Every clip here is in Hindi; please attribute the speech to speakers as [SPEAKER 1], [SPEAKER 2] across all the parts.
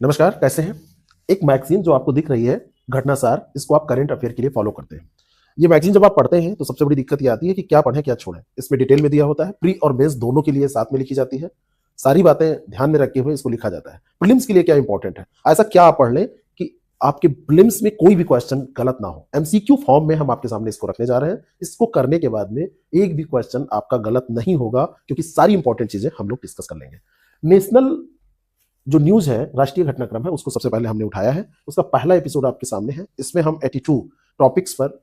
[SPEAKER 1] नमस्कार, कैसे हैं? एक मैगज़ीन जो आपको दिख रही है, घटनासार, इसको आप करंट अफेयर के लिए फ़ॉलो करते हैं। ये मैगज़ीन जब आप पढ़ते हैं, तो सबसे बड़ी दिक्कत ये आती है कि क्या पढ़ें, क्या छोड़ें? इसमें डिटेल में दिया होता है, प्री और मेंस दोनों के लिए साथ में लिखी जाती है। सारी बातें ध्यान में रखे हुए इसको लिखा जाता है। प्रीलिम्स के लिए क्या इम्पोर्टेंट है? ऐसा क्या आप पढ़ लें कि आपके प्रीलिम्स में कोई भी क्वेश्चन गलत ना हो? एमसीक्यू फॉर्म में हम आपके सामने इसको रखने जा रहे हैं। इसको करने के बाद में एक भी क्वेश्चन आपका गलत नहीं होगा, क्योंकि सारी इंपॉर्टेंट चीज़ें हम लोग डिस्कस कर लेंगे। नेशनल जो न्यूज़ है, राष्ट्रीय घटनाक्रम है, उसको सबसे पहले हमने उठाया है। उसका पहला एपिसोड आपके सामने है। इसमें हम 82 टॉपिक्स पर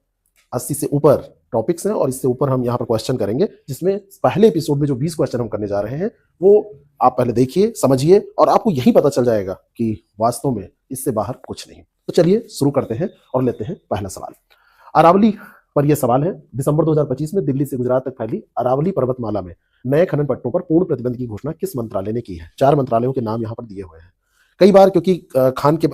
[SPEAKER 1] 80 से ऊपर टॉपिक्स हैं और इससे ऊपर हम यहाँ पर क्वेश्चन करेंगे, जिसमें पहले एपिसोड में जो 20 क्वेश्चन हम करने जा रहे हैं, वो आप पहले देखिए, समझिए और आपको यही पता चल जाएगा कि वास्तव में इससे बाहर कुछ नहीं। तो चलिए शुरू करते हैं और लेते हैं पहला सवाल। अरावली पर यह सवाल है, दिसंबर 2025 में दिल्ली से गुजरात तक फैली अरावली पर्वतमाला में नए खनन पट्टों पर पूर्ण प्रतिबंध की घोषणा किस मंत्रालय ने की है? 4 मंत्रालयों के नाम यहाँ पर दिए हुए हैं। कई बार क्योंकि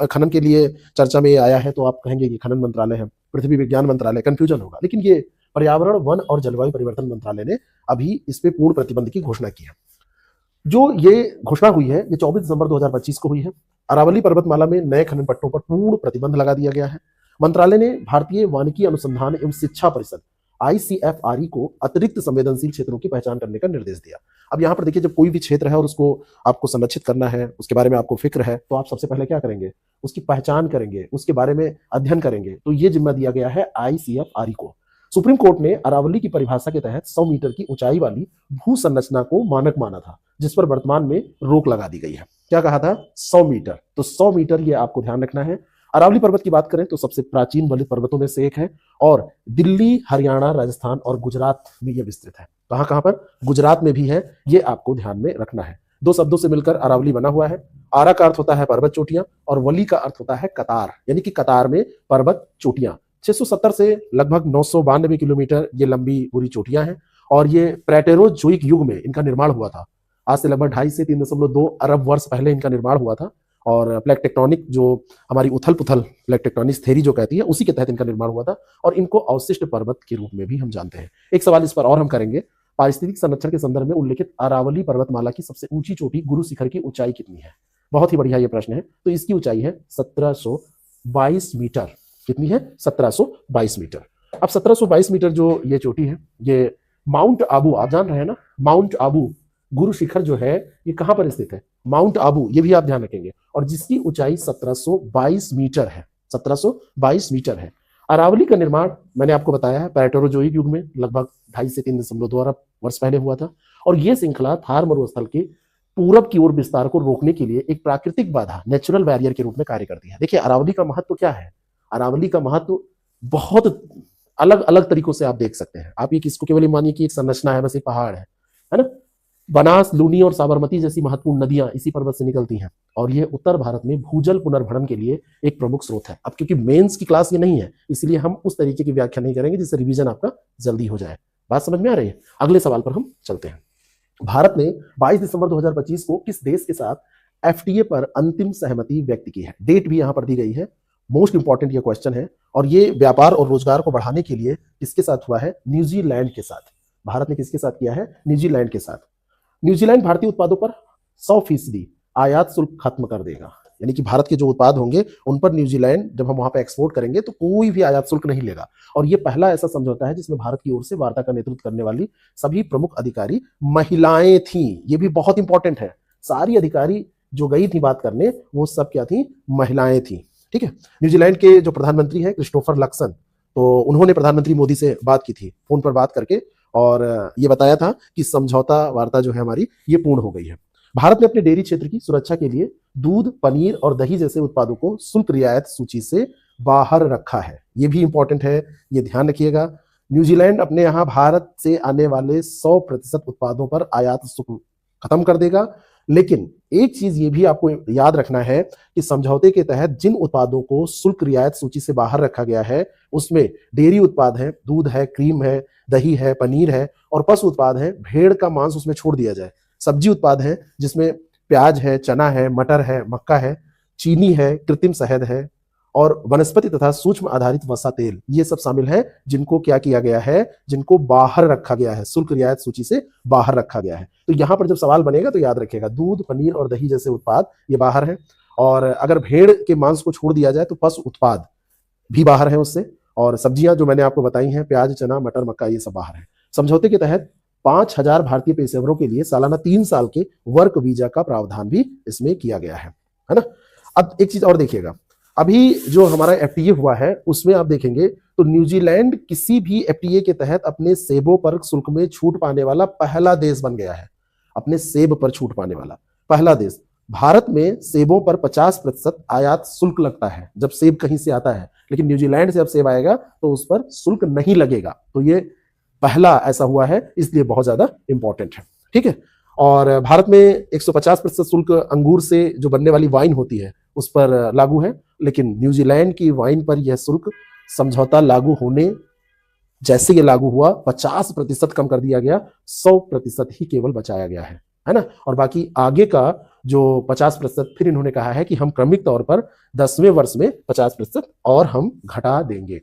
[SPEAKER 1] खनन के लिए चर्चा में आया है, तो आप कहेंगे कि खनन मंत्रालय है, पृथ्वी विज्ञान मंत्रालय, कंफ्यूजन होगा। लेकिन ये पर्यावरण, वन और जलवायु परिवर्तन मंत्रालय ने अभी इस पे पूर्ण प्रतिबंध की घोषणा की है। जो ये घोषणा हुई है, ये 24 दिसंबर 2025 को हुई है। अरावली पर्वतमाला में नए खनन पट्टों पर पूर्ण प्रतिबंध लगा दिया गया है। मंत्रालय ने भारतीय वानिकी अनुसंधान एवं शिक्षा परिषद ICFRE को अतिरिक्त संवेदनशील क्षेत्रों की पहचान करने का निर्देश दिया। अब यहाँ पर देखिए, जब कोई भी क्षेत्र है और उसको आपको संरक्षित करना है, उसके बारे में आपको फिक्र है, तो आप सबसे पहले क्या करेंगे? उसकी पहचान करेंगे, उसके बारे में अध्ययन करेंगे। तो ये जिम्मा दिया गया है ICFRE को। सुप्रीम कोर्ट ने अरावली की परिभाषा के तहत 100 मीटर की ऊंचाई वाली भू संरचना को मानक माना था, जिस पर वर्तमान में रोक लगा दी गई है। क्या कहा था? 100 मीटर। तो 100 मीटर ये आपको ध्यान रखना है। अरावली पर्वत की बात करें तो सबसे प्राचीन बलित पर्वतों में से एक है और दिल्ली, हरियाणा, राजस्थान और गुजरात में यह विस्तृत है। कहां कहां पर? गुजरात में भी है, ये आपको ध्यान में रखना है। दो शब्दों से मिलकर अरावली बना हुआ है। आरा का अर्थ होता है पर्वत चोटियां और वली का अर्थ होता है कतार, यानी कि कतार में पर्वत चोटियां। 670 से लगभग 992 किलोमीटर ये लंबी पूरी चोटियां हैं और ये प्लेटेरोजोइक युग में इनका निर्माण हुआ था। आज से लगभग 2.5 से 3.2 अरब वर्ष पहले इनका निर्माण हुआ था और प्लेट टेक्टोनिक, जो हमारी उथल पुथल प्लेट टेक्टोनिक्स थ्योरी जो कहती है, उसी के तहत इनका निर्माण हुआ था और इनको अवशिष्ट पर्वत के रूप में भी हम जानते हैं। एक सवाल इस पर और हम करेंगे, पारिस्थितिक संरक्षण के संदर्भ में उल्लेखित अरावली पर्वतमाला की सबसे ऊंची चोटी गुरु शिखर की ऊंचाई कितनी है? बहुत ही बढ़िया ये प्रश्न है। तो इसकी ऊंचाई है 1722 मीटर। कितनी है? 1722 मीटर। अब 1722 मीटर जो ये चोटी है, ये माउंट आबू, आप जान रहे हैं ना, माउंट आबू गुरु शिखर जो है, ये कहां पर स्थित है? माउंट आबू, ये भी आप ध्यान रखेंगे, और जिसकी ऊंचाई 1722 मीटर है। 1722 मीटर है। अरावली का निर्माण मैंने आपको बताया है प्लेटेरोजोइक युग में लगभग 2.5 से 3.2 अरब वर्ष पहले हुआ था और यह श्रृंखला थार मरुस्थल के पूरब की ओर विस्तार को रोकने के लिए एक प्राकृतिक बाधा, नेचुरल बैरियर के रूप में कार्य करती है। देखिए, अरावली का महत्व क्या है? अरावली का महत्व बहुत अलग अलग तरीकों से आप देख सकते हैं। आप ये किसको केवल मानिए कि एक संरचना है, बस एक पहाड़ है ना? बनास, लूनी और साबरमती जैसी महत्वपूर्ण नदियां इसी पर्वत से निकलती हैं और ये उत्तर भारत में भूजल पुनर्भरण के लिए एक प्रमुख स्रोत है। अब क्योंकि मेंस की क्लास ये नहीं है, इसलिए हम उस तरीके की व्याख्या नहीं करेंगे जिससे रिवीजन आपका जल्दी हो जाए। बात समझ में आ रही है? अगले सवाल पर हम चलते हैं। भारत ने 22 दिसंबर 2025 को किस देश के साथ FTA पर अंतिम सहमति व्यक्त की है? डेट भी यहां पर दी गई है। मोस्ट इंपॉर्टेंट ये क्वेश्चन है और ये व्यापार और रोजगार को बढ़ाने के लिए किसके साथ हुआ है? न्यूजीलैंड के साथ। भारत ने किसके साथ किया है? न्यूजीलैंड के साथ। न्यूजीलैंड भारतीय उत्पादों पर 100% आयात शुल्क खत्म कर देगा, यानी कि भारत के जो उत्पाद होंगे उन पर न्यूजीलैंड जब हम वहां पे एक्सपोर्ट करेंगे तो कोई भी आयात शुल्क नहीं लेगा। और ये पहला ऐसा समझौता है जिसमें भारत की ओर से वार्ता का नेतृत्व करने वाली सभी प्रमुख अधिकारी महिलाएं थी। ये भी बहुत इंपॉर्टेंट है। सारी अधिकारी जो गई थी बात करने, वो सब क्या थी? महिलाएं थी। ठीक है। न्यूजीलैंड के जो प्रधानमंत्री हैं क्रिस्टोफर लक्सन, तो उन्होंने प्रधानमंत्री मोदी से बात की थी फोन पर बात करके और ये बताया था कि समझौता वार्ता जो है हमारी, ये पूर्ण हो गई है। भारत ने अपने डेयरी क्षेत्र की सुरक्षा के लिए दूध, पनीर और दही जैसे उत्पादों को शुल्क रियायत सूची से बाहर रखा है। ये भी इंपॉर्टेंट है, ये ध्यान रखिएगा। न्यूजीलैंड अपने यहाँ भारत से आने वाले 100% उत्पादों पर आयात शुल्क खत्म कर देगा। लेकिन एक चीज ये भी आपको याद रखना है कि समझौते के तहत जिन उत्पादों को शुल्क रियायत सूची से बाहर रखा गया है, उसमें डेयरी उत्पाद है, दूध है, क्रीम है, दही है, पनीर है और पशु उत्पाद है, भेड़ का मांस उसमें छोड़ दिया जाए। सब्जी उत्पाद है जिसमें प्याज है, चना है, मटर है, मक्का है, चीनी है, कृत्रिम शहद है और वनस्पति तथा सूक्ष्म आधारित वसा तेल, ये सब शामिल है जिनको क्या किया गया है? जिनको बाहर रखा गया है, शुल्क रियायत सूची से बाहर रखा गया है। तो यहां पर जब सवाल बनेगा तो याद रखिएगा, दूध, पनीर और दही जैसे उत्पाद ये बाहर है और अगर भेड़ के मांस को छोड़ दिया जाए तो पशु उत्पाद भी बाहर है उससे, और सब्जियां जो मैंने आपको बताई हैं, प्याज, चना, मटर, मक्का, ये सब बाहर है। समझौते के तहत 5,000 भारतीय पेशेवरों के लिए सालाना 3 साल के वर्क वीजा का प्रावधान भी इसमें किया गया है ना। अब एक चीज और देखिएगा, अभी जो हमारा एफटीए हुआ है उसमें आप देखेंगे तो न्यूजीलैंड किसी भी एफटीए के तहत अपने सेबों पर शुल्क में छूट पाने वाला पहला देश बन गया है। अपने सेब पर छूट पाने वाला पहला देश। भारत में सेबों पर 50% आयात शुल्क लगता है जब सेब कहीं से आता है, लेकिन न्यूजीलैंड से अब सेब आएगा तो उस पर शुल्क नहीं लगेगा। तो ये पहला ऐसा हुआ है, इसलिए बहुत ज्यादा इंपॉर्टेंट है। ठीक है, और भारत में 150% शुल्क अंगूर से जो बनने वाली वाइन होती है उस पर लागू है, लेकिन न्यूजीलैंड की वाइन पर यह शुल्क समझौता लागू होने जैसे ये लागू हुआ 50% कम कर दिया गया, 100% ही केवल बचाया गया है ना। और बाकी आगे का जो 50% फिर इन्होंने कहा है कि हम क्रमिक तौर पर 10वें वर्ष में 50% और हम घटा देंगे।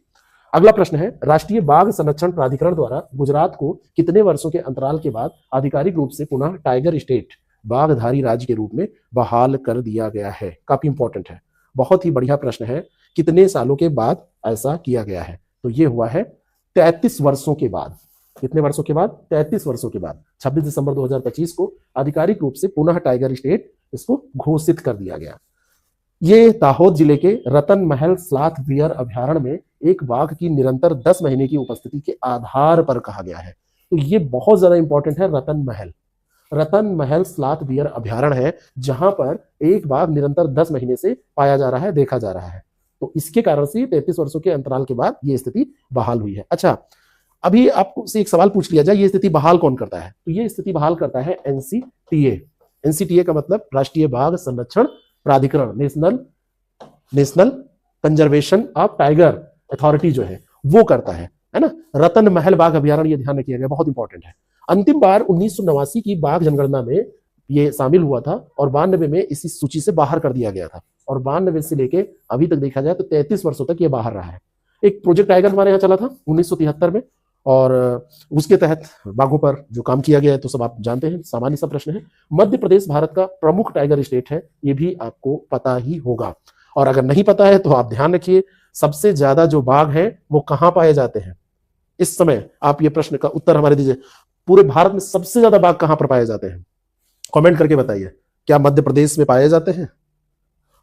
[SPEAKER 1] अगला प्रश्न है, राष्ट्रीय बाघ संरक्षण प्राधिकरण द्वारा गुजरात को कितने वर्षों के अंतराल के बाद आधिकारिक रूप से पुनः टाइगर स्टेट, बाघधारी राज्य के रूप में बहाल कर दिया गया है? काफी इंपॉर्टेंट है, बहुत ही बढ़िया प्रश्न है। कितने सालों के बाद ऐसा किया गया है? तो ये हुआ है 33 वर्षों के बाद। कितने वर्षों के बाद? 33 वर्षों के बाद 26 दिसंबर 2025 को आधिकारिक रूप से पुनः टाइगर स्टेट इसको घोषित कर दिया गया। ये दाहोद जिले के रतन महल स्लॉथ बियर अभ्यारण्य में एक बाघ की निरंतर 10 महीने की उपस्थिति के आधार पर कहा गया है। तो ये बहुत ज्यादा इंपॉर्टेंट है। रतन महल स्लॉथ बियर अभ्यारण्य है जहां पर एक बाघ निरंतर 10 महीने से पाया जा रहा है, देखा जा रहा है। तो इसके कारण से 33 वर्षों के अंतराल के बाद ये स्थिति बहाल हुई है। अच्छा, अभी आपको से एक सवाल पूछ लिया जाए, ये स्थिति बहाल कौन करता है? तो ये स्थिति बहाल करता है एनसीटीए। एनसीटीए का मतलब राष्ट्रीय बाघ संरक्षण प्राधिकरण, national conservation of tiger authority जो है वो करता है ना। रतन महल बाघ अभ्यारण्य, ये ध्यान रखिएगा, बहुत इंपॉर्टेंट है। अंतिम बार 1989 की बाघ जनगणना में ये शामिल हुआ था और 92 में इसी सूची से बाहर कर दिया गया था, और 92 से लेके अभी तक देखा जाए तो 33 वर्षों तक ये बाहर रहा है। एक प्रोजेक्ट टाइगर हमारे यहाँ चला था 1973 में, और उसके तहत बाघों पर जो काम किया गया है तो सब आप जानते हैं, सामान्य सा प्रश्न है। मध्य प्रदेश भारत का प्रमुख टाइगर स्टेट है, ये भी आपको पता ही होगा। और अगर नहीं पता है तो आप ध्यान रखिए, सबसे ज्यादा जो बाघ हैं वो कहाँ पाए जाते हैं? इस समय आप ये प्रश्न का उत्तर हमारे दीजिए, पूरे भारत में सबसे ज्यादा बाघ कहां पर पाए जाते हैं? कमेंट करके बताइए, क्या मध्य प्रदेश में पाए जाते हैं?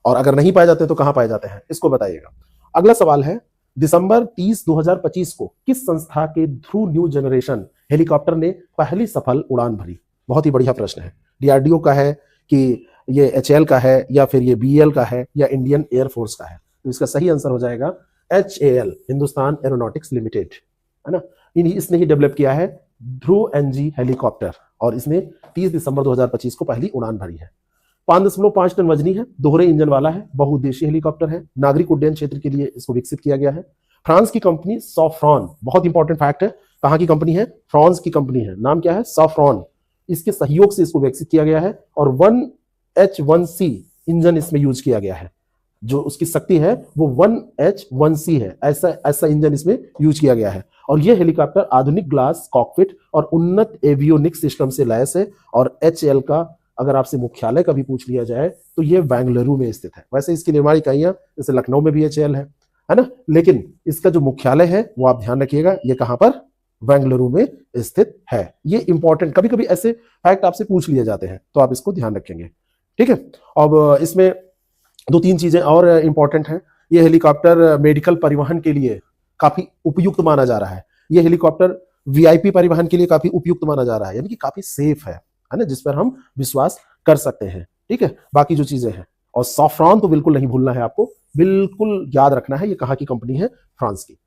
[SPEAKER 1] और अगर नहीं पाए जाते तो कहां पाए जाते हैं, इसको बताइएगा। अगला सवाल है, दिसंबर 30, 2025 को किस संस्था के ध्रुव न्यू जनरेशन हेलीकॉप्टर ने पहली सफल उड़ान भरी? बहुत ही बढ़िया प्रश्न है। डीआरडीओ का है कि ये एचएएल का है या फिर ये बीएल का है या इंडियन एयरफोर्स का है? तो इसका सही आंसर हो जाएगा एचएएल, हिंदुस्तान एरोनॉटिक्स लिमिटेड, है ना। इसने ही डेवलप किया है ध्रुव एनजी हेलीकॉप्टर, और इसने 30 दिसंबर 2025 को पहली उड़ान भरी है। 5.5 टन वजनी है, दोहरे इंजन वाला है, बहुउद्देशीय हेलीकॉप्टर है, नागरिक उड्डयन क्षेत्र के लिए इसको विकसित किया गया है। फ्रांस की कंपनी सॉफ्रॉन, बहुत इंपॉर्टेंट फैक्ट है, कहां की कंपनी है? फ्रांस की कंपनी है, नाम क्या है? सॉफ्रॉन। इसके सहयोग से इसको विकसित किया गया है, और 1H1C इंजन इसमें यूज किया गया है। जो उसकी शक्ति है वो 1H1C है, ऐसा इंजन इसमें यूज किया गया है। और यह हेलीकॉप्टर आधुनिक ग्लास कॉकपिट और उन्नत एवियोनिक्स सिस्टम से लैस है। और एचएएल का अगर आपसे मुख्यालय का भी पूछ लिया जाए तो ये बेंगलुरु में स्थित है। वैसे इसकी निर्माण इकाइयां जैसे लखनऊ में भी एचएएल है ना, लेकिन इसका जो मुख्यालय है वो आप ध्यान रखिएगा, ये कहां पर? बेंगलुरु में स्थित है। ये इंपॉर्टेंट, कभी कभी ऐसे फैक्ट आपसे पूछ लिए जाते हैं तो आप इसको ध्यान रखेंगे, ठीक है। अब इसमें 2-3 चीजें और इंपॉर्टेंट हैं। ये हेलीकॉप्टर मेडिकल परिवहन के लिए काफी उपयुक्त माना जा रहा है। ये हेलीकॉप्टर वीआईपी परिवहन के लिए काफी उपयुक्त माना जा रहा है, यानी कि काफी सेफ है ना, जिस पर हम विश्वास कर सकते हैं, ठीक है। बाकी जो चीजें हैं, और सॉफ्रॉन तो बिल्कुल नहीं भूलना है आपको, बिल्कुल याद रखना है, ये कहां की कंपनी है? फ्रांस की।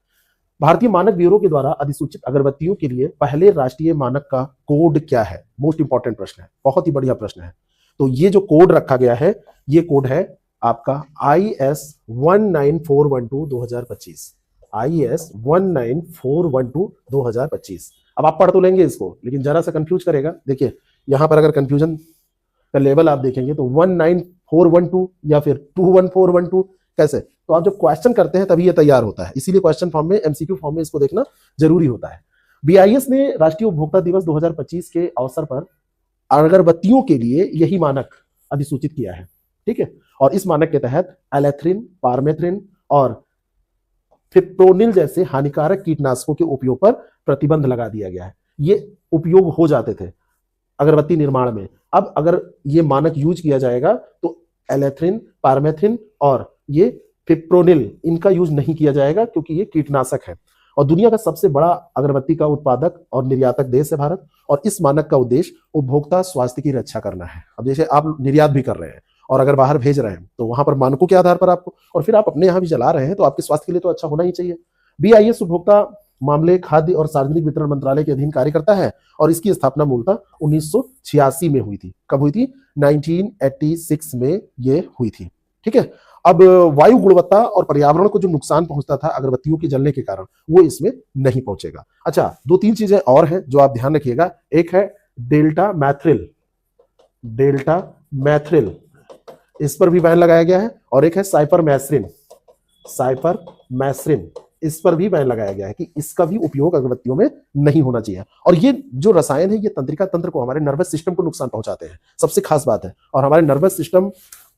[SPEAKER 1] भारतीय मानक ब्यूरो के द्वारा अधिसूचित अगरबत्तियों के लिए पहले राष्ट्रीय मानक का कोड क्या है? मोस्ट इंपॉर्टेंट प्रश्न है, बहुत ही बढ़िया प्रश्न है। तो ये जो कोड रखा गया है, ये कोड है आपका IS 19412 2025, IS 19412 2025। अब आप पढ़ तो लेंगे इसको, लेकिन जरा सा कंफ्यूज करेगा। देखिए यहां पर अगर कंफ्यूजन का लेवल आप देखेंगे तो 19412 या फिर 21412 कैसे, तो आप जब क्वेश्चन करते हैं तभी ये तैयार होता है, इसीलिए क्वेश्चन फॉर्म में, एमसीक्यू फॉर्म में इसको देखना जरूरी होता है। बीआईएस ने राष्ट्रीय उपभोक्ता दिवस 2025 के अवसर पर अगरबत्तियों के लिए यही मानक अधिसूचित किया है। ठीक है। और इस मानक के तहत एलेथ्रिन, पारमेथ्रिन और फिप्रोनिल जैसे हानिकारक कीटनाशकों के उपयोग पर प्रतिबंध लगा दिया गया है। ये उपयोग हो जाते थे अगरबत्ती निर्माण में। अब अगर ये मानक यूज किया जाएगा तो एलेथ्रिन, पारमेथ्रिन और ये फिप्रोनिल इनका यूज नहीं किया जाएगा, क्योंकि ये कीटनाशक है। और दुनिया का सबसे बड़ा अगरबत्ती का उत्पादक और निर्यातक देश है भारत, और इस मानक का उद्देश्य उपभोक्ता स्वास्थ्य की रक्षा करना है। अब जैसे आप निर्यात भी कर रहे हैं और अगर बाहर भेज रहे हैं तो वहां पर मानकों के आधार पर आपको, और फिर आप अपने यहाँ भी चला रहे हैं तो आपके स्वास्थ्य के लिए तो अच्छा होना ही चाहिए। BIS उपभोक्ता मामले, खाद्य और सार्वजनिक वितरण मंत्रालय के अधीन कार्य करता है और इसकी स्थापना मूलतः 1986 में हुई थी। कब हुई थी? 1986 में ये हुई थी। ठीक है। अब वायु गुणवत्ता और पर्यावरण को जो नुकसान पहुंचता था अगरबत्तियों के जलने के कारण, वो इसमें नहीं पहुंचेगा। अच्छा, 2-3 चीजें और हैं जो आप ध्यान रखिएगा। एक है डेल्टा मैथ्रिल, डेल्टा मैथ्रिल, इस पर भी बैन लगाया गया है। और एक है साइपरमेथ्रिन, साइपरमेथ्रिन, इस पर भी बैन लगाया गया है कि इसका भी उपयोग अगरबत्तियों में नहीं होना चाहिए। और ये जो रसायन है ये तंत्रिका तंत्र को, हमारे नर्वस सिस्टम को नुकसान पहुंचाते हैं, सबसे खास बात है। और हमारे नर्वस सिस्टम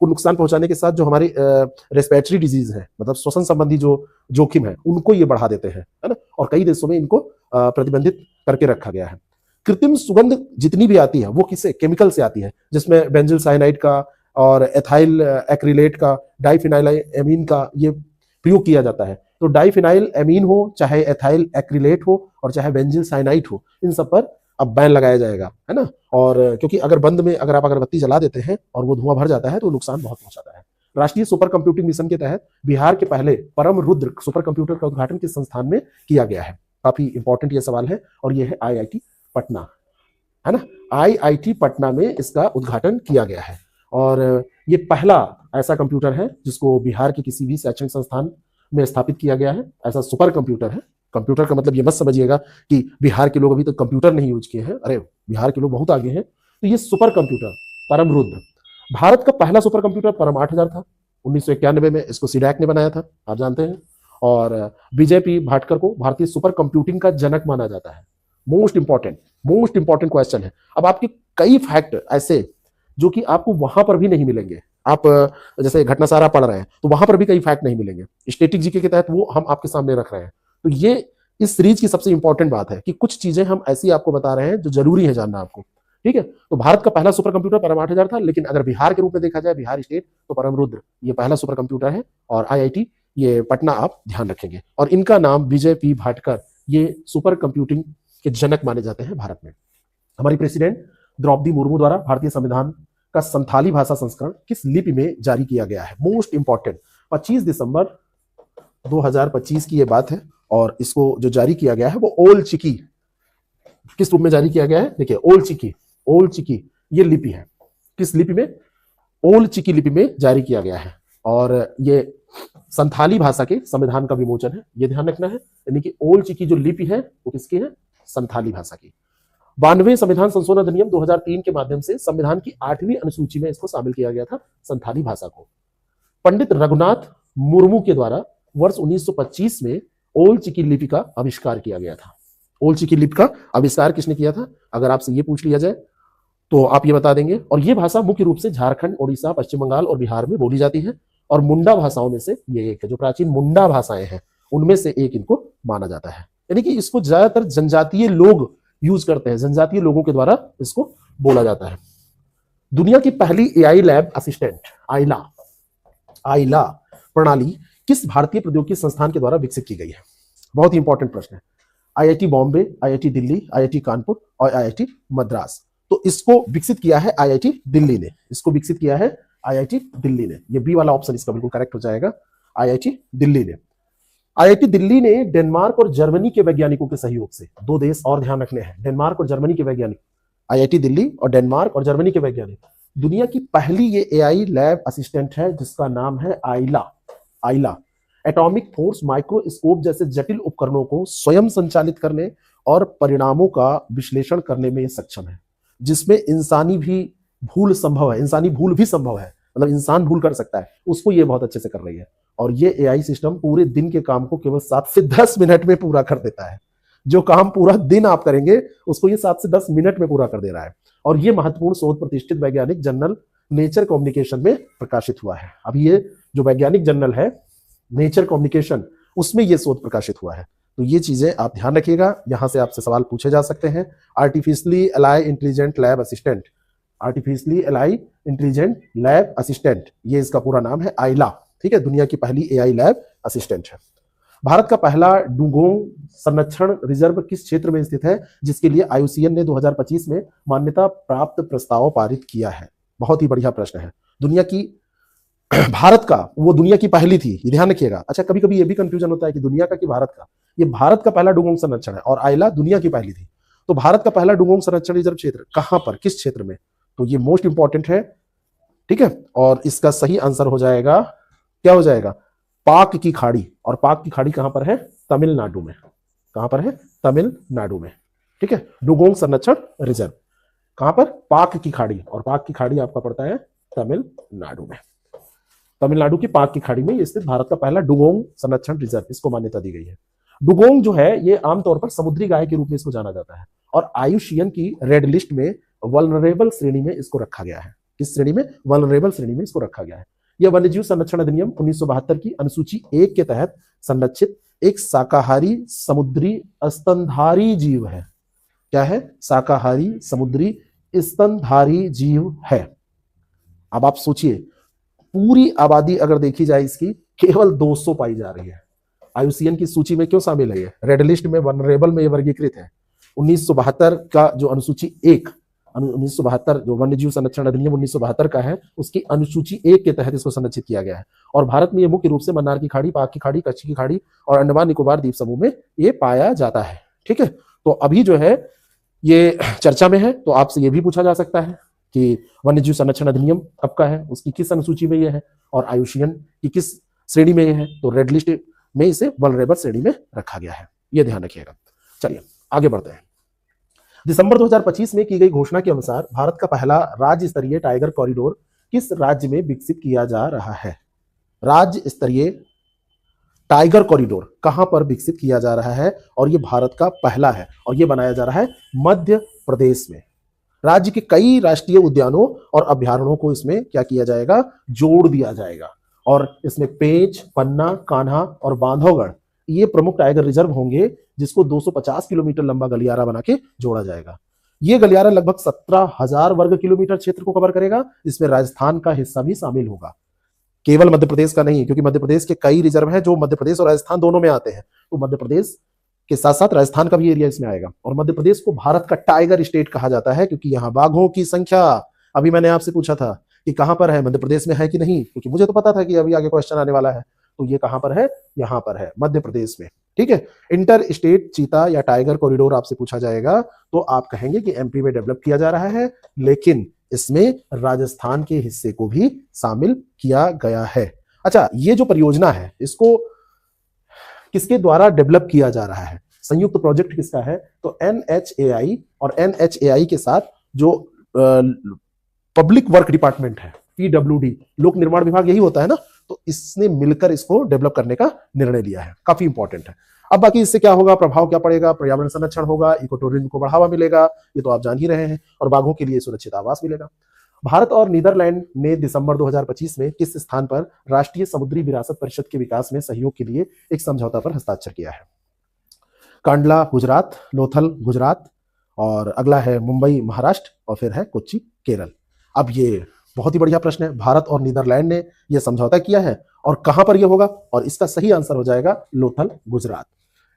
[SPEAKER 1] को नुकसान पहुंचाने के साथ जो हमारी रेस्पिरेटरी डिजीज है, मतलब श्वसन संबंधी जो जोखिम है, उनको ये बढ़ा देते हैं, है ना। और कई देशों में इनको प्रतिबंधित करके रखा गया है। कृत्रिम सुगंध जितनी भी आती है वो किससे? केमिकल से आती है, जिसमें बेंजिल साइनाइड का और एथाइल एक्रिलेट का, डाइफिनाइल एमीन का ये प्रयोग किया जाता है। तो डाइफिनाइल एमीन हो, चाहे एथाइल एक्रिलेट हो और चाहे बेंजिल साइनाइड हो, इन सब पर अब बैन लगाया जाएगा, है ना। और क्योंकि अगर बंद में अगर आप अगरबत्ती जला देते हैं और वो धुआं भर जाता है तो नुकसान बहुत पहुंचाता है। राष्ट्रीय सुपर कंप्यूटिंग मिशन के तहत बिहार के पहले परम रुद्र सुपर कंप्यूटर का उद्घाटन किस संस्थान में किया गया है? काफी इंपॉर्टेंट ये सवाल है, और ये है IIT पटना, है ना। IIT पटना में इसका उद्घाटन किया गया है। और ये पहला ऐसा कंप्यूटर है जिसको बिहार के किसी भी शैक्षणिक संस्थान में स्थापित किया गया है। ऐसा सुपर कंप्यूटर है। कंप्यूटर का मतलब ये मत समझिएगा कि बिहार के लोग अभी तक कंप्यूटर नहीं यूज किए हैं, अरे बिहार के लोग बहुत आगे हैं। तो ये सुपर कंप्यूटर परम रुद्र, भारत का पहला सुपर कंप्यूटर परम 8000 था। 1991 में इसको सीडैक ने बनाया था, आप जानते हैं। और विजय पी भाटकर को भारतीय सुपर कंप्यूटिंग का जनक माना जाता है। मोस्ट इंपॉर्टेंट क्वेश्चन है। अब आपके कई फैक्ट ऐसे जो कि आपको वहां पर भी नहीं मिलेंगे। आप जैसे घटनासारा पढ़ रहे हैं तो वहां पर भी कई फैक्ट नहीं मिलेंगे। स्टैटिक जीके के तहत वो हम आपके सामने रख रहे हैं। तो ये इस सीरीज की सबसे इंपॉर्टेंट बात है कि कुछ चीजें हम ऐसी आपको बता रहे हैं जो जरूरी है जानना आपको। ठीक है। तो भारत का पहला सुपर कंप्यूटर परम 8000 था, लेकिन अगर बिहार के रूप में देखा जाए, बिहार स्टेट, तो परम रुद्र ये पहला सुपर कंप्यूटर है। और IIT ये पटना आप ध्यान रखेंगे। और इनका नाम विजय पी भाटकर, ये सुपर कंप्यूटिंग के जनक माने जाते हैं भारत में। हमारी प्रेसिडेंट द्रौपदी मुर्मू द्वारा भारतीय संविधान का संथाली भाषा संस्करण किस लिपि में जारी किया गया है? मोस्ट इंपॉर्टेंट, 25 दिसंबर 2025 की ये बात है। और इसको जो जारी किया गया है वो ओल चिकी, किस रूप में जारी किया गया है? देखिए, ओल चिकी ये लिपि है। किस लिपि में? ओल चिकी लिपि में जारी किया गया है। और ये संथाली भाषा के संविधान का विमोचन है, ये ध्यान रखना है। यानी कि ओल चिकी जो लिपि है वो किसकी है? संथाली भाषा की। 92वें संविधान संशोधन अधिनियम 2003 के माध्यम से संविधान की 8वीं अनुसूची में इसको शामिल किया गया था, संथाली भाषा को। पंडित रघुनाथ मुर्मू के द्वारा वर्ष 1925 में ओल चिकी लिपि का आविष्कार किया गया था। ओल चिकी लिपि का आविष्कार किसने किया था? अगर आपसे ये पूछ लिया जाए तो आप ये बता देंगे। और ये भाषा मुख्य रूप से झारखंड, ओडिशा, पश्चिम बंगाल और बिहार में बोली जाती है। और मुंडा भाषाओं में से ये एक है, जो प्राचीन मुंडा भाषाएं हैं उनमें से एक इनको माना जाता है। यानी कि इसको ज्यादातर जनजातीय लोग यूज करते हैं, जनजातीय लोगों के द्वारा इसको बोला जाता है। दुनिया की पहली AI लैब असिस्टेंट आइला प्रणाली किस भारतीय प्रौद्योगिकी संस्थान के द्वारा विकसित की गई है? बहुत ही इंपॉर्टेंट प्रश्न है। IIT Bombay, IIT Delhi, IIT Kanpur और IIT मद्रास। तो इसको विकसित किया है IIT दिल्ली ने। इसको विकसित किया है IIT दिल्ली ने। ये बी वाला ऑप्शन इसका बिल्कुल करेक्ट हो जाएगा, IIT दिल्ली ने। IIT दिल्ली ने डेनमार्क और जर्मनी के वैज्ञानिकों के सहयोग से, 2 देश और ध्यान रखने हैं, डेनमार्क और जर्मनी के वैज्ञानिक, IIT दिल्ली और डेनमार्क और जर्मनी के वैज्ञानिक, दुनिया की पहली ये AI लैब असिस्टेंट है जिसका नाम है आइला। एटॉमिक फोर्स माइक्रोस्कोप जैसे जटिल उपकरणों को स्वयं संचालित करने और परिणामों का विश्लेषण करने में सक्षम है, जिसमें इंसानी भूल भी संभव है। मतलब इंसान भूल कर सकता है, उसको ये बहुत अच्छे से कर रही है। और ये AI सिस्टम पूरे दिन के काम को केवल 7 से 10 मिनट में पूरा कर देता है। जो काम पूरा दिन आप करेंगे उसको ये 7 से 10 मिनट में पूरा कर दे रहा है। और ये महत्वपूर्ण शोध प्रतिष्ठित वैज्ञानिक जर्नल नेचर कम्युनिकेशन में प्रकाशित हुआ है। अभी ये जो वैज्ञानिक जर्नल है नेचर कम्युनिकेशन, उसमें ये शोध प्रकाशित हुआ है। तो ये चीजें आप ध्यान रखिएगा, यहां से आपसे सवाल पूछे जा सकते हैं। Artificially ally intelligent lab assistant, artificially ally intelligent lab assistant, ये इसका पूरा नाम है, आइला। ठीक है, दुनिया की पहली एआई लैब असिस्टेंट है। भारत का पहला डुगोंग संरक्षण रिजर्व किस क्षेत्र में स्थित है, जिसके लिए आईयूसीएन ने 2025 में मान्यता प्राप्त प्रस्ताव पारित किया है? बहुत ही बढ़िया प्रश्न है। दुनिया की भारत का, वो दुनिया की पहली थी, ये ध्यान रखिएगा। अच्छा, कभी कभी ये भी कंफ्यूजन होता है कि दुनिया का कि भारत का, ये भारत का पहला डुगोंग संरक्षण है और आइला दुनिया की पहली थी। तो भारत का पहला डुगोंग संरक्षण रिजर्व क्षेत्र कहां पर, किस क्षेत्र में? तो ये मोस्ट इंपॉर्टेंट है। ठीक है, और इसका सही आंसर हो जाएगा, क्या हो जाएगा? पाक की खाड़ी। और पाक की खाड़ी कहां पर है? तमिलनाडु में। कहां पर है? तमिलनाडु में। ठीक है, डुगोंग संरक्षण रिजर्व कहां पर? पाक की खाड़ी। और पाक की खाड़ी आपका पड़ता है तमिलनाडु में। तमिलनाडु की पाक की खाड़ी में स्थित भारत का पहला डुगोंग संरक्षण रिजर्व, इसको मान्यता दी गई है। डुगोंग जो है ये आमतौर पर समुद्री गाय के रूप में इसको जाना जाता है और आईयूसीएन की रेड लिस्ट में वल्नरेबल श्रेणी में इसको रखा गया है। किस श्रेणी में? वल्नरेबल श्रेणी में इसको रखा गया है। यह वन्यजीव संरक्षण अधिनियम 1972 की अनुसूची 1 के तहत संरक्षित एक शाकाहारी समुद्री स्तनधारी जीव है। क्या है? शाकाहारी समुद्री स्तनधारी जीव है। अब आप सोचिए, पूरी आबादी अगर देखी जाए इसकी, केवल 200 पाई जा रही है। आईयूसीएन की सूची में क्यों शामिल है? ये रेड लिस्ट में, वनरेबल में ये वर्गीकृत है। 1972 का जो अनुसूची 1, 1972 जो वन्यजीव संरक्षण अधिनियम 1972 का है, उसकी अनुसूची 1 के तहत इसको संरक्षित किया गया है। और भारत में ये मुख्य रूप से मन्नार की खाड़ी, पाक की खाड़ी, कच्छ की खाड़ी और अंडमान निकोबार द्वीप समूह में ये पाया जाता है। ठीक है, तो अभी जो है ये चर्चा में है, तो आपसे ये भी पूछा जा सकता है कि वन्यजीव संरक्षण अधिनियम कब का है, उसकी किस अनुसूची में ये है, और आईयूसीएन की किस श्रेणी में ये है। तो रेड लिस्ट में इसे वल्नरेबल श्रेणी में रखा गया है, ये ध्यान रखिएगा। चलिए आगे बढ़ते हैं। दिसंबर 2025 में की गई घोषणा के अनुसार भारत का पहला राज्य स्तरीय टाइगर कॉरिडोर किस राज्य में विकसित किया जा रहा है? राज्य स्तरीय टाइगर कॉरिडोर कहां पर विकसित किया जा रहा है? और ये भारत का पहला है और ये बनाया जा रहा है मध्य प्रदेश में। राज्य के कई राष्ट्रीय उद्यानों और अभ्यारण्यों को इसमें क्या किया जाएगा? जोड़ दिया जाएगा। और इसमें पेंच, पन्ना, कान्हा और बांधवगढ़ ये प्रमुख टाइगर रिजर्व होंगे, जिसको 250 किलोमीटर लंबा गलियारा बना के जोड़ा जाएगा। ये गलियारा लगभग 17,000 वर्ग किलोमीटर क्षेत्र को कवर करेगा। इसमें राजस्थान का हिस्सा भी शामिल होगा, केवल मध्य प्रदेश का नहीं, क्योंकि मध्य प्रदेश के कई रिजर्व हैं जो मध्य प्रदेश और राजस्थान दोनों में आते हैं। तो मध्य प्रदेश के साथ साथ राजस्थान का भी एरिया इसमें आएगा। और मध्य प्रदेश को भारत का टाइगर स्टेट कहा जाता है, क्योंकि यहाँ बाघों की संख्या, अभी मैंने आपसे पूछा था कि कहां पर है, मध्य प्रदेश में है कि नहीं, क्योंकि मुझे तो पता था कि अभी आगे क्वेश्चन आने वाला है। तो ये कहां पर है? यहां पर है, मध्य प्रदेश में। ठीक है, इंटर स्टेट चीता या टाइगर कॉरिडोर आपसे पूछा जाएगा तो आप कहेंगे कि एमपी में डेवलप किया जा रहा है, लेकिन इसमें राजस्थान के हिस्से को भी शामिल किया गया है। अच्छा, ये जो परियोजना है इसको किसके द्वारा डेवलप किया जा रहा है? संयुक्त प्रोजेक्ट किसका है? तो एनएचएआई और एनएचएआई के साथ जो पब्लिक वर्क डिपार्टमेंट है, पीडब्ल्यूडी, लोक निर्माण विभाग यही होता है ना, तो इसने मिलकर इसको डेवलप करने का निर्णय लिया है। काफी इंपॉर्टेंट है। अब बाकी इससे क्या होगा, प्रभाव क्या पड़ेगा? पर्यावरण संरक्षण होगा, इको टूरिज्म को बढ़ावा मिलेगा, ये तो आप जान ही रहे हैं, और बाघों के लिए सुरक्षित आवास मिलेगा। भारत और नीदरलैंड ने दिसंबर 2025 में किस स्थान पर राष्ट्रीय समुद्री विरासत परिषद के विकास में सहयोग के लिए एक समझौता पर हस्ताक्षर किया है? कांडला गुजरात, लोथल गुजरात, और अगला है मुंबई महाराष्ट्र, और फिर है कोच्चि केरल। अब ये बहुत ही बढ़िया प्रश्न है। भारत और नीदरलैंड ने यह समझौता किया है और कहां पर यह होगा? और इसका सही आंसर हो जाएगा लोथल गुजरात।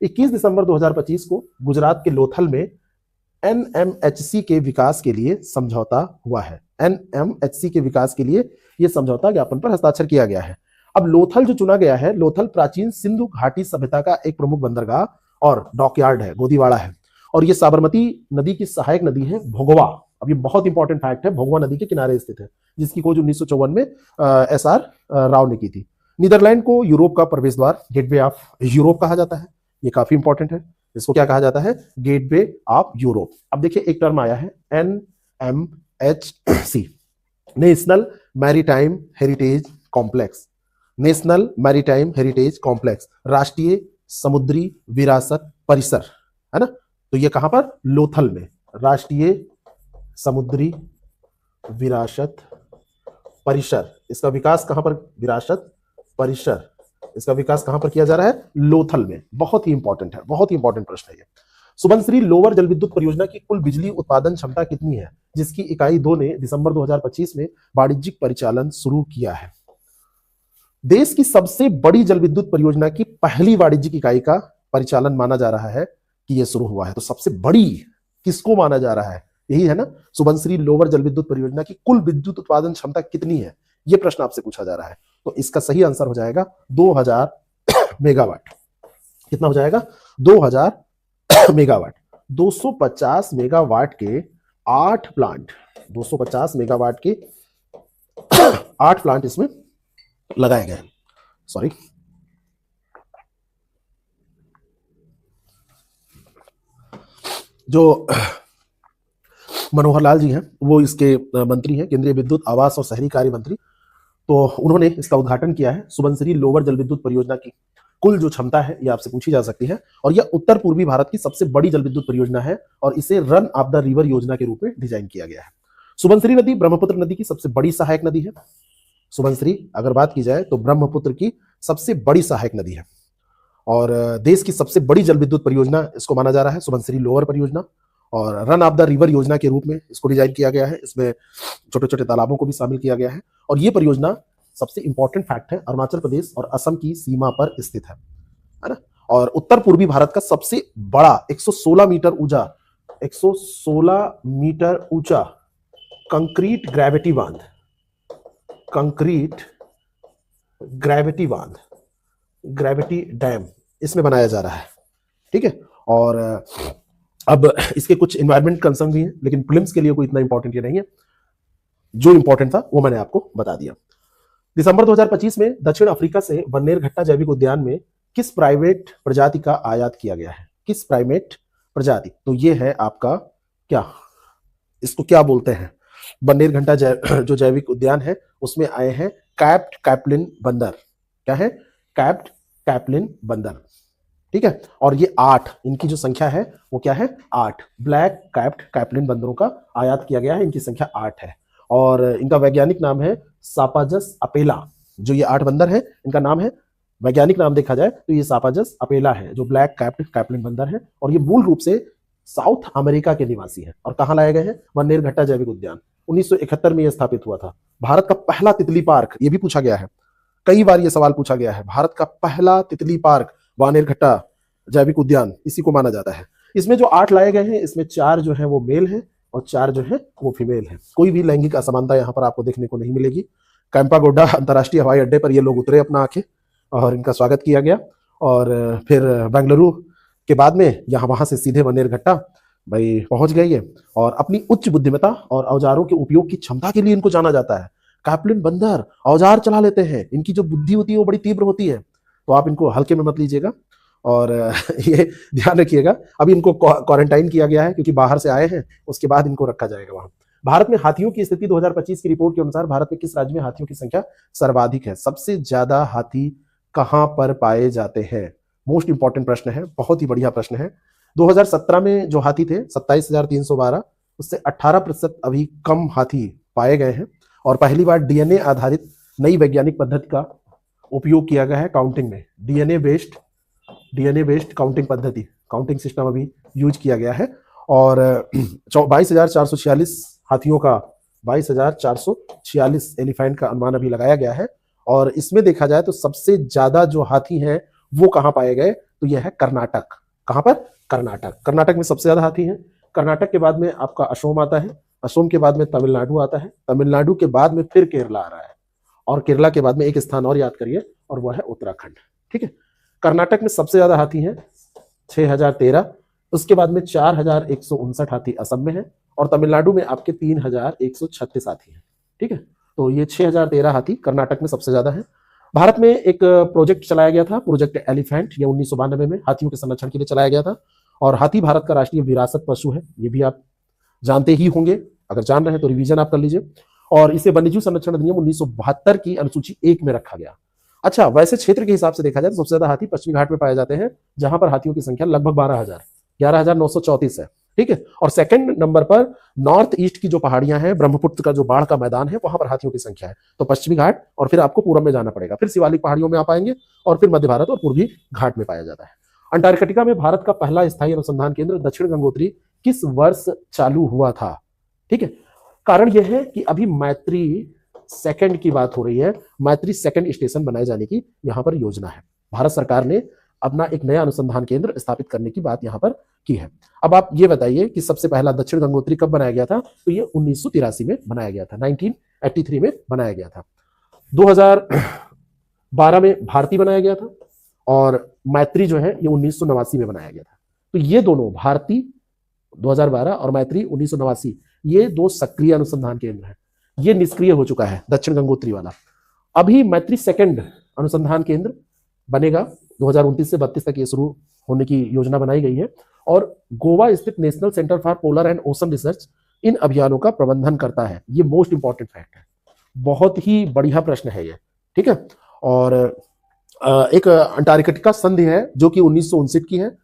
[SPEAKER 1] 21 दिसंबर 2025 को गुजरात के लोथल में एनएमएचसी के विकास के लिए समझौता हुआ है। एनएमएचसी के विकास के लिए यह समझौता ज्ञापन पर हस्ताक्षर किया गया है। अब लोथल जो चुना गया है, लोथल प्राचीन सिंधु घाटी सभ्यता का एक प्रमुख बंदरगाह और डॉकयार्ड है, गोदीवाड़ा है, और यह साबरमती नदी की सहायक नदी है भोगवा। अब ये बहुत इंपॉर्टेंट फैक्ट है, भोगवा नदी के किनारे स्थित है, जिसकी खोज 1954 में एसआर राव ने की थी। नीदरलैंड को यूरोप का प्रवेश द्वार, गेटवे ऑफ यूरोप कहा जाता है। ये काफी इंपॉर्टेंट है, इसको क्या कहा जाता है? Gateway of Europe. अब देखिए एक टर्म आया है NMHC, national maritime heritage complex. National maritime heritage complex, राष्ट्रीय समुद्री विरासत परिसर, है ना। तो ये कहां पर? लोथल में, राष्ट्रीय समुद्री विरासत परिसर, इसका विकास कहां पर, विरासत परिसर, इसका विकास कहां पर किया जा रहा है, लोथल में। बहुत ही इंपॉर्टेंट है, बहुत ही इंपॉर्टेंट प्रश्न है ये। सुबनसिरी लोअर जल विद्युत परियोजना की कुल बिजली उत्पादन क्षमता कितनी है, जिसकी इकाई 2 ने दिसंबर 2025 में वाणिज्यिक परिचालन शुरू किया है। देश की सबसे बड़ी जल विद्युत परियोजना की पहली वाणिज्यिक इकाई का परिचालन माना जा रहा है कि यह शुरू हुआ है। तो सबसे बड़ी किसको माना जा रहा है, यही है ना, सुबनसिरी लोअर जल विद्युत परियोजना की कुल विद्युत उत्पादन क्षमता कितनी है, यह प्रश्न आपसे पूछा जा रहा है। तो इसका सही आंसर हो जाएगा 2000 मेगावाट। कितना हो जाएगा, 2000 मेगावाट। 250 मेगावाट के 8 प्लांट, 250 मेगावाट के 8 प्लांट इसमें लगाए गए। सॉरी, जो मनोहर लाल जी हैं वो इसके मंत्री हैं, केंद्रीय विद्युत आवास और शहरी कार्य मंत्री। तो उन्होंने इसका उद्घाटन किया है। सुबनसिरी लोअर जल विद्युत परियोजना की कुल जो क्षमता है ये आपसे पूछी जा सकती है, और यह उत्तर पूर्वी भारत की सबसे बड़ी जल विद्युत परियोजना है और इसे रन ऑफ द रिवर योजना के रूप में डिजाइन किया गया है। सुबनसिरी नदी ब्रह्मपुत्र नदी की सबसे बड़ी सहायक नदी है। सुबनसिरी अगर बात की जाए तो ब्रह्मपुत्र की सबसे बड़ी सहायक नदी है, और देश की सबसे बड़ी जल विद्युत परियोजना इसको माना जा रहा है, सुबनसिरी लोअर परियोजना। और रन ऑफ द रिवर योजना के रूप में इसको डिजाइन किया गया है। इसमें छोटे छोटे तालाबों को भी शामिल किया गया है, और ये परियोजना, सबसे इंपॉर्टेंट फैक्ट है, अरुणाचल प्रदेश और असम की सीमा पर स्थित है ना। और उत्तर पूर्वी भारत का सबसे बड़ा 116 मीटर ऊंचा, 116 मीटर ऊंचा कंक्रीट ग्रेविटी बांध, कंक्रीट ग्रेविटी बांध, ग्रेविटी डैम इसमें बनाया जा रहा है। ठीक है, और अब इसके कुछ एनवायरमेंट कंसर्न भी हैं, लेकिन प्रीलिम्स के लिए कोई इतना इंपॉर्टेंट ये नहीं है। जो इंपॉर्टेंट था वो मैंने आपको बता दिया। दिसंबर 2025 में दक्षिण अफ्रीका से बन्नेरघट्टा जैविक उद्यान में किस प्राइवेट प्रजाति का आयात किया गया है, किस प्राइवेट प्रजाति, तो ये है आपका क्या, इसको क्या बोलते हैं, बन्नेरघट्टा जो जैविक उद्यान है उसमें आए हैं कैप्ट कैपलिन बंदर। क्या है, कैप्ट कैपलिन बंदर। ठीक है, और ये 8, इनकी जो संख्या है वो क्या है, 8 ब्लैक कैप्ट कैपलिन बंदरों का आयात किया गया है। इनकी संख्या 8 है, और इनका वैज्ञानिक नाम है सापाजस अपेला। जो ये 8 बंदर है इनका नाम है, वैज्ञानिक नाम देखा जाए तो ये सापाजस अपेला है, जो ब्लैक कैप्ट कैपलिन बंदर है, और ये मूल रूप से साउथ अमेरिका के निवासी हैं। और कहाँ लाए गए हैं, बन्नेरघट्टा जैविक उद्यान। 1971 में यह स्थापित हुआ था। भारत का पहला तितली पार्क, ये भी पूछा गया है, कई बार ये सवाल पूछा गया है। भारत का पहला तितली पार्क बन्नेरघट्टा जैविक उद्यान, इसी को माना जाता है। इसमें जो 8 लाए गए हैं, इसमें 4 जो है वो मेल है और 4 जो है वो फीमेल है। कोई भी लैंगिक असमानता यहाँ पर आपको देखने को नहीं मिलेगी। कैंपागोडा अंतर्राष्ट्रीय हवाई अड्डे पर ये लोग उतरे अपना आके, और इनका स्वागत किया गया, और फिर बेंगलुरु के बाद में यहाँ वहां से सीधे बन्नेरघट्टा भाई पहुंच गए ये, और अपनी उच्च बुद्धिमत्ता और औजारों के उपयोग की क्षमता के लिए इनको जाना जाता है। कैपलिन बंदर औजार चला लेते हैं, इनकी जो बुद्धि होती है वो बड़ी तीव्र होती है, तो आप इनको हल्के में मत लीजिएगा, और ये ध्यान रखिएगा। अभी इनको क्वारंटाइन किया गया है क्योंकि बाहर से आए हैं, उसके बाद इनको रखा जाएगा वहां। भारत में हाथियों की स्थिति 2025 की रिपोर्ट के अनुसार भारत में किस राज्य में हाथियों की संख्या सर्वाधिक है, सबसे ज्यादा हाथी कहां पर पाए जाते हैं, मोस्ट इंपॉर्टेंट प्रश्न है, बहुत ही बढ़िया प्रश्न है। 2017 में जो हाथी थे 27,312, उससे 18% अभी कम हाथी पाए गए हैं, और पहली बार डीएनए आधारित नई वैज्ञानिक पद्धति का उपयोग किया गया है काउंटिंग में। डीएनए बेस्ड काउंटिंग पद्धति, काउंटिंग सिस्टम अभी यूज किया गया है, और 22,446 हाथियों का, 22,446 एलिफेंट का अनुमान अभी लगाया गया है। और इसमें देखा जाए तो सबसे ज्यादा जो हाथी हैं वो कहां पाए गए, तो यह है कर्नाटक। कहां पर, कर्नाटक। कर्नाटक में सबसे ज्यादा हाथी हैं। कर्नाटक के बाद में आपका असम आता है, असम के बाद में तमिलनाडु आता है, तमिलनाडु के बाद में फिर केरला आ रहा है, और केरला के बाद में एक स्थान और याद करिए, और वह है उत्तराखंड। ठीक है, कर्नाटक में सबसे ज्यादा हाथी हैं 6,013, उसके बाद में 4,159 हाथी असम में है, और तमिलनाडु में आपके 3,136 हाथी हैं। ठीक है, तो ये 6,013 हाथी कर्नाटक में सबसे ज्यादा है। भारत में एक प्रोजेक्ट चलाया गया था, प्रोजेक्ट एलिफेंट, ये 1992 में हाथियों के संरक्षण के लिए चलाया गया था, और हाथी भारत का राष्ट्रीय विरासत पशु है, ये भी आप जानते ही होंगे, अगर जान रहे हैं तो रिवीजन आप कर लीजिए। और इसे वन्यजीव संरक्षण अधिनियम 1972 की अनुसूची 1 में रखा गया। अच्छा, वैसे क्षेत्र के हिसाब से देखा जाए तो सबसे ज्यादा हाथी पश्चिमी घाट में पाए जाते हैं, जहां पर हाथियों की संख्या लगभग 11,934 है। ठीक है। और सेकंड नंबर पर नॉर्थ ईस्ट की जो पहाड़ियां हैं, ब्रह्मपुत्र का जो बाढ़ का मैदान है, वहां पर हाथियों की संख्या है। तो पश्चिमी घाट और फिर आपको पूरब में जाना पड़ेगा, फिर शिवालिक पहाड़ियों में आप आएंगे और फिर मध्य भारत और पूर्वी घाट में पाया जाता है। अंटार्कटिका में भारत का पहला स्थायी अनुसंधान केंद्र दक्षिण गंगोत्री किस वर्ष चालू हुआ था? ठीक है। कारण यह है कि अभी मैत्री सेकंड की बात हो रही है, मैत्री सेकंड स्टेशन बनाए जाने की यहां पर योजना है। भारत सरकार ने अपना एक नया अनुसंधान केंद्र स्थापित करने की बात यहां पर की है। अब आप ये बताइए कि सबसे पहला दक्षिण गंगोत्री कब बनाया गया था? तो ये 1983 में बनाया गया था, 1983 में बनाया गया था। 2012 में भारती बनाया गया था और मैत्री जो है ये 1989 में बनाया गया था। तो ये दोनों, भारती 2012 और मैत्री 1989, ये दो सक्रिय अनुसंधान केंद्र हैं। ये निष्क्रिय हो चुका है दक्षिण गंगोत्री वाला। अभी मैत्री सेकंड अनुसंधान केंद्र बनेगा, 2029 से 32 तक ये शुरू होने की योजना बनाई गई है। और गोवा स्थित national centre for polar and ocean research इन अभियानों का प्रबंधन करता है। ये मोस्ट इंपॉर्टेंट फैक्ट है, बहुत ही बढ़िया प्रश्न है ये, ठीक है। और एक अंटार्कटिका संधि है जो कि 1959 की है,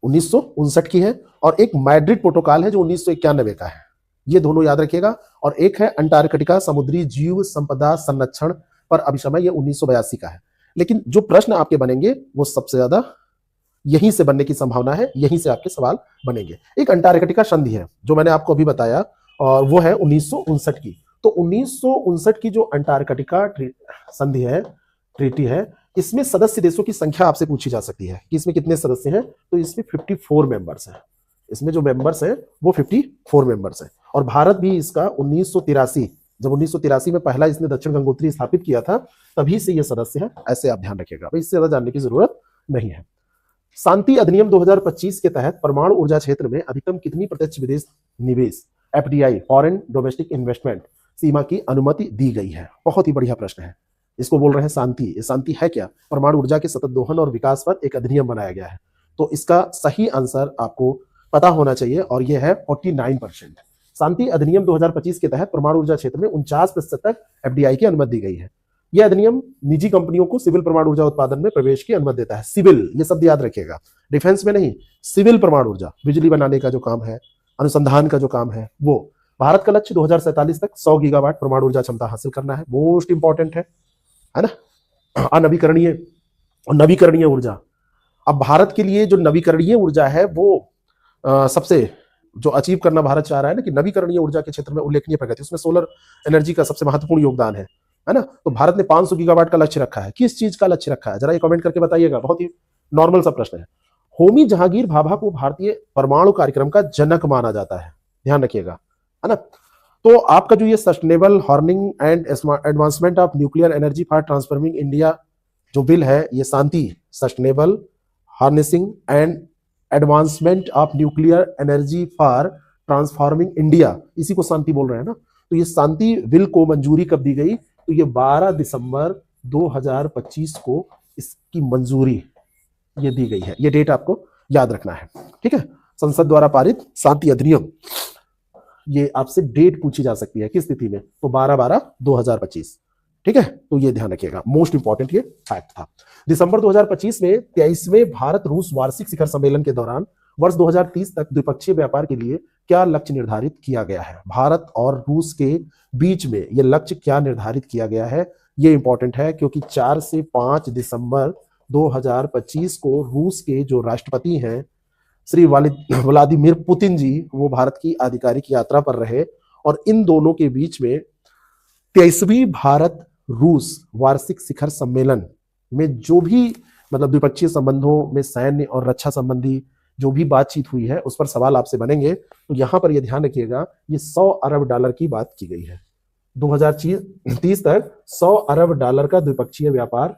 [SPEAKER 1] 1959 की है, और एक मैड्रिड प्रोटोकॉल है जो 1991 का है। ये दोनों याद रखिएगा। और एक है अंटार्कटिका समुद्री जीव संपदा संरक्षण पर अभिसमय, ये 1982 का है। लेकिन जो प्रश्न आपके बनेंगे वो सबसे ज्यादा यहीं से बनने की संभावना है, यहीं से आपके सवाल बनेंगे। एक अंटार्कटिका संधि है जो मैंने आपको अभी बताया, और वो है 1959 की। तो 1959 की जो अंटार्कटिका संधि है, ट्रीटी है, इसमें सदस्य देशों की संख्या आपसे पूछी जा सकती है कि इसमें कितने सदस्य हैं। तो इसमें 54 मेंबर्स हैं। इसमें जो मेंबर्स हैं वो 54 मेंबर्स हैं। और भारत भी इसका 1983, जब 1983 में पहला इसने दक्षिण गंगोत्री स्थापित किया था, तभी से ये सदस्य है। ऐसे आप ध्यान रखिएगा, इससे ज्यादा जानने की जरूरत नहीं है। शांति अधिनियम 2025 के तहत परमाणु ऊर्जा क्षेत्र में अधिकतम कितनी प्रत्यक्ष विदेश निवेश, एफडीआई, फॉरेन डोमेस्टिक इन्वेस्टमेंट सीमा की अनुमति दी गई है? बहुत ही बढ़िया प्रश्न है। इसको बोल रहे हैं शांति। ये शांति है क्या? परमाणु ऊर्जा के सतत दोहन और विकास पर एक अधिनियम बनाया गया है। तो इसका सही आंसर आपको पता होना चाहिए, और यह है 49%। शांति अधिनियम 2025 के तहत परमाणु ऊर्जा क्षेत्र में 49% तक एफडीआई की अनुमति दी गई है। यह अधिनियम निजी कंपनियों को सिविल परमाणु ऊर्जा उत्पादन में प्रवेश की अनुमति देता है। सिविल, ये शब्द याद रखिएगा, डिफेंस में नहीं, सिविल परमाणु ऊर्जा, बिजली बनाने का जो काम है, अनुसंधान का जो काम है वो। भारत का लक्ष्य 2047 तक 100 गीगावाट परमाणु ऊर्जा क्षमता हासिल करना है। मोस्ट इंपॉर्टेंट है ना, अनवीकरणीय और नवीकरणीय ऊर्जा। अब भारत के लिए जो नवीकरणीय ऊर्जा है वो सबसे जो अचीव करना भारत चाह रहा है ना, कि नवीकरणीय ऊर्जा के क्षेत्र में उल्लेखनीय प्रगति, उसमें सोलर एनर्जी का सबसे महत्वपूर्ण योगदान है ना। तो भारत ने 500 गीगावाट का लक्ष्य रखा है। किस चीज का लक्ष्य रखा है, जरा ये कमेंट करके बताइएगा। बहुत ही नॉर्मल सा प्रश्न है। होमी जहांगीर भाभा को भारतीय परमाणु कार्यक्रम का जनक माना जाता है, ध्यान रखिएगा, है ना। तो आपका जो ये sustainable harnessing and advancement of nuclear energy for transforming India जो बिल है, ये Shanti, sustainable harnessing and advancement of nuclear energy for transforming India, इसी को शांति बोल रहे हैं ना। तो ये शांति बिल को मंजूरी कब दी गई? तो ये 12 दिसंबर 2025 को इसकी मंजूरी ये दी गई है। ये डेट आपको याद रखना है, ठीक है। संसद द्वारा पारित शांति अधिनियम, ये आपसे डेट पूछी जा सकती है किस तिथि में? तो 12/12/2025, ठीक है। तो ये ध्यान रखिएगा, मोस्ट इंपॉर्टेंट ये फैक्ट था। दिसंबर 2025 में 23वें भारत रूस वार्षिक शिखर सम्मेलन के दौरान वर्ष 2030 तक द्विपक्षीय व्यापार के लिए क्या लक्ष्य निर्धारित किया गया है? भारत और रूस के बीच में ये लक्ष्य क्या निर्धारित किया गया है? ये इंपॉर्टेंट है, क्योंकि 4 से 5 दिसंबर 2025 को रूस के जो राष्ट्रपति हैं श्री व्लादिमीर पुतिन जी, वो भारत की आधिकारिक यात्रा पर रहे, और इन दोनों के बीच में 23वीं भारत रूस वार्षिक शिखर सम्मेलन में जो भी मतलब द्विपक्षीय संबंधों में सैन्य और रक्षा संबंधी जो भी बातचीत हुई है, उस पर सवाल आपसे बनेंगे। तो यहां पर यह ध्यान रखिएगा, ये $100 अरब की बात की गई है। 2030 तक $100 अरब का द्विपक्षीय व्यापार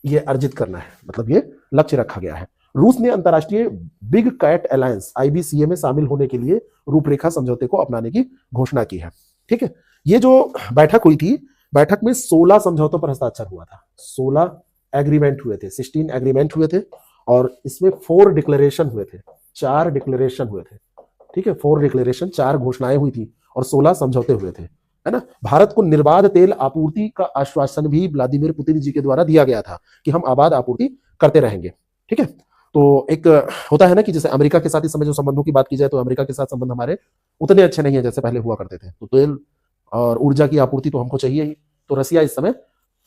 [SPEAKER 1] ये अर्जित करना है, मतलब ये लक्ष्य रखा गया है। रूस ने अंतर्राष्ट्रीय बिग कैट अलायंस IBCA में शामिल होने के लिए रूपरेखा समझौते को अपनाने की घोषणा की है, ठीक है। ये जो बैठक हुई थी, बैठक में 16 समझौतों पर हस्ताक्षर हुआ था। 16 एग्रीमेंट हुए थे, 16 एग्रीमेंट हुए थे, और इसमें 4 डिक्लेरेशन हुए थे, 4 डिक्लेरेशन हुए थे, ठीक है। 4 डिक्लेरेशन, 4 घोषणाएं हुई थी और 16 समझौते हुए थे, है ना। भारत को निर्बाध तेल आपूर्ति का आश्वासन भी व्लादिमीर पुतिन जी के द्वारा दिया गया था कि हम आबाद आपूर्ति करते रहेंगे, ठीक है। तो एक होता है ना कि जैसे अमेरिका के साथ इस समय जो संबंधों की बात की जाए तो अमेरिका के साथ संबंध हमारे उतने अच्छे नहीं है जैसे पहले हुआ करते थे। तो तेल और ऊर्जा की आपूर्ति तो हमको चाहिए ही, तो रसिया इस समय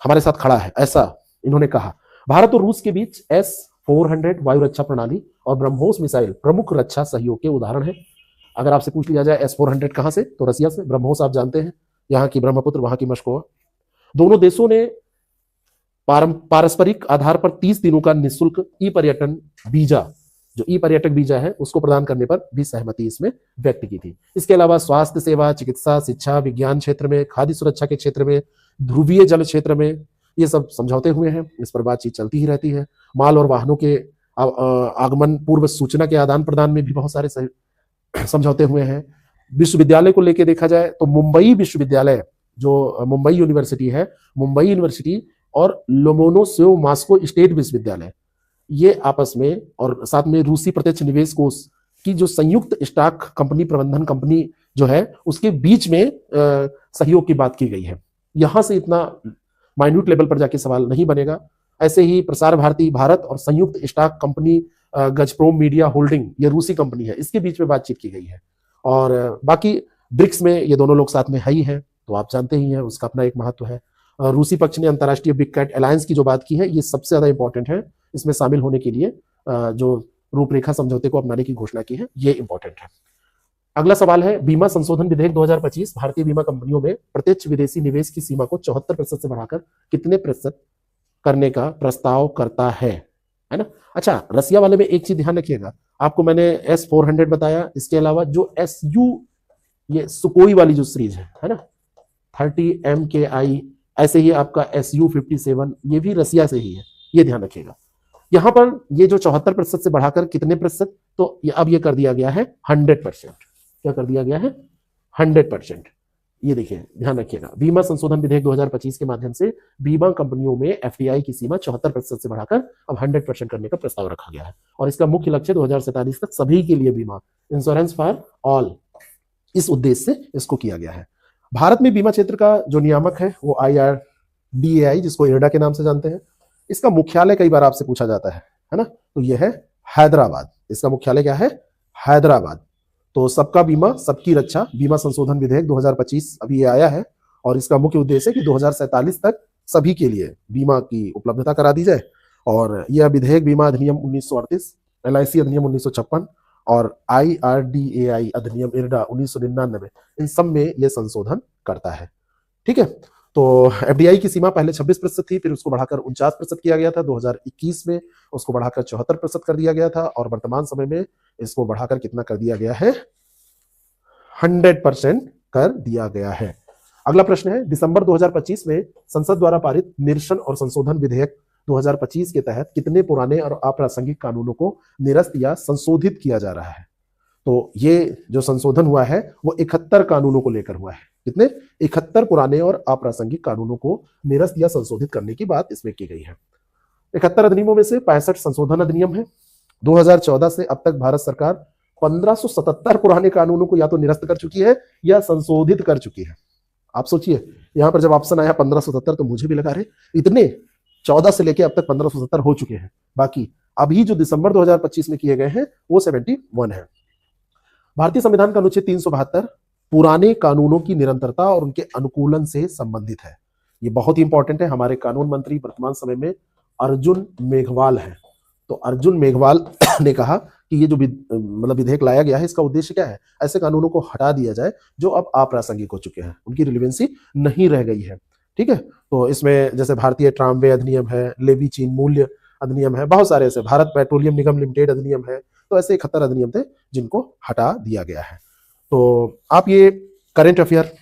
[SPEAKER 1] हमारे साथ खड़ा है, ऐसा इन्होंने कहा। भारत और रूस के बीच S-400 वायु रक्षा प्रणाली और ब्रह्मोस मिसाइल प्रमुख रक्षा सहयोग के उदाहरण है। अगर आपसे पूछ लिया जाए S-400 कहां से, तो रसिया से। ब्रह्मोस आप जानते हैं, यहाँ की ब्रह्मपुत्र, वहां की मस्कोवा। दोनों देशों ने पारस्परिक आधार पर 30 दिनों का निःशुल्क ई पर्यटन वीजा, जो ई पर्यटक वीजा है, उसको प्रदान करने पर भी सहमति इसमें व्यक्त की थी। इसके अलावा स्वास्थ्य सेवा, चिकित्सा, शिक्षा, विज्ञान क्षेत्र में, खाद्य सुरक्षा के क्षेत्र में, ध्रुवीय जल क्षेत्र में ये सब समझौते हुए हैं। इस पर बातचीत चलती ही रहती है। माल और वाहनों के आगमन पूर्व सूचना के आदान प्रदान में भी बहुत सारे समझौते हुए हैं। विश्वविद्यालय को लेकर देखा जाए तो मुंबई विश्वविद्यालय, जो मुंबई यूनिवर्सिटी है, मुंबई यूनिवर्सिटी और लोमोनोसेव मॉस्को स्टेट विश्वविद्यालय, ये आपस में और साथ में रूसी प्रत्यक्ष निवेश कोष की जो संयुक्त स्टॉक कंपनी प्रबंधन कंपनी जो है, उसके बीच में सहयोग की बात की गई है। यहां से इतना माइन्यूट लेवल पर जाके सवाल नहीं बनेगा। ऐसे ही प्रसार भारती भारत और संयुक्त स्टॉक कंपनी गजप्रोम मीडिया होल्डिंग, ये रूसी कंपनी है, इसके बीच में बातचीत की गई है। और बाकी ब्रिक्स में ये दोनों लोग साथ में है ही है, तो आप जानते ही हैं उसका अपना एक महत्व है। रूसी पक्ष ने अंतर्राष्ट्रीय बिग कैट अलायंस की जो बात की है, ये सबसे ज्यादा इंपॉर्टेंट है। इसमें शामिल होने के लिए जो रूपरेखा समझौते को अपनाने की घोषणा की है, ये इंपॉर्टेंट है। अगला सवाल है, बीमा संशोधन विधेयक 2025 भारतीय बीमा कंपनियों में प्रत्यक्ष विदेशी निवेश की सीमा को 74% से बढ़ाकर कितने प्रतिशत करने का प्रस्ताव करता है ना। अच्छा, रसिया वाले में एक चीज ध्यान रखिएगा, आपको मैंने S-400 बताया, इसके अलावा जो SU, ये सुकोई वाली जो सीरीज है ना, 30 MKI, ऐसे ही आपका SU-57, ये भी रसिया से ही है, ये ध्यान रखिएगा। यहां पर ये जो 74% से बढ़ाकर कितने प्रतिशत, तो अब ये कर दिया गया है 100%। क्या कर दिया गया है? 100%। ये देखिए, ध्यान रखिएगा, बीमा संशोधन विधेयक 2025 के माध्यम से बीमा कंपनियों में FDI की सीमा 74% से बढ़ाकर अब 100% करने का प्रस्ताव रखा गया है। और इसका मुख्य लक्ष्य 2047 तक सभी के लिए बीमा, इंश्योरेंस फॉर ऑल, इस उद्देश्य से इसको किया गया है। भारत में बीमा क्षेत्र का जो नियामक है वो IRDAI, जिसको IRDA के नाम से जानते हैं। इसका मुख्यालय कई बार आपसे पूछा जाता है ना, तो यह है हैदराबाद। इसका मुख्यालय क्या है? हैदराबाद। तो सबका बीमा सबकी रक्षा बीमा संशोधन विधेयक 2025 अभी ये आया है, और इसका मुख्य उद्देश्य है कि 2047 तक सभी के लिए बीमा की उपलब्धता करा दी जाए। और यह विधेयक बीमा अधिनियम 1938, LIC अधिनियम 1956 और IRDAI अधिनियम IRDA 1999, इन सब में यह संशोधन करता है। ठीक है, तो FDI की सीमा पहले 26% थी, फिर उसको बढ़ाकर 49% किया गया था। 2021 में उसको बढ़ाकर 74% कर दिया गया था, और वर्तमान समय में इसको बढ़ाकर कितना कर दिया गया है? 100% कर दिया गया है। अगला प्रश्न है, दिसंबर 2025 में संसद द्वारा पारित निरसन और संशोधन विधेयक 2025 के तहत कितने पुराने और अप्रासंगिक कानूनों को निरस्त या संशोधित किया जा रहा है? तो ये जो संशोधन हुआ है वो 71 कानूनों को लेकर हुआ है। कितने? 71 पुराने और अप्रासंगिक कानूनों को निरस्त या संशोधित करने की बात इसमें की गई है। 71 अधिनियमों में से 65 संशोधन अधिनियम है। 2014 से अब तक भारत सरकार 1577 पुराने कानूनों को या तो निरस्त कर चुकी है या संशोधित कर चुकी है। आप सोचिए, यहां पर जब ऑप्शन आया 1577, तो मुझे भी लगा रहे इतने 14 से लेकर अब तक 1577 हो चुके हैं। बाकी अभी जो दिसंबर 2025 में किए गए हैं वो 71 है। भारतीय संविधान का अनुच्छेद 372 पुराने कानूनों की निरंतरता और उनके अनुकूलन से संबंधित है। ये बहुत ही इंपॉर्टेंट है। हमारे कानून मंत्री वर्तमान समय में अर्जुन मेघवाल हैं। तो अर्जुन मेघवाल ने कहा कि ये जो मतलब विधेयक लाया गया है, इसका उद्देश्य क्या है? ऐसे कानूनों को हटा दिया जाए जो अब अप्रासंगिक हो चुके हैं, उनकी रिलेवेंसी नहीं रह गई है। ठीक है, तो इसमें जैसे भारतीय ट्रामवे अधिनियम है, लेवी चीन मूल्य अधिनियम है, बहुत सारे ऐसे, भारत पेट्रोलियम निगम लिमिटेड अधिनियम है। तो ऐसे 71 अधिनियम थे जिनको हटा दिया गया है। तो आप ये करंट अफेयर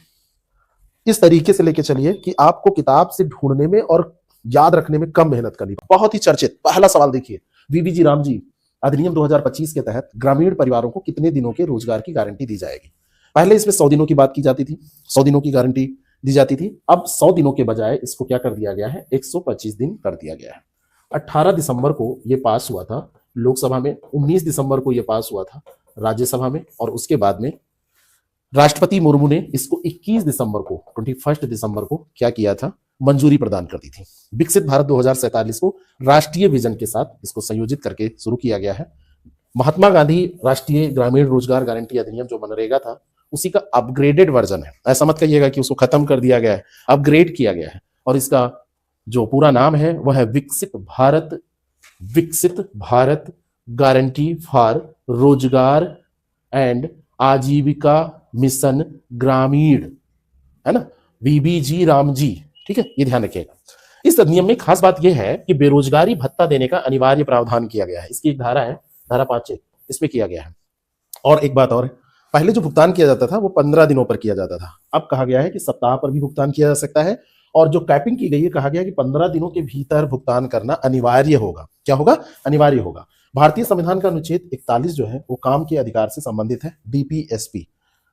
[SPEAKER 1] इस तरीके से लेके चलिए कि आपको किताब से ढूंढने में और याद रखने में कम मेहनत करनी। बहुत ही चर्चित पहला सवाल देखिए, VVG रामजी अधिनियम 2025 के तहत ग्रामीण परिवारों को कितने दिनों के रोजगार की गारंटी दी जाएगी? पहले इसमें 100 दिनों की बात की जाती थी, 100 दिनों की गारंटी दी जाती थी। अब 100 दिनों के बजाय इसको क्या कर दिया गया है? 125 दिन कर दिया गया है। 18 दिसंबर को ये पास हुआ था लोकसभा में, 19 दिसंबर को ये पास हुआ था राज्यसभा में, और उसके बाद में राष्ट्रपति मुर्मू ने इसको 21 दिसंबर को 21 दिसंबर को क्या किया था? मंजूरी प्रदान कर दी थी। विकसित भारत 2047 को राष्ट्रीय विजन के साथ इसको संयोजित करके शुरू किया गया है। महात्मा गांधी राष्ट्रीय ग्रामीण रोजगार गारंटी अधिनियम जो मनरेगा था उसी का अपग्रेडेड वर्जन है। ऐसा मत कहिएगा कि उसको खत्म कर दिया गया है, अपग्रेड किया गया है। और इसका जो पूरा नाम है वह है विकसित भारत गारंटी फॉर रोजगार एंड आजीविका मिशन ग्रामीण, है ना, VBG रामजी। ठीक है, ये ध्यान रखिएगा। इस अधिनियम में खास बात यह है कि बेरोजगारी भत्ता देने का अनिवार्य प्रावधान किया गया है। इसकी एक धारा है, धारा 5 इसमें किया गया है। और एक बात और है, पहले जो भुगतान किया जाता था वो 15 दिनों पर किया जाता था। अब कहा गया है कि सप्ताह पर भी भुगतान किया जा सकता है। और जो कैपिंग की गई है, कहा गया कि 15 दिनों के भीतर भुगतान करना अनिवार्य होगा। क्या होगा? अनिवार्य होगा। भारतीय संविधान का अनुच्छेद 41 जो है वो काम के अधिकार से संबंधित है। DPSP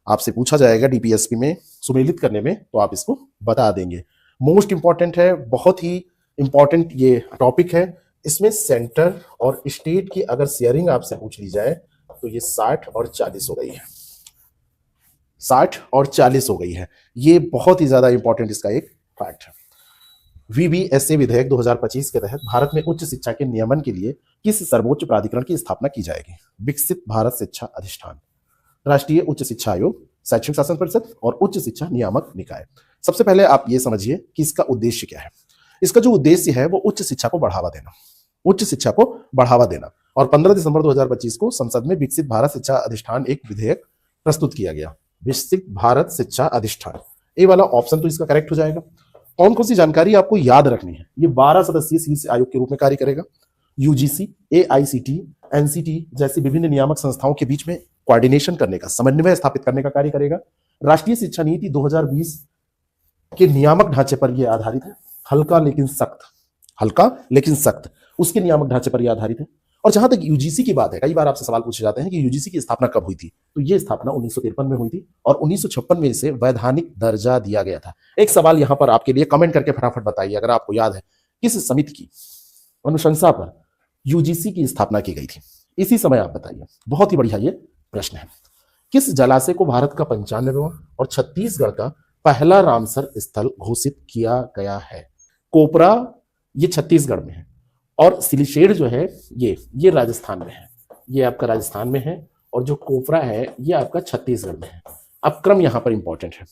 [SPEAKER 1] आपसे पूछा जाएगा DPSP में सुमेलित करने में, तो आप इसको बता देंगे। मोस्ट इंपॉर्टेंट है, बहुत ही इंपॉर्टेंट ये टॉपिक है। इसमें सेंटर और स्टेट की अगर शेयरिंग आपसे पूछ ली जाए तो ये 60 और 40 हो गई है। 60 और 40 हो गई है। ये बहुत ही ज्यादा इंपॉर्टेंट इसका एक फैक्ट है। VBSA विधेयक 2025 के तहत भारत में उच्च शिक्षा के नियमन के लिए किस सर्वोच्च प्राधिकरण की स्थापना की जाएगी? विकसित भारत शिक्षा अधिष्ठान, राष्ट्रीय उच्च शिक्षा आयोग, शैक्षणिक शासन परिषद और उच्च शिक्षा नियामक निकाय। सबसे पहले आप ये समझिए कि इसका उद्देश्य क्या है। इसका जो उद्देश्य है वो उच्च शिक्षा को बढ़ावा देना, उच्च शिक्षा को बढ़ावा देना। और 15 दिसंबर 2025 को संसद में विकसित भारत शिक्षा अधिष्ठान एक विधेयक प्रस्तुत किया गया। विकसित भारत शिक्षा अधिष्ठान, ये वाला ऑप्शन तो इसका करेक्ट हो जाएगा। कौन कौन सी जानकारी आपको याद रखनी है? ये 12 सदस्यीय शीर्ष आयोग के रूप में कार्य करेगा। UGC, AICT, NCT जैसी विभिन्न नियामक संस्थाओं के बीच में कोऑर्डिनेशन करने का, समन्वय स्थापित करने का कार्य करेगा। राष्ट्रीय शिक्षा नीति 2020 के नियामक ढांचे पर यह आधारित है। हल्का लेकिन सख्त उसके नियामक ढांचे पर यह आधारित है। और जहां तक UGC की बात है, कई बार आपसे सवाल पूछे जाते हैं कि UGC की स्थापना कब हुई थी, तो यह स्थापना 1953 में हुई थी और 1956 में इसे वैधानिक दर्जा दिया गया था। एक सवाल यहां पर आपके लिए, कमेंट करके फटाफट बताइए अगर आपको याद है, किस समिति की अनुशंसा पर UGC की स्थापना की गई थी? इसी समय आप बताइए। बहुत ही बढ़िया ये प्रश्न है। किस जलाशय को भारत का 95वां और छत्तीसगढ़ का पहला रामसर स्थल घोषित किया गया है? कोपरा ये छत्तीसगढ़ में है और सिलिशेड जो है ये राजस्थान में है। ये आपका राजस्थान में है और जो कोपरा है ये आपका छत्तीसगढ़ में है। अब क्रम यहां पर इंपॉर्टेंट है।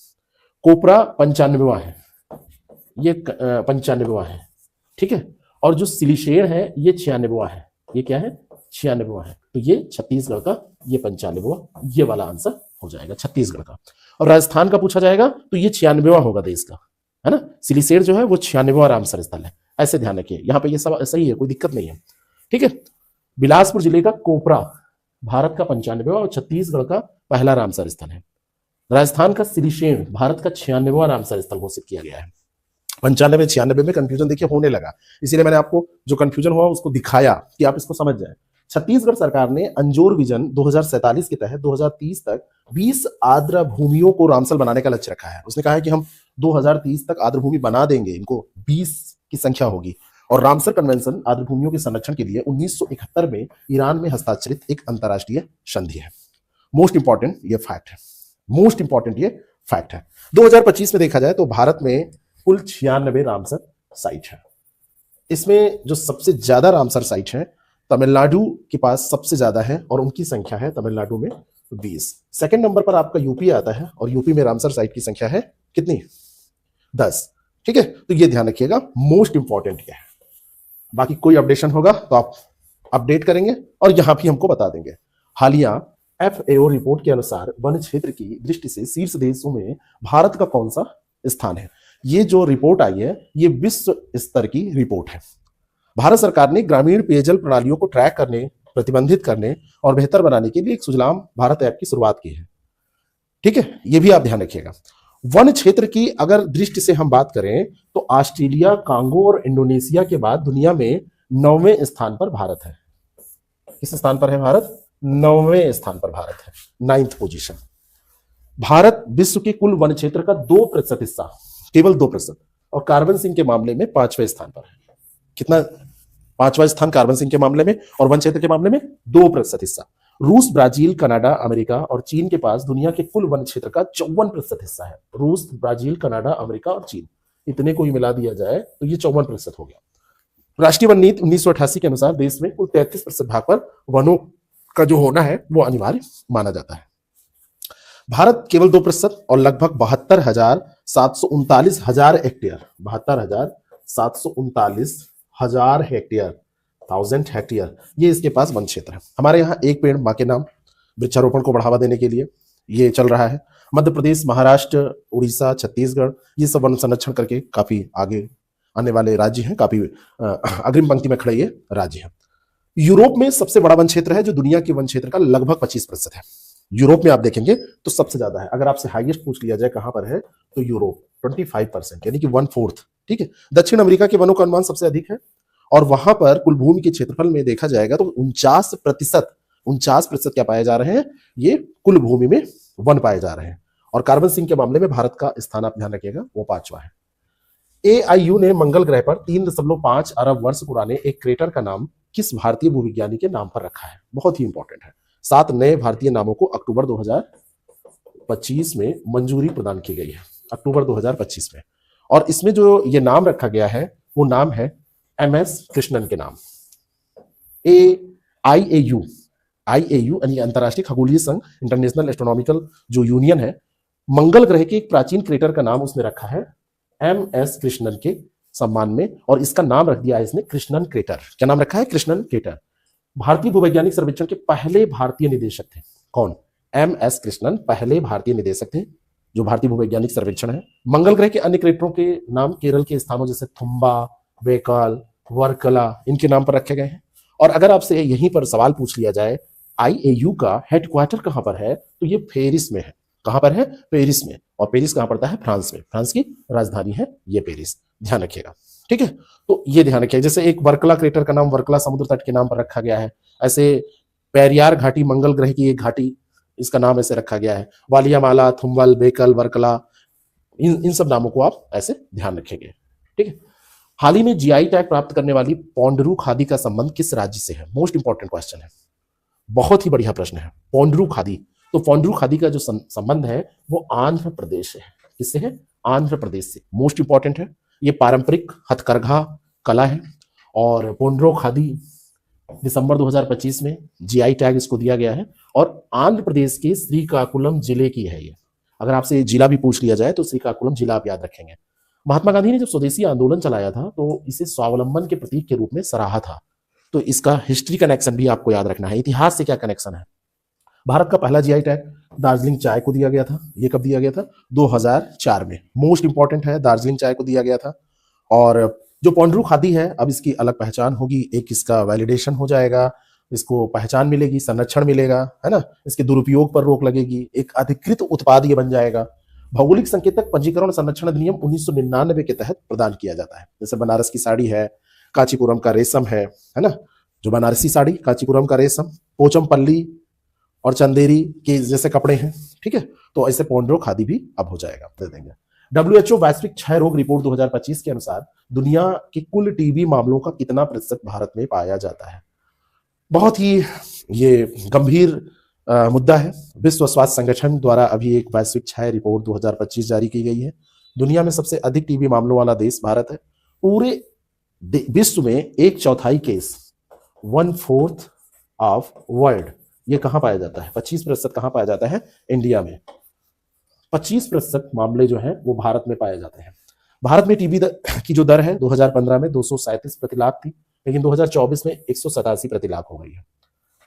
[SPEAKER 1] कोपरा 95वां है, ये 95वां है, ठीक है। और जो सिलिशेड है ये 96वां है। ये क्या है? 96वां है। तो ये छत्तीसगढ़ का ये 95वां, ये वाला आंसर हो जाएगा छत्तीसगढ़ का। और राजस्थान का पूछा जाएगा तो ये 96वां होगा देश का, है ना। सिलिशेड जो है वो 96वां रामसर स्थल है। ऐसे ध्यान रखिए, यहाँ पे ये सब सही है, कोई दिक्कत नहीं है, ठीक है। बिलासपुर जिले का कोपरा भारत का 95वां और छत्तीसगढ़ का पहला रामसर स्थल है। राजस्थान का सिलिशेड भारत का 96वां रामसर स्थल घोषित किया गया है। 95 96 में कंफ्यूजन देखिए होने लगा, इसीलिए मैंने आपको जो कंफ्यूजन हुआ उसको दिखाया कि आप इसको समझ जाए। छत्तीसगढ़ सरकार ने अंजोर विजन 2047 के तहत 2030 तक 20 आर्द्र भूमियों को रामसर बनाने का लक्ष्य रखा है। उसने कहा है कि हम 2030 तक आर्द्र भूमि बना देंगे, इनको 20 की संख्या होगी। और रामसर कन्वेंशन आर्द्र भूमियों के संरक्षण के लिए 1971 में ईरान में हस्ताक्षरित एक अंतर्राष्ट्रीय संधि है। मोस्ट इंपॉर्टेंट ये फैक्ट है, मोस्ट इंपॉर्टेंट ये फैक्ट है। 2025 में देखा जाए तो भारत में कुल 96 रामसर साइट है। इसमें जो सबसे ज्यादा रामसर साइट है तमिलनाडु के पास सबसे ज्यादा है और उनकी संख्या है तमिलनाडु में 20। सेकंड नंबर पर आपका यूपी आता है और यूपी में रामसर साइट की संख्या है कितनी? 10, ठीक है। तो ये ध्यान रखिएगा, मोस्ट इंपॉर्टेंट ये है। बाकी कोई अपडेशन होगा तो आप अपडेट करेंगे और यहां भी हमको बता देंगे। हालिया FAO रिपोर्ट के अनुसार वन क्षेत्र की दृष्टि से शीर्ष देशों में भारत का कौन सा स्थान है? ये जो रिपोर्ट आई है ये विश्व स्तर की रिपोर्ट है। भारत सरकार ने ग्रामीण पेयजल प्रणालियों को ट्रैक करने, प्रतिबंधित करने और बेहतर बनाने के लिए एक सुजलाम भारत ऐप की शुरुआत की है, ठीक है। ये भी आप ध्यान रखिएगा। वन क्षेत्र की अगर दृष्टि से हम बात करें तो ऑस्ट्रेलिया, कांगो और इंडोनेशिया के बाद दुनिया में 9वें स्थान पर भारत है। किस स्थान पर है भारत? 9वें स्थान पर भारत है, 9th पोजीशन। भारत विश्व के कुल वन क्षेत्र का 2% हिस्सा, केवल 2%, और कार्बन सिंक के मामले में 5वें स्थान पर है। कितना? 5वां स्थान कार्बन सिंक के मामले में, और वन क्षेत्र के मामले में 2% हिस्सा। रूस, ब्राजील, कनाडा, अमेरिका और चीन के पास दुनिया के कुल वन क्षेत्र का 54% हिस्सा है। रूस, ब्राजील, कनाडा, अमेरिका और चीन, इतने को ही मिला दिया जाए तो ये 54% हो गया। राष्ट्रीय वन नीति 1988 के अनुसार देश में कुल 33% भाग पर वनों का जो होना है वो अनिवार्य माना जाता है। भारत केवल 2% और लगभग 72,739 हेक्टेयर 72,739 1000 हेक्टेयर ये इसके पास वन क्षेत्र है। हमारे यहाँ एक पेड़ मां के नाम वृक्षारोपण को बढ़ावा देने के लिए ये चल रहा है। मध्य प्रदेश, महाराष्ट्र, उड़ीसा, छत्तीसगढ़ ये सब वन संरक्षण करके काफी आगे आने वाले राज्य हैं, काफी अग्रिम पंक्ति में खड़े ये राज्य हैं। यूरोप में सबसे बड़ा वन क्षेत्र है जो दुनिया के वन क्षेत्र का लगभग 25% है। यूरोप में आप देखेंगे तो सबसे ज्यादा है। अगर आपसे हाईएस्ट पूछ लिया जाए कहां पर है तो यूरोप 25% यानी कि 1/4। ठीक है। दक्षिण अमेरिका के वनों का अनुमान सबसे अधिक है और वहां पर कुल भूमि के क्षेत्रफल में देखा जाएगा तो 49% क्या पाए जा रहे हैं, ये कुल भूमि में वन पाए जा रहे हैं। और कार्बन सिंक के मामले में भारत का स्थान आप ध्यान रखिएगा वो 5वां है। AIU ने मंगल ग्रह पर 3.5 अरब वर्ष पुराने एक क्रेटर का नाम किस भारतीय भूविज्ञानी के नाम पर रखा है? बहुत ही इंपॉर्टेंट है। 7 नए भारतीय नामों को अक्टूबर 2025 में मंजूरी प्रदान की गई है, अक्टूबर 2025 में। और इसमें जो ये नाम रखा गया है वो नाम है MS कृष्णन के नाम। IAU यानी अंतर्राष्ट्रीय खगोलीय संघ, इंटरनेशनल एस्ट्रोनॉमिकल जो यूनियन है, मंगल ग्रह के एक प्राचीन क्रेटर का नाम उसने रखा है MS कृष्णन के सम्मान में और इसका नाम रख दिया है इसने कृष्णन क्रेटर। क्या नाम रखा है? कृष्णन क्रेटर। भारतीय भूवैज्ञानिक सर्वेक्षण के पहले भारतीय निदेशक थे कौन? MS कृष्णन पहले भारतीय निदेशक थे जो भारतीय भूवैज्ञानिक सर्वेक्षण है। मंगल ग्रह के अन्य क्रेटरों के नाम केरल के स्थानों जैसे थुम्बा, वेकल, वर्कला इनके नाम पर रखे गए हैं। और अगर आपसे यहीं पर सवाल पूछ लिया जाए IAU का हेडक्वार्टर कहां पर है तो ये पेरिस में है। कहां पर है? पेरिस में। और पेरिस कहां पड़ता है? फ्रांस में। फ्रांस की राजधानी है ये पेरिस, ध्यान रखिएगा। ठीक है, तो ये ध्यान रखिएगा। जैसे एक वर्कला क्रेटर का नाम वर्कला समुद्र तट के नाम पर रखा गया है, ऐसे पेरियार घाटी मंगल ग्रह की एक घाटी, इसका नाम ऐसे रखा गया है। वालियामाला, थुम्बल, बेकल, वर्कला, इन सब नामों को आप ऐसे ध्यान रखेंगे। ठीक है। हाल ही में GI टैग प्राप्त करने वाली पोंडरू खादी का संबंध किस राज्य से है? मोस्ट इंपॉर्टेंट क्वेश्चन है, बहुत ही बढ़िया प्रश्न है। पोंडरू खादी, तो पोंडरू खादी का जो संबंध है वो आंध्र प्रदेश से है। किससे है? आंध्र प्रदेश से। मोस्ट इंपॉर्टेंट है। ये पारंपरिक हथकरघा कला है और पोंडरू खादी दिसंबर 2025 में GI टैग इसको दिया गया है और आंध्र प्रदेश के श्रीकाकुलम जिले की है ये। अगर आपसे जिला भी पूछ लिया जाए तो श्रीकाकुलम जिला आप याद रखेंगे। महात्मा गांधी ने जब स्वदेशी आंदोलन चलाया था तो इसे स्वावलंबन के प्रतीक के रूप में सराहा था। तो इसका हिस्ट्री कनेक्शन भी आपको याद रखना है, इतिहास से क्या कनेक्शन है। भारत का पहला GI टैग दार्जिलिंग चाय को दिया गया था। ये कब दिया गया था? 2004 में। मोस्ट इंपॉर्टेंट है, दार्जिलिंग चाय को दिया गया था। और जो पोंडरू खादी है अब इसकी अलग पहचान होगी, एक इसका वैलिडेशन हो जाएगा, इसको पहचान मिलेगी, संरक्षण मिलेगा, है ना। इसके दुरुपयोग पर रोक लगेगी, एक अधिकृत उत्पाद ये बन जाएगा। भौगोलिक संकेतक पंजीकरण संरक्षण अधिनियम 1999 के तहत प्रदान किया जाता है। जैसे बनारस की साड़ी है, कांचीपुरम का रेशम है ना, जो बनारसी साड़ी, कांचीपुरम का रेशम, पोचमपल्ली और चंदेरी के जैसे कपड़े हैं। ठीक है, तो ऐसे पोंडरू खादी भी अब हो जाएगा, दे देंगे। WHO वैश्विक क्षय रोग रिपोर्ट 2025 के अनुसार दुनिया के कुल TB मामलों का कितना प्रतिशत भारत में पाया जाता है? बहुत ही ये गंभीर मुद्दा है। विश्व स्वास्थ्य संगठन द्वारा अभी एक वैश्विक क्षय रिपोर्ट 2025 जारी की गई है। दुनिया में सबसे अधिक TB मामलों वाला देश भारत है। पूरे विश्व में 1/4 केस, 1/4 ऑफ वर्ल्ड, ये कहां पाया जाता है? 25% कहां पाया जाता है? इंडिया में। 25% मामले जो है वो भारत में पाए जाते हैं। भारत में TB की जो दर है 2015 में 237 प्रति लाख थी, लेकिन 2024 में 187 प्रति लाख हो गई है।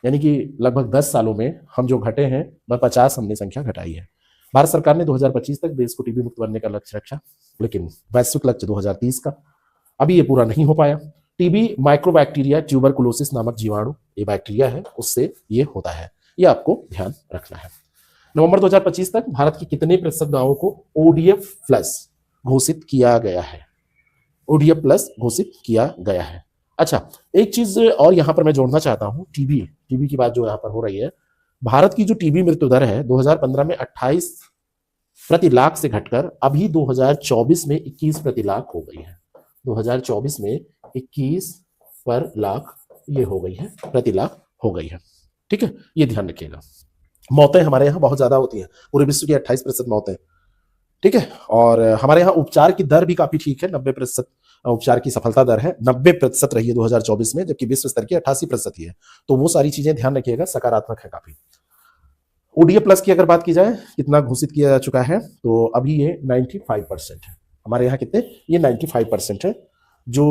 [SPEAKER 1] यानी कि लगभग 10 सालों में हम जो घटे हैं वह 50 हमने संख्या घटाई है। भारत सरकार ने 2025 तक देश को TB मुक्त बनने का लक्ष्य रखा, लेकिन वैश्विक लक्ष्य 2030 का अभी ये पूरा नहीं हो पाया। TB माइक्रोबैक्टीरिया ट्यूबरकुलोसिस नामक जीवाणु, ये बैक्टीरिया है, उससे ये होता है। ये आपको ध्यान रखना है। नवंबर 2025 तक भारत के कितने प्रतिशत गांवों को ODF+ घोषित किया गया है? ODF+ घोषित किया गया है। अच्छा, एक चीज और यहां पर मैं जोड़ना चाहता हूं, TB की बात जो यहां पर हो रही है। भारत की जो TB मृत्यु दर है 2015 में 28 प्रति लाख से घटकर अभी 2024 में 21 प्रति लाख हो गई है। 2024 में 21 पर लाख ये हो गई है, प्रति लाख हो गई है। ठीक है, ये ध्यान रखिएगा। मौतें हमारे यहाँ बहुत ज्यादा होती हैं, पूरे विश्व की 28% मौतें ठीक है। और हमारे यहाँ उपचार की दर भी काफी ठीक है, 90% उपचार की सफलता दर है, 90% रही है 2024 में, जबकि विश्व स्तर की 88% ही है। तो वो सारी चीजें ध्यान रखिएगा, सकारात्मक है काफी। ओडीए प्लस की अगर बात की जाए, कितना घोषित किया जा चुका है, तो अभी ये 95% है हमारे यहाँ। कितने? ये 95% है जो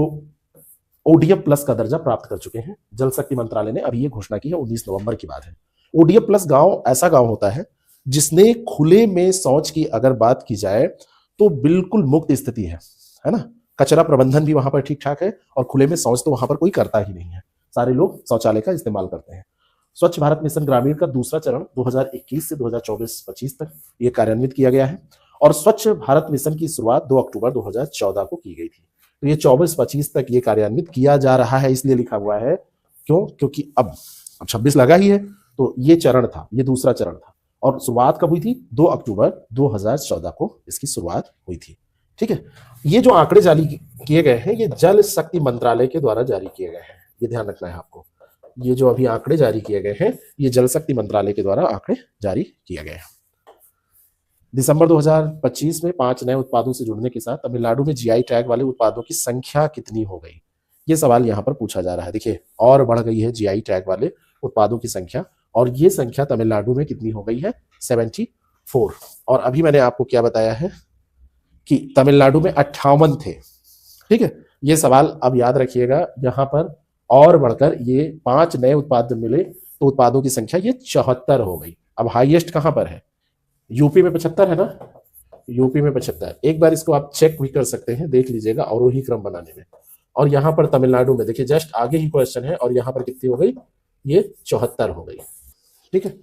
[SPEAKER 1] ओडीएफ प्लस का दर्जा प्राप्त कर चुके हैं। जल शक्ति मंत्रालय ने अभी ये घोषणा की है, 19 नवंबर की बात है। ओडीएफ प्लस गांव ऐसा गांव होता है जिसने खुले में शौच की अगर बात की जाए तो बिल्कुल मुक्त स्थिति है ना। कचरा प्रबंधन भी वहां पर ठीक ठाक है, और खुले में शौच तो वहां पर कोई करता ही नहीं है, सारे लोग शौचालय का इस्तेमाल करते हैं। स्वच्छ भारत मिशन ग्रामीण का दूसरा चरण 2021 से 2024-25 तक ये कार्यान्वित किया गया है, और स्वच्छ भारत मिशन की शुरुआत 2 अक्टूबर 2014 को की गई थी। तो ये 24-25 तक ये कार्यान्वित किया जा रहा है, इसलिए लिखा हुआ है। क्यों? क्योंकि अब 26 लगा ही है, तो ये चरण था, ये दूसरा चरण था, और शुरुआत कब हुई थी? 2 अक्टूबर 2014 को इसकी शुरुआत हुई थी। ठीक है। ये जो आंकड़े जारी किए गए हैं, ये जल शक्ति मंत्रालय के द्वारा जारी किए गए हैं, ये ध्यान रखना है आपको। ये जो अभी आंकड़े जारी किए गए हैं, ये जल शक्ति मंत्रालय के द्वारा आंकड़े जारी किए गए हैं। दिसंबर 2025 में 5 नए उत्पादों से जुड़ने के साथ तमिलनाडु में जीआई टैग वाले उत्पादों की संख्या कितनी हो गई? ये सवाल यहाँ पर पूछा जा रहा है। देखिए, और बढ़ गई है जीआई टैग वाले उत्पादों की संख्या, और ये संख्या तमिलनाडु में कितनी हो गई है? 74। और अभी मैंने आपको क्या बताया है कि तमिलनाडु में 58 थे। ठीक है। ये सवाल अब याद रखिएगा, यहाँ पर और बढ़कर ये 5 नए उत्पाद मिले तो उत्पादों की संख्या ये 74 हो गई। अब हाईएस्ट कहां पर है? यूपी में 75 है ना, यूपी में 75। एक बार इसको आप चेक भी कर सकते हैं, देख लीजिएगा अवरोही क्रम बनाने में। और यहाँ पर तमिलनाडु में देखिए, जस्ट आगे ही क्वेश्चन है, और यहाँ पर कितनी हो गई? ये 74 हो गई। ठीक है।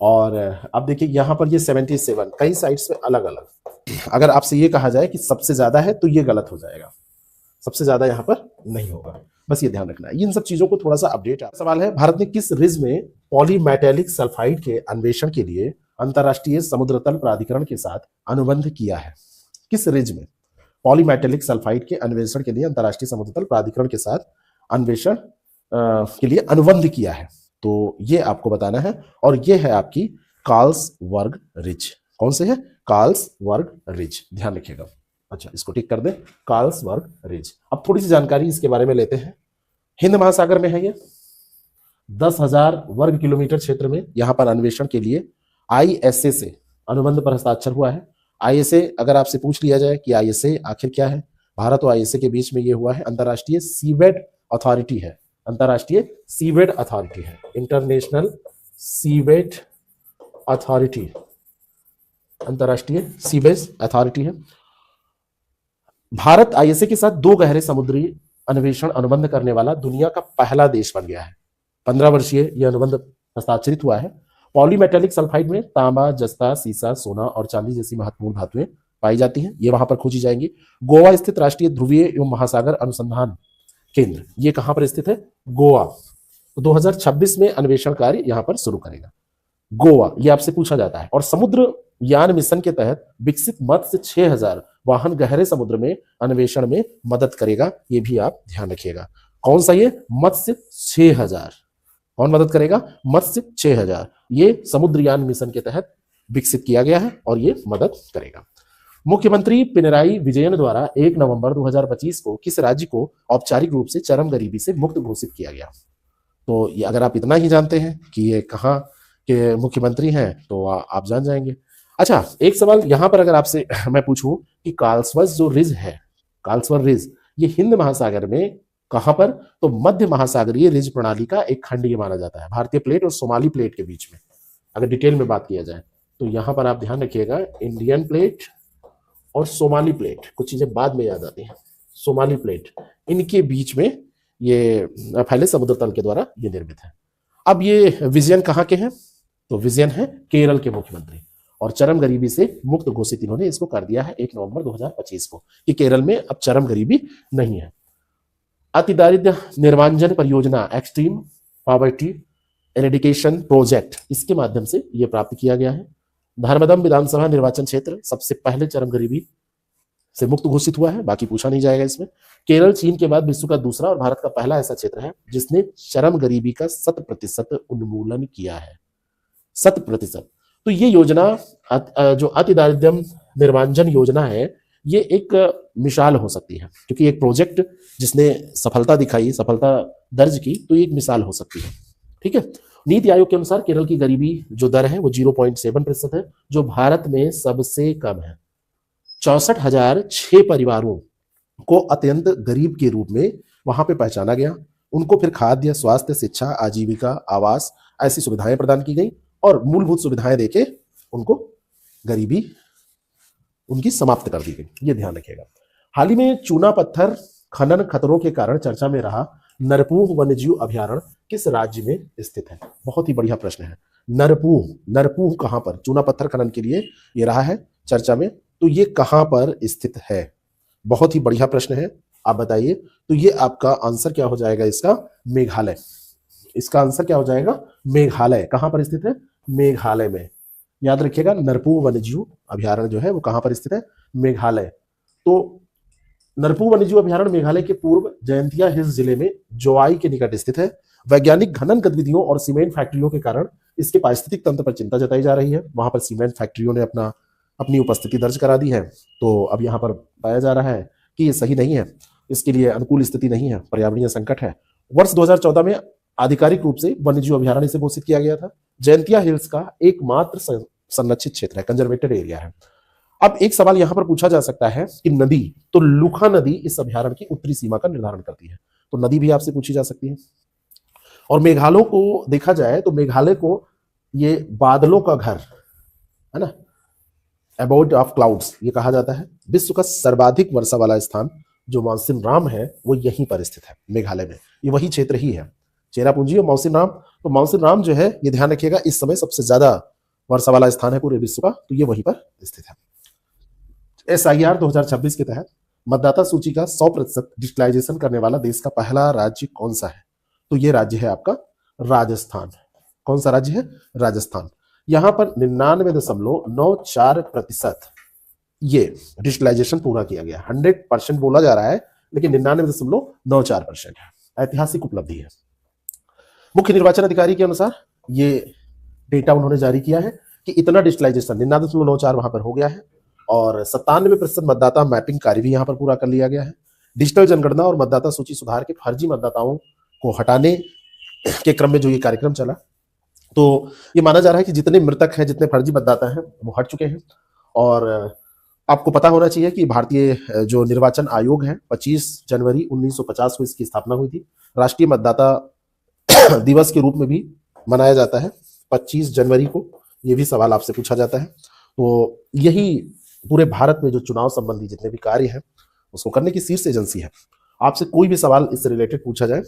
[SPEAKER 1] और अब देखिए यहाँ पर ये 77, कई साइड्स में अलग अलग। अगर आपसे ये कहा जाए कि सबसे ज्यादा है तो ये गलत हो जाएगा, सबसे ज्यादा यहाँ पर नहीं होगा, बस ये ध्यान रखना है। इन सब चीजों को थोड़ा सा अपडेट। सवाल है, भारत ने किस रिज में पॉलीमेटेलिक सल्फाइड के अन्वेषण के लिए अंतरराष्ट्रीय समुद्र तल प्राधिकरण के साथ अनुबंध किया है? किस रिज में पॉलीमेटेलिक सल्फाइड के अन्वेषण के लिए अंतरराष्ट्रीय समुद्र तल प्राधिकरण के साथ अन्वेषण के लिए अनुबंध किया है? तो ये आपको बताना है, और ये है आपकी कार्लसवर्ग रिज। कौन से है? कार्लसवर्ग रिज, ध्यान रखिएगा। अच्छा, इसको टिक कर दे, कार्लसवर्ग रिज। अब थोड़ी सी जानकारी इसके बारे में लेते हैं। हिंद महासागर में है ये, 10,000 वर्ग किलोमीटर क्षेत्र में यहां पर अन्वेषण के लिए आईएसए से अनुबंध पर हस्ताक्षर हुआ है। आईएसए, अगर आपसे पूछ लिया जाए कि आईएसए आखिर क्या है, भारत और आईएसए के बीच में ये हुआ है, अंतरराष्ट्रीय सीवेड अथॉरिटी है, अंतरराष्ट्रीय सीवेड अथॉरिटी है, इंटरनेशनल सीवेड अथॉरिटी, अंतरराष्ट्रीय सीवेज अथॉरिटी है। भारत आईएसए के साथ 2 गहरे समुद्री अन्वेषण अनुबंध करने वाला दुनिया का पहला देश बन गया है। 15 वर्षीय यह अनुबंध हस्ताक्षरित हुआ है। पॉलीमेटेलिक सल्फाइड में तांबा, जस्ता, सीसा, सोना और चांदी जैसी महत्वपूर्ण धातुएं पाई जाती हैं, ये वहां पर खोजी जाएंगी। गोवा स्थित राष्ट्रीय ध्रुवीय एवं महासागर अनुसंधान केंद्र, ये कहां पर स्थित है? गोवा। तो 2026 में अन्वेषण कार्य यहां पर शुरू करेगा गोवा, ये आपसे पूछा जाता है। और समुद्र यान मिशन के तहत विकसित मत्स्य 6000 वाहन गहरे समुद्र में अन्वेषण में मदद करेगा, ये भी आप ध्यान रखिएगा। कौन सा? ये मत्स्य 6000। कौन मदद करेगा? मत्स्य 6000। ये समुद्रयान मिशन के तहत विकसित किया गया है, और ये मदद करेगा। मुख्यमंत्री पिनराई विजयन द्वारा 1 नवंबर 2025 को किस राज्य को औपचारिक रूप से चरम गरीबी से मुक्त घोषित किया गया? तो ये अगर आप इतना ही जानते हैं कि ये कहाँ के मुख्यमंत्री हैं तो आप जान जाएंगे। अच्छा, एक सवाल यहां पर अगर आपसे मैं पूछूं कि कार्लसवर्ग जो रिज है, कार्लसवर्ग रिज, ये हिंद महासागर में कहां पर? तो मध्य महासागरीय रिज प्रणाली का एक खंड ये माना जाता है, भारतीय प्लेट और सोमाली प्लेट के बीच में। अगर डिटेल में बात किया जाए तो यहां पर आप ध्यान रखिएगा, इंडियन प्लेट और सोमाली प्लेट, कुछ चीजें बाद में याद आती हैं। सोमाली प्लेट, इनके बीच में ये फैले समुद्र तल के द्वारा ये निर्मित है। अब ये विजयन कहाँ के हैं? तो विजयन है केरल के मुख्यमंत्री, और चरम गरीबी से मुक्त घोषित इन्होंने इसको कर दिया है 1 नवंबर 2025 को, कि केरल में अब चरम गरीबी नहीं है। अति दारिद्र्य निर्मार्जन परियोजना, एक्सट्रीम पॉवर्टी एरेडिकेशन प्रोजेक्ट, इसके माध्यम से यह प्राप्त किया गया है। धर्मदम विधानसभा निर्वाचन क्षेत्र सबसे पहले चरम गरीबी से मुक्त घोषित हुआ है, बाकी पूछा नहीं जाएगा इसमें। केरल चीन के बाद विश्व का दूसरा और भारत का पहला ऐसा क्षेत्र है जिसने चरम गरीबी का 100% उन्मूलन किया है, 100%। तो ये योजना जो अति दारिद्र्यम निर्मार्जन योजना है, ये एक मिसाल हो सकती है, क्योंकि एक प्रोजेक्ट जिसने सफलता दिखाई, सफलता दर्ज की, तो ये एक मिसाल हो सकती है। ठीक है। नीति आयोग के अनुसार केरल की गरीबी जो दर है वो 0.7% है, जो भारत में सबसे कम है। 64,006 परिवारों को अत्यंत गरीब के रूप में वहां पे पहचाना गया। उनको फिर खाद्य, स्वास्थ्य, शिक्षा, आजीविका, आवास ऐसी सुविधाएं प्रदान की गई और मूलभूत सुविधाएं देके उनको गरीबी उनकी समाप्त कर दी गई। ये ध्यान रखिएगा। हाल ही में चूना पत्थर खनन खतरों के कारण चर्चा में रहा नरपूह वन्यजीव अभयारण्य किस राज्य में स्थित है? बहुत ही बढ़िया प्रश्न है। नरपूह कहां पर? चूना पत्थर खनन के लिए ये रहा है चर्चा में, तो ये कहां पर स्थित है? बहुत ही बढ़िया प्रश्न है। आप बताइए। तो ये आपका आंसर क्या हो जाएगा इसका? मेघालय। इसका आंसर क्या हो जाएगा? मेघालय। कहां पर स्थित है? मेघालय में। याद रखिएगा, नरपूह वन्यजीव अभयारण्य जो है वो कहां पर स्थित है? मेघालय। तो नरपूह वन्यजीव अभयारण्य मेघालय के पूर्व जयंतिया हिल्स जिले में जोवाई के निकट स्थित है। वैज्ञानिक खनन गतिविधियों और सीमेंट फैक्ट्रियों के कारण इसके पारिस्थितिक तंत्र पर चिंता जताई जा रही है। वहां पर सीमेंट फैक्ट्रियों ने अपनी उपस्थिति दर्ज करा दी है। तो अब यहाँ पर पाया जा रहा है कि ये सही नहीं है, इसके लिए अनुकूल स्थिति नहीं है, पर्यावरणीय संकट है। वर्ष 2014 में आधिकारिक रूप से वन्यजीव अभयारण्य से घोषित किया गया था। जयंतिया हिल्स का एकमात्र संरक्षित क्षेत्र है, कंजर्वेटेड एरिया है। अब एक सवाल यहां पर पूछा जा सकता है कि नदी, तो लुखा नदी इस अभयारण्य की उत्तरी सीमा का निर्धारण करती है, तो नदी भी आपसे पूछी जा सकती है। और मेघालय को देखा जाए तो मेघालय को ये बादलों का घर है ना, अबोर्ड ऑफ क्लाउड्स ये कहा जाता है। विश्व का सर्वाधिक वर्षा वाला स्थान जो मौसिनराम है वो यहीं पर स्थित है, मेघालय में। ये वही क्षेत्र ही है, चेरापूंजी और मौसिनराम। तो मौसिनराम जो है, ये ध्यान रखिएगा, इस समय सबसे ज्यादा वर्षा वाला स्थान है पूरे विश्व का, तो ये वहीं पर स्थित है। SIR 2026 के तहत मतदाता सूची का 100% डिजिटलाइजेशन करने वाला देश का पहला राज्य कौन सा है? तो ये राज्य है आपका राजस्थान। कौन सा राज्य है? राजस्थान। यहां पर 99.94% ये डिजिटलाइजेशन पूरा किया गया। 100% बोला जा रहा है, लेकिन 99.94% है। ऐतिहासिक उपलब्धि है। मुख्य निर्वाचन अधिकारी के अनुसार ये डेटा उन्होंने जारी किया है कि इतना डिजिटलाइजेशन 99.94 वहां पर हो गया है और 97% मतदाता मैपिंग कार्य भी यहां पर पूरा कर लिया गया है। डिजिटल जनगणना और मतदाता सूची सुधार के फर्जी मतदाताओं को हटाने के क्रम में जो ये कार्यक्रम चला, तो ये माना जा रहा है कि जितने मृतक हैं, जितने फर्जी मतदाता हैं, वो हट चुके हैं। और आपको पता होना चाहिए कि भारतीय जो निर्वाचन आयोग है, 25 जनवरी 1950 को इसकी स्थापना हुई थी। राष्ट्रीय मतदाता दिवस के रूप में भी मनाया जाता है 25 जनवरी को। ये भी सवाल आपसे पूछा जाता है। तो यही पूरे भारत में जो चुनाव संबंधी जितने भी कार्य हैं उसको करने की शीर्ष एजेंसी है। आपसे कोई भी सवाल इससे रिलेटेड पूछा जाए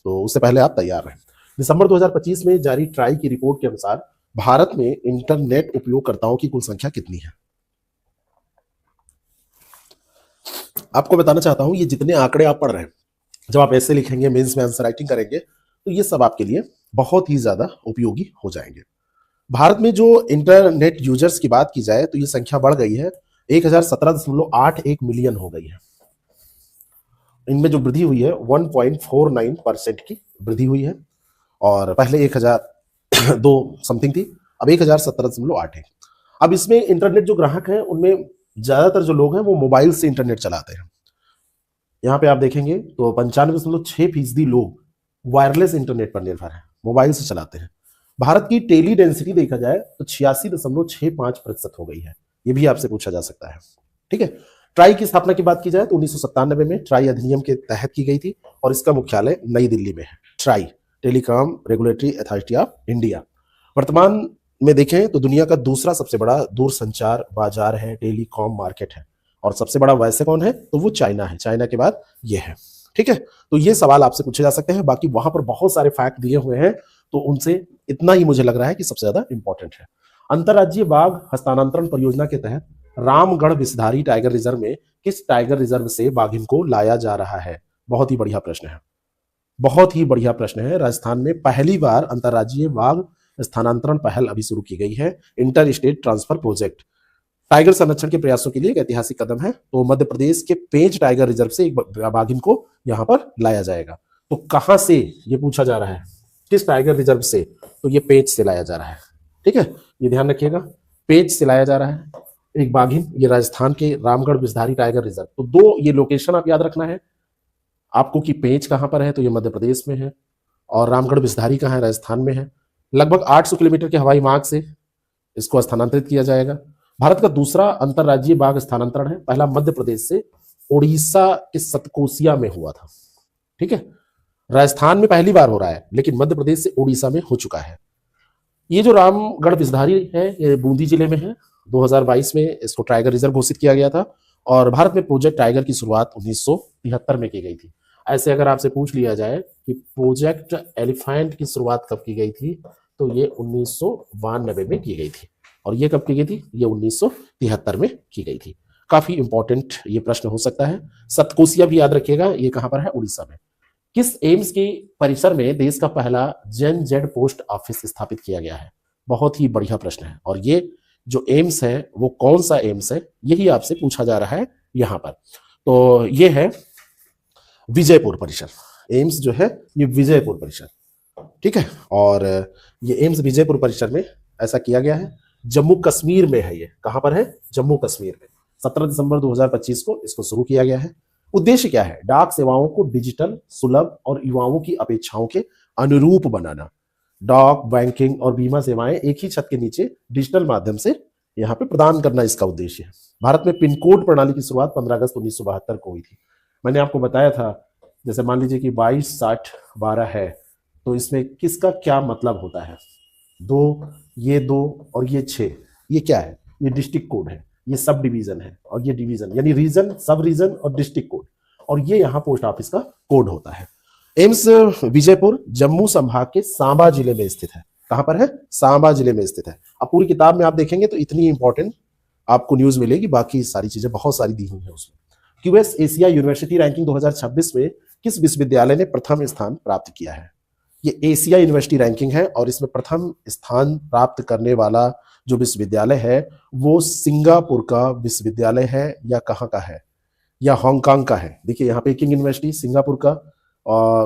[SPEAKER 1] तो उससे पहले आप तैयार रहें। दिसंबर 2025 में जारी ट्राई की रिपोर्ट के अनुसार भारत में इंटरनेट उपयोगकर्ताओं की कुल संख्या कितनी है? आपको बताना चाहता हूं, ये जितने आंकड़े आप पढ़ रहे हैं, जब आप ऐसे लिखेंगे, मेंस में आंसर राइटिंग करेंगे, तो ये सब आपके लिए बहुत ही ज्यादा उपयोगी हो जाएंगे। भारत में जो इंटरनेट यूजर्स की बात की जाए तो ये संख्या बढ़ गई है, 1017.81 मिलियन हो गई है। इनमें जो वृद्धि हुई है 1.49% की वृद्धि हुई है, और पहले 1002 समथिंग थी, अब 1017.8 है। अब इसमें इंटरनेट जो ग्राहक हैं उनमें ज्यादातर जो लोग हैं वो मोबाइल से इंटरनेट चलाते हैं। यहाँ पे आप देखेंगे तो 95.6% लोग वायरलेस इंटरनेट पर निर्भर है, मोबाइल से चलाते हैं। भारत की टेली डेंसिटी देखा जाए तो 86.65% हो गई है। ये भी आपसे पूछा जा सकता है। ठीक है। ट्राई की स्थापना की बात की जाए तो 1997 में ट्राई अधिनियम के तहत की गई थी और इसका मुख्यालय नई दिल्ली में है। Try, telecom regulatory authority of India. वर्तमान में देखें तो दुनिया का दूसरा सबसे बड़ा दूरसंचार बाजार है, टेलीकॉम मार्केट है, और सबसे बड़ा वैसे कौन है? तो वो चाइना है। चाइना के बाद ये है। ठीक है। तो ये सवाल आपसे पूछे जा सकते हैं। बाकी वहां पर बहुत सारे फैक्ट दिए हुए हैं, तो उनसे इतना ही मुझे लग रहा है कि सबसे ज्यादा इंपॉर्टेंट है। अंतरराज्यीय बाघ हस्तांतरण परियोजना के तहत रामगढ़ विषधारी टाइगर रिजर्व में किस टाइगर रिजर्व से बाघिन को लाया जा रहा है? बहुत ही बढ़िया प्रश्न है, बहुत ही बढ़िया प्रश्न है। राजस्थान में पहली बार अंतरराज्यीय बाघ स्थानांतरण पहल अभी शुरू की गई है, inter state transfer project. Tiger संरक्षण के प्रयासों के लिए एक ऐतिहासिक कदम है। तो मध्य प्रदेश के पेंच टाइगर रिजर्व से एक बाघिन को यहां पर लाया जाएगा। तो कहां से ये पूछा जा रहा है, किस टाइगर रिजर्व से? तो ये पेंच से लाया जा रहा है। ठीक है, ये ध्यान रखिएगा। पेज सिलाया जा रहा है। एक बाघिन, ये राजस्थान के रामगढ़ विषधारी टाइगर रिजर्व। तो दो ये लोकेशन आप याद रखना है आपको कि पेंच कहां पर है, तो ये मध्य प्रदेश में है, और रामगढ़ विषधारी कहां है, राजस्थान में है। लगभग 800 किलोमीटर के हवाई मार्ग से इसको स्थानांतरित किया जाएगा। भारत का दूसरा अंतरराज्यीय बाघ स्थानांतरण है। पहला मध्य प्रदेश से उड़ीसा के सतकोसिया में हुआ था। ठीक है, राजस्थान में पहली बार हो रहा है, लेकिन मध्य प्रदेश से उड़ीसा में हो चुका है। ये जो रामगढ़ विषधारी है ये बूंदी जिले में है। 2022 में इसको टाइगर रिजर्व घोषित किया गया था, और भारत में प्रोजेक्ट टाइगर की शुरुआत 1973 में की गई थी। ऐसे अगर आपसे पूछ लिया जाए कि प्रोजेक्ट एलिफेंट की शुरुआत कब की गई थी, तो ये 1992 में की गई थी। और ये कब की गई थी, ये 1973 में की गई थी। काफी इंपॉर्टेंट ये प्रश्न हो सकता है। सतकोसिया भी याद रखिएगा, ये कहां पर है, उड़ीसा में। किस एम्स के परिसर में देश का पहला जेन जेड पोस्ट ऑफिस स्थापित किया गया है? बहुत ही बढ़िया प्रश्न है। और ये जो एम्स है वो कौन सा एम्स है, यही आपसे पूछा जा रहा है यहां पर। तो ये है विजयपुर परिसर। एम्स जो है ये विजयपुर परिसर, ठीक है। और ये एम्स विजयपुर परिसर में ऐसा किया गया है। जम्मू कश्मीर में है। ये कहां पर है, जम्मू कश्मीर में। 17 दिसंबर 2025 को इसको शुरू किया गया है। उद्देश्य क्या है, डाक सेवाओं को डिजिटल, सुलभ और युवाओं की अपेक्षाओं के अनुरूप बनाना। डाक, बैंकिंग और बीमा सेवाएं एक ही छत के नीचे डिजिटल माध्यम से यहाँ पे प्रदान करना इसका उद्देश्य है। भारत में पिन कोड प्रणाली की शुरुआत 15 अगस्त 1972 को हुई थी। मैंने आपको बताया था, जैसे मान लीजिए कि 22, 60, 12 है, तो इसमें किसका क्या मतलब होता है। 2 और ये 6, ये क्या है, ये डिस्ट्रिक्ट कोड है, ये सब डिवीजन है, और ये डिवीजन यानी रीजन, सब रीजन और डिस्ट्रिक्ट कोड, और ये यहाँ पोस्ट ऑफिस का कोड होता है। एम्स विजयपुर जम्मू संभाग के सांबा जिले में स्थित है। कहां पर है, सांबा जिले में स्थित है। अब पूरी किताब में आप देखेंगे तो इतनी इंपॉर्टेंट आपको न्यूज मिलेगी, बाकी सारी चीजें बहुत सारी दी हुई है उसमें। क्यूएस एशिया यूनिवर्सिटी रैंकिंग 2026 में किस विश्वविद्यालय ने प्रथम स्थान प्राप्त किया है? ये एशिया यूनिवर्सिटी रैंकिंग है, और इसमें प्रथम स्थान प्राप्त करने वाला जो विश्वविद्यालय है वो सिंगापुर का विश्वविद्यालय है, या कहाँ का है, या हांगकांग का है। देखिए यहाँ पेकिंग यूनिवर्सिटी, सिंगापुर का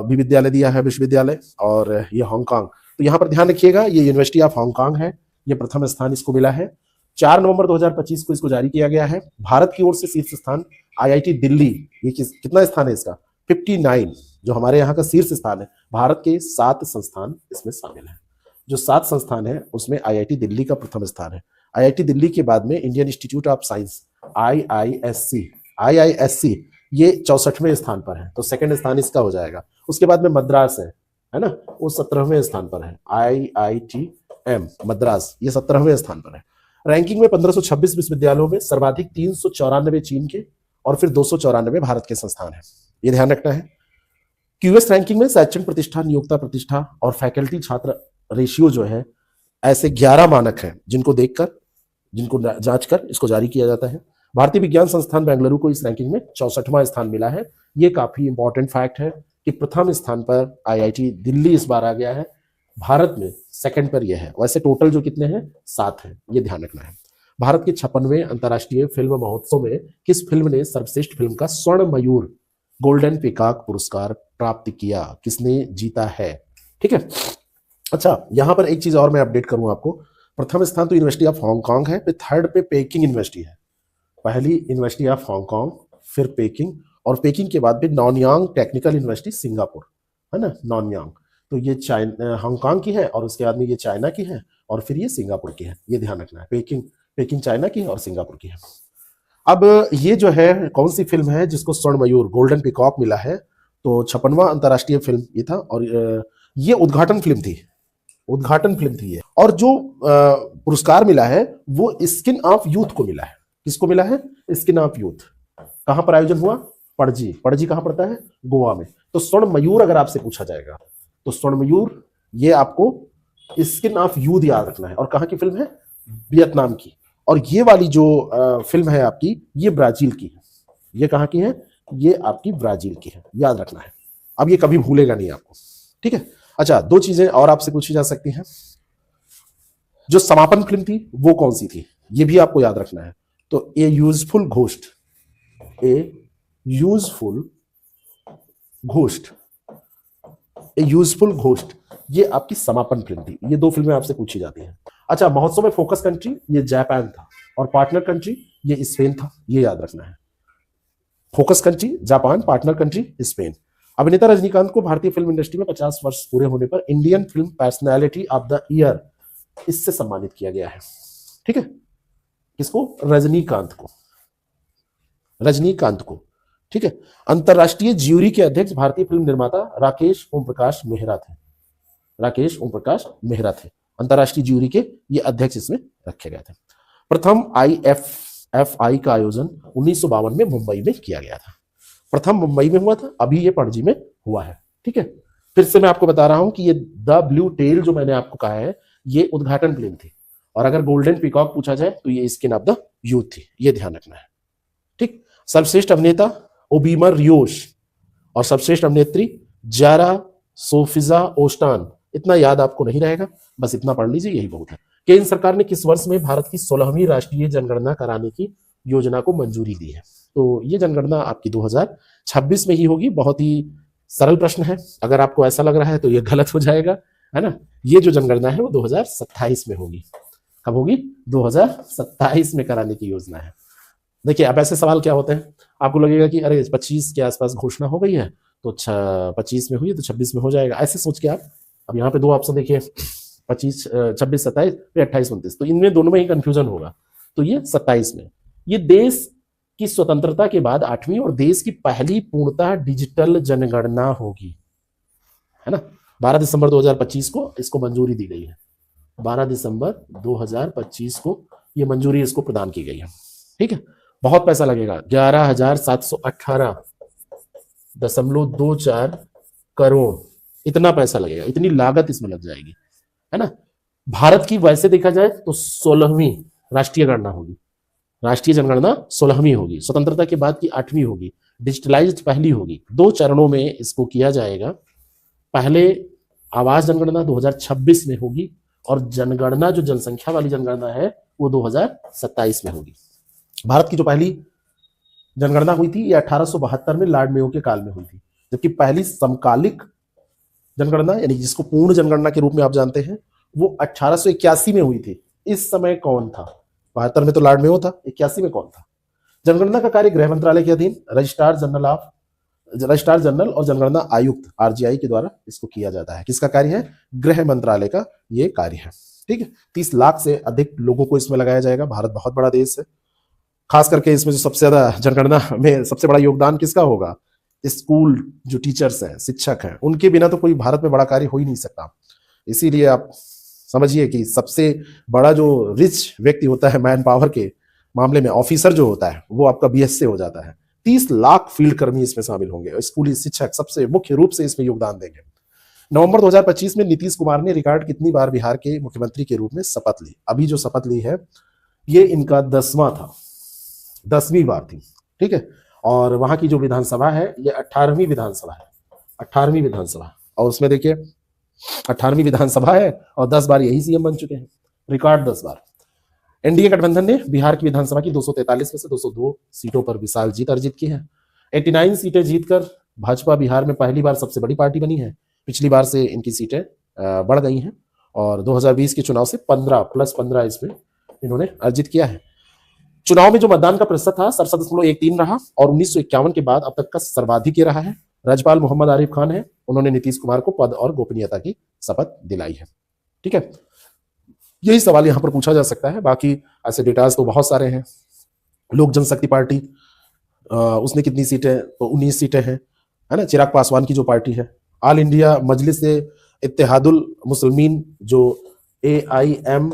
[SPEAKER 1] भी विद्यालय दिया है, विश्वविद्यालय, और ये हांगकांग। तो यहाँ पर ध्यान रखिएगा, ये यूनिवर्सिटी ऑफ हांगकांग है, ये प्रथम स्थान इसको मिला है। 4 नवंबर 2025 को इसको जारी किया गया है। भारत की ओर से शीर्ष स्थान आईआईटी दिल्ली, ये कितना स्थान है इसका, 59, जो हमारे यहाँ का शीर्ष स्थान है। भारत के 7 संस्थान इसमें शामिल हैं। जो 7 संस्थान है उसमें आईआईटी दिल्ली का प्रथम स्थान है। आईआईटी दिल्ली के बाद में Indian institute of science IISc ये 64वें स्थान पर है, तो सेकंड स्थान इसका हो जाएगा। उसके बाद में मद्रास है ना, वो 17वें स्थान पर है। आईआईटीएम मद्रास ये 17वें स्थान पर है। रैंकिंग में 1526 विश्वविद्यालयों में सर्वाधिक 394 चीन के और फिर 294 भारत के संस्थान है, ये ध्यान रखना है। क्यूएस रैंकिंग में शैक्षणिक प्रतिष्ठा, नियोक्ता प्रतिष्ठा और फैकल्टी छात्र रेशियो जो है, ऐसे 11 मानक हैं जिनको देखकर, जिनको जांच कर इसको जारी किया जाता है। भारतीय विज्ञान संस्थान बेंगलुरु को इस रैंकिंग में 64वां स्थान मिला है। ये काफी इंपॉर्टेंट फैक्ट है कि प्रथम स्थान पर आईआईटी दिल्ली इस बार आ गया है, भारत में सेकंड पर यह है। वैसे टोटल जो कितने हैं, 7 हैं, ये ध्यान रखना है। भारत के 56वें अंतर्राष्ट्रीय फिल्म महोत्सव में किस फिल्म ने सर्वश्रेष्ठ फिल्म का स्वर्ण मयूर गोल्डन पीकॉक पुरस्कार प्राप्त किया, किसने जीता है? ठीक है। अच्छा, यहां पर एक चीज और मैं अपडेट करूं आपको। प्रथम स्थान तो यूनिवर्सिटी ऑफ हांगकांग है, फिर थर्ड पे पेकिंग यूनिवर्सिटी है। पहली यूनिवर्सिटी ऑफ हांगकांग, फिर पेकिंग, और पेकिंग के बाद फिर नॉनयांग टेक्निकल यूनिवर्सिटी सिंगापुर, है ना, नॉनयांग। तो ये हांगकांग की है, और उसके बाद में ये चाइना की है, और फिर ये सिंगापुर की है, ये ध्यान रखना है। पेकिंग चाइना की है और सिंगापुर की है। अब ये जो है कौन सी फिल्म है जिसको स्वर्ण मयूर गोल्डन पीकॉक मिला है? तो 56वां अंतर्राष्ट्रीय फिल्म ये था, और ये उद्घाटन फिल्म थी ये। और जो पुरस्कार मिला है वो स्किन ऑफ यूथ को मिला है। किसको मिला है? Skin of youth. कहां पर आयोजन हुआ? पणजी कहां पड़ता है? गोवा में। तो स्वर्ण मयूर अगर आपसे पूछा जाएगा तो स्वर्ण मयूर ये आपको स्किन ऑफ यूथ याद रखना है। और कहां की फिल्म है? वियतनाम की। और ये वाली जो फिल्म है आपकी, ये ब्राजील की है। ये कहां की है? ये आपकी ब्राजील की है, याद रखना है। अब ये कभी भूलेगा नहीं आपको, ठीक है। अच्छा, 2 चीजें और आपसे पूछी जा सकती हैं। जो समापन फिल्म थी वो कौन सी थी, ये भी आपको याद रखना है। तो ए यूजफुल घोस्ट ये आपकी समापन फिल्म थी। ये 2 फिल्में आपसे पूछी जाती हैं। अच्छा, महोत्सव में फोकस कंट्री ये जापान था और पार्टनर कंट्री ये स्पेन था, ये याद रखना है। Focus country Japan, partner country Spain. अभिनेता रजनीकांत को भारतीय फिल्म इंडस्ट्री में 50 वर्ष पूरे होने पर Indian film personality of the year इससे सम्मानित किया गया है। ठीक है, किसको? रजनीकांत को, रजनीकांत को। ठीक है, अंतरराष्ट्रीय ज्यूरी के अध्यक्ष भारतीय फिल्म निर्माता राकेश ओम प्रकाश मेहरा थे। राकेश ओम प्रकाश मेहरा थे अंतरराष्ट्रीय ज्यूरी के ये अध्यक्ष इसमें रखे गए थे। प्रथम IFFI का आयोजन 1952 में मुंबई में किया गया था। प्रथम मुंबई में हुआ था, अभी ये पणजी में हुआ है। ठीक है, फिर से मैं आपको बता रहा हूं कि ये द ब्लू टेल जो मैंने आपको कहा है ये उद्घाटन प्लेन थी, और अगर गोल्डन पीकॉक पूछा जाए तो ये स्किन ऑफ द यूथ थी, ये ध्यान रखना है। ठीक, सर्वश्रेष्ठ अभिनेता ओबीमर रियोश और सर्वश्रेष्ठ अभिनेत्री जारा सोफिजा ओस्टान। इतना याद आपको नहीं रहेगा, बस इतना पढ़ लीजिए, यही बहुत है। केंद्र सरकार ने किस वर्ष में भारत की 16वीं राष्ट्रीय जनगणना कराने की योजना को मंजूरी दी है? तो ये जनगणना आपकी 2026 में ही होगी। बहुत ही सरल प्रश्न है, अगर आपको ऐसा लग रहा है तो ये गलत हो जाएगा, है ना। ये जो जनगणना है वो 2027 में होगी। कब होगी? 2027 में कराने की योजना है। देखिए, अब ऐसे सवाल क्या होते हैं, आपको लगेगा कि अरे 25 के आसपास घोषणा हो गई है तो 25 में हुई है तो 26 में हो जाएगा, ऐसे सोच के आप, अब यहाँ पे दो ऑप्शन देखिए, 25, 26, 27, फिर 28, 29, तो इनमें दोनों में ही कंफ्यूजन होगा। तो ये 27 में, ये देश की स्वतंत्रता के बाद 8वीं और देश की पहली पूर्णतः डिजिटल जनगणना होगी, है ना। 12 दिसंबर 2025 को इसको मंजूरी दी गई है। 12 दिसंबर 2025 को ये मंजूरी इसको प्रदान की गई है। ठीक है, बहुत पैसा लगेगा, 11,718.24 करोड़, इतना पैसा लगेगा, इतनी लागत इसमें लग जाएगी, है ना। भारत की वैसे देखा जाए तो 16वीं राष्ट्रीय गणना होगी, राष्ट्रीय जनगणना 16वीं होगी, स्वतंत्रता के बाद की 8वीं होगी, डिजिटलाइज्ड पहली होगी। 2 चरणों में इसको किया जाएगा। पहले आवास जनगणना 2026 में होगी और जनगणना जो जनसंख्या वाली जनगणना है वो 2027 में होगी। भारत की जो पहली जनगणना हुई थी ये 1872 में लॉर्ड मेयो के काल में हुई थी, जबकि पहली समकालिक जनगणना यानी जिसको पूर्ण जनगणना के रूप में आप जानते हैं वो 1881 में हुई थी। इस समय कौन था? 72 में तो लॉर्ड मेयो था, 81 में कौन था? जनगणना का कार्य गृह मंत्रालय के अधीन रजिस्ट्रार जनरल और जनगणना आयुक्त RGI के द्वारा इसको किया जाता है। किसका कार्य है? गृह मंत्रालय का ये कार्य है। ठीक है, 30 लाख से अधिक लोगों को इसमें लगाया जाएगा। भारत बहुत बड़ा देश है, खास करके इसमें जो सबसे ज्यादा जनगणना में सबसे बड़ा योगदान किसका होगा? स्कूल जो टीचर्स हैं, शिक्षक हैं, उनके बिना तो कोई भारत में बड़ा कार्य हो ही नहीं सकता। इसीलिए आप समझिए कि सबसे बड़ा जो रिच व्यक्ति होता है मैन पावर के मामले में, ऑफिसर जो होता है, वो आपका BS से हो जाता है। 30 लाख फील्ड कर्मी इसमें शामिल होंगे और स्कूली शिक्षक सबसे मुख्य रूप से इसमें योगदान देंगे। नवंबर 2025 में नीतीश कुमार ने रिकॉर्ड कितनी बार बिहार के मुख्यमंत्री के रूप में शपथ ली? अभी जो शपथ ली है ये इनका 10वां था, 10वीं बार थी। ठीक है, और वहां की जो विधानसभा है ये 18वीं विधानसभा है, 18वीं विधानसभा, और उसमें देखिए 18वीं विधानसभा है और 10 बार यही CM बन चुके हैं, रिकॉर्ड 10 बार। एनडीए गठबंधन ने बिहार की विधानसभा की 243 में से 202 सीटों पर विशाल जीत अर्जित की है। 89 सीटें जीतकर भाजपा बिहार में पहली बार सबसे बड़ी पार्टी बनी है। पिछली बार से इनकी सीटें बढ़ गई हैं और 2020 के चुनाव से 15+15 इसमें इन्होंने अर्जित किया है। चुनाव में जो मतदान का प्रतिशत था 67.13 रहा और 1951 के बाद अब तक का सर्वाधिक ये रहा है। राज्यपाल मोहम्मद आरिफ खान है, उन्होंने नीतीश कुमार को पद और गोपनीयता की शपथ दिलाई है। ठीक है, यही सवाल यहां पर पूछा जा सकता है, बाकी ऐसे डेटाज तो बहुत सारे हैं। लोक जनशक्ति पार्टी उसने कितनी सीटें? तो 19 सीटें हैं, है ना। चिराग पासवान की जो पार्टी है, ऑल इंडिया मजलिस इत्तेहादुल मुस्लिमीन जो AIM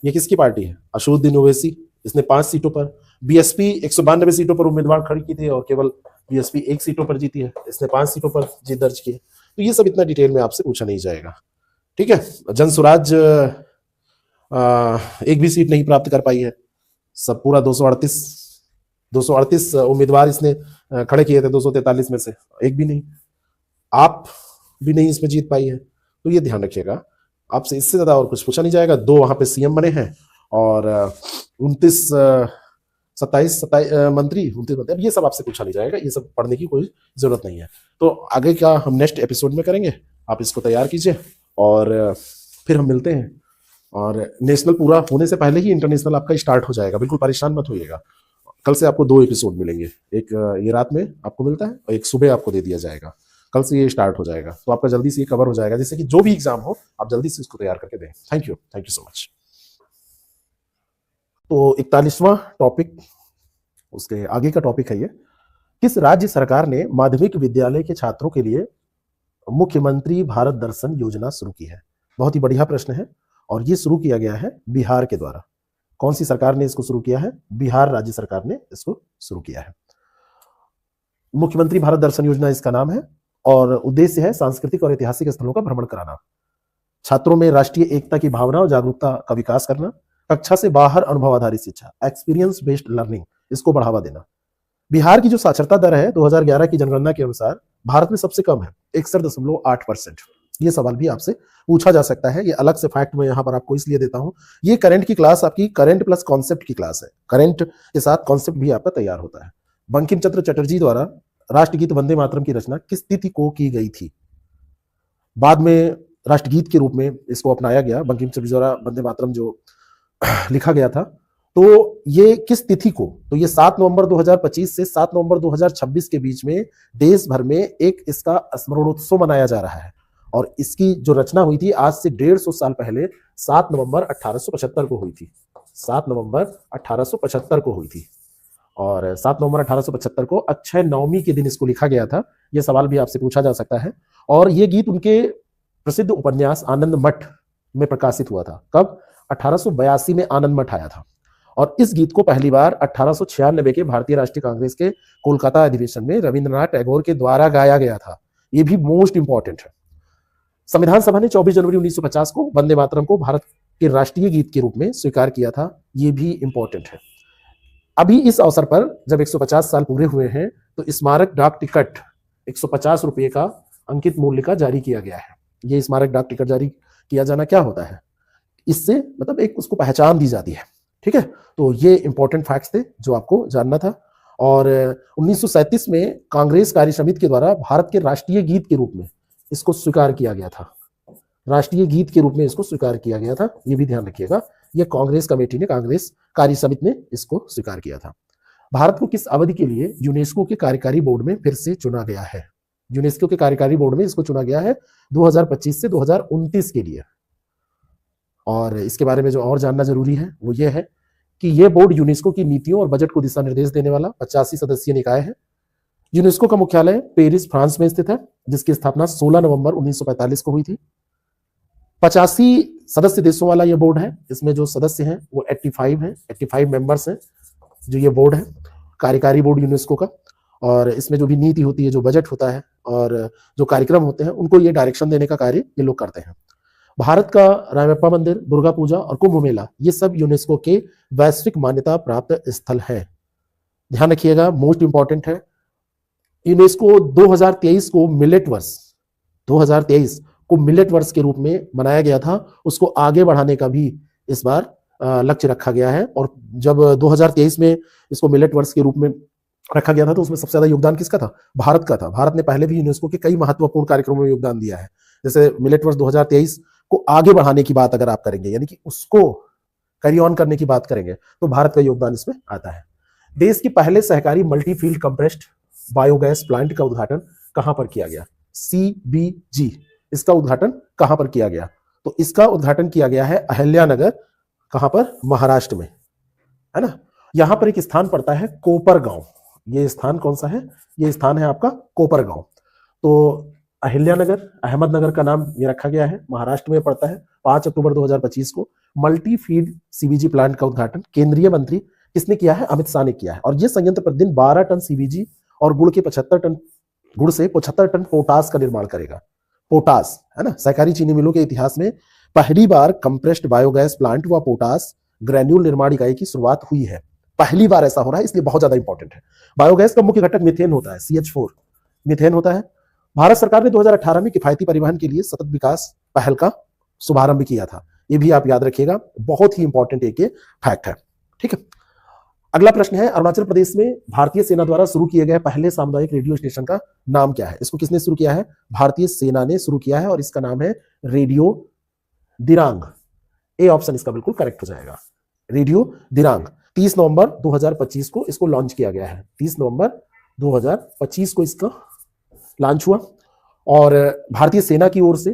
[SPEAKER 1] ये किसकी पार्टी है? असदुद्दीन ओवैसी, इसने 5 सीटों पर। BSP 192 सीटों पर उम्मीदवार खड़ी की थी और केवल BSP 1 सीटों पर जीती है, इसने 5 सीटों पर जीत दर्ज की है। तो ये सब इतना डिटेल में आपसे पूछा नहीं जाएगा। ठीक है, जनसुराज एक भी सीट नहीं प्राप्त कर पाई है, सब पूरा 238 उम्मीदवार इसने खड़े किए थे, 243 में से एक भी नहीं। आप भी नहीं इसमें जीत पाई है, तो ये ध्यान रखिएगा। आपसे इससे ज्यादा और कुछ पूछा नहीं जाएगा। 2 वहां पे CM बने हैं और 27 मंत्री, अब ये सब आपसे पूछा नहीं जाएगा, ये सब पढ़ने की कोई जरूरत नहीं है। तो आगे का हम नेक्स्ट एपिसोड में करेंगे, आप इसको तैयार कीजिए और फिर हम मिलते हैं, और नेशनल पूरा होने से पहले ही इंटरनेशनल आपका स्टार्ट हो जाएगा, बिल्कुल परेशान मत होइएगा। कल से आपको 2 एपिसोड मिलेंगे, एक ये रात में आपको मिलता है और एक सुबह आपको दे दिया जाएगा। कल से ये स्टार्ट हो जाएगा, तो आपका जल्दी से ये कवर हो जाएगा, जिससे कि जो भी एग्जाम हो आप जल्दी से इसको तैयार करके दें। Thank you so much. तो 41वां टॉपिक, उसके आगे का टॉपिक है ये, किस राज्य सरकार ने माध्यमिक विद्यालय के छात्रों के लिए मुख्यमंत्री भारत दर्शन योजना शुरू की है? बहुत ही बढ़िया प्रश्न है, और ये शुरू किया गया है बिहार के द्वारा। कौन सी सरकार ने इसको शुरू किया है? बिहार राज्य सरकार ने इसको शुरू किया है। मुख्यमंत्री भारत दर्शन योजना इसका नाम है, और उद्देश्य है सांस्कृतिक और ऐतिहासिक स्थलों का भ्रमण कराना, छात्रों में राष्ट्रीय एकता की भावना और जागरूकता का विकास करना, कक्षा से बाहर अनुभव आधारित शिक्षा, एक्सपीरियंस बेस्ड लर्निंग, इसको बढ़ावा देना। बिहार की जो साक्षरता दर है 2011 की जनगणना के अनुसार भारत में सबसे कम है, 61.8%। ये सवाल भी आपसे पूछा जा सकता है, ये अलग से फैक्ट मैं यहाँ पर आपको इसलिए देता हूँ। ये करंट की क्लास आपकी करंट प्लस कॉन्सेप्ट की क्लास है, करंट के साथ कॉन्सेप्ट भी आपका तैयार होता है। बंकिम चंद्र चटर्जी द्वारा राष्ट्रगीत वंदे मातरम की रचना किस तिथि को की गई थी? बाद में राष्ट्रगीत के रूप में इसको अपनाया गया, बंकिम चंद्र द्वारा वंदे मातरम जो लिखा गया था, तो ये किस तिथि को? तो ये 7 नवंबर 2025 से 7 नवंबर 2026 के बीच में देश भर में एक इसका स्मरणोत्सव मनाया जा रहा है, और इसकी जो रचना हुई थी आज से 150 साल पहले 7 नवंबर 1875 को हुई थी। 7 नवंबर 1875 को हुई थी, और 7 नवंबर 1875 को अक्षय नवमी के दिन इसको लिखा गया था। यह सवाल भी आपसे पूछा जा सकता है। और ये गीत उनके प्रसिद्ध उपन्यास आनंद मठ में प्रकाशित हुआ था। कब? 1882 में आनंद मठ आया था, और इस गीत को पहली बार 1896 के भारतीय राष्ट्रीय कांग्रेस के कोलकाता अधिवेशन में रविंद्रनाथ टैगोर के द्वारा गाया गया था। ये भी मोस्ट इंपॉर्टेंट है। संविधान सभा ने 24 जनवरी 1950 को वंदे मातरम को भारत के राष्ट्रीय गीत के रूप में स्वीकार किया था। ये भी इंपॉर्टेंट है। अभी इस अवसर पर जब 150 साल पूरे हुए हैं, तो स्मारक डाक टिकट 150 रुपये का अंकित मूल्य का जारी किया गया है। ये स्मारक डाक टिकट जारी किया जाना क्या होता है? इससे मतलब एक उसको पहचान दी जाती है। ठीक है, तो ये इंपॉर्टेंट फैक्ट्स थे जो आपको जानना था। और 1937 में कांग्रेस कार्य समिति के द्वारा भारत के राष्ट्रीय गीत के रूप में इसको स्वीकार किया गया था। राष्ट्रीय गीत के रूप में इसको स्वीकार किया गया था, ये भी ध्यान रखिएगा। ये कांग्रेस कमेटी ने, कांग्रेस कार्य समिति ने इसको स्वीकार किया था। भारत को किस अवधि के लिए यूनेस्को के कार्यकारी बोर्ड में फिर से चुना गया है? यूनेस्को के कार्यकारी बोर्ड में इसको चुना गया है 2025 से 2029 के लिए। और इसके बारे में जो और जानना जरूरी है वो ये है कि ये बोर्ड यूनेस्को की नीतियों और बजट को दिशा निर्देश देने वाला 85 सदस्यीय निकाय है। यूनेस्को का मुख्यालय पेरिस, फ्रांस में स्थित है, जिसकी स्थापना 16 नवंबर 1945 को हुई थी। 85 सदस्य देशों वाला ये बोर्ड है। इसमें जो सदस्य हैं वो 85 हैं, 85 मेंबर्स हैं जो ये बोर्ड है, कार्यकारी बोर्ड यूनेस्को का। और इसमें जो भी नीति होती है, जो बजट होता है और जो कार्यक्रम होते हैं, उनको ये डायरेक्शन देने का कार्य ये लोग करते हैं। भारत का रामप्पा मंदिर, दुर्गा पूजा और कुंभ मेला, ये सब यूनेस्को के वैश्विक मान्यता प्राप्त स्थल है। ध्यान रखिएगा, मोस्ट इंपॉर्टेंट है। यूनेस्को 2023 को मिलेट वर्ष, 2023 को मिलेट वर्ष के रूप में मनाया गया था। उसको आगे बढ़ाने का भी इस बार लक्ष्य रखा गया है। और जब 2023 में इसको मिलेट वर्ष के रूप में रखा गया था, तो उसमें सबसे ज्यादा योगदान किसका था? भारत का था। भारत ने पहले भी यूनेस्को के कई महत्वपूर्ण कार्यक्रमों में योगदान दिया है। जैसे मिलेट वर्ष 2023 को आगे बढ़ाने की बात अगर आप करेंगे, यानी कि उसको कैरी ऑन करने की बात करेंगे, तो भारत का योगदान इसमें आता है। देश के पहले सहकारी multi field compressed biogas plant का उद्घाटन कहां पर किया गया? CBG, इसका उद्घाटन कहां पर किया गया? तो इसका उद्घाटन किया गया है अहिल्यानगर। कहां पर? महाराष्ट्र में, है ना। यहां पर एक स्थान पड़ता है कोपरगांव। ये स्थान कौन सा है? ये स्थान है आपका कोपरगांव। तो अहिल्यानगर, अहमदनगर का नाम ये रखा गया है, महाराष्ट्र में पड़ता है। 5 अक्टूबर 2025 को मल्टी फीड CBG प्लांट का उद्घाटन केंद्रीय मंत्री किसने किया है? अमित शाह ने किया है। और ये संयंत्र प्रतिदिन 12 टन CBG और गुड़ से 75 टन पोटास का निर्माण करेगा। पोटास, है ना। सहकारी चीनी मिलों के इतिहास में पहली बार कंप्रेस्ड बायोगैस प्लांट व पोटास ग्रेन्यूल निर्माण इकाई की शुरुआत हुई है। पहली बार ऐसा हो रहा है, इसलिए बहुत ज्यादा इंपॉर्टेंट है। बायोगैस का मुख्य घटक मीथेन होता है, CH4 मीथेन होता है। भारत सरकार ने 2018 में किफायती परिवहन के लिए सतत विकास पहल का शुभारंभ किया था। ये भी आप याद रखिएगा, बहुत ही इंपॉर्टेंट एक फैक्ट है। ठीक है, अगला प्रश्न है, अरुणाचल प्रदेश में भारतीय सेना द्वारा शुरू किए गए पहले सामुदायिक रेडियो स्टेशन का नाम क्या है? इसको किसने शुरू किया है? भारतीय सेना ने शुरू किया है, और इसका नाम है रेडियो दिरांग, ए ऑप्शन इसका बिल्कुल करेक्ट हो जाएगा, रेडियो दिरांग। 30 नवंबर 2025 को इसको लॉन्च किया गया है, 30 नवंबर 2025 को इसका लॉन्च हुआ। और भारतीय सेना की ओर से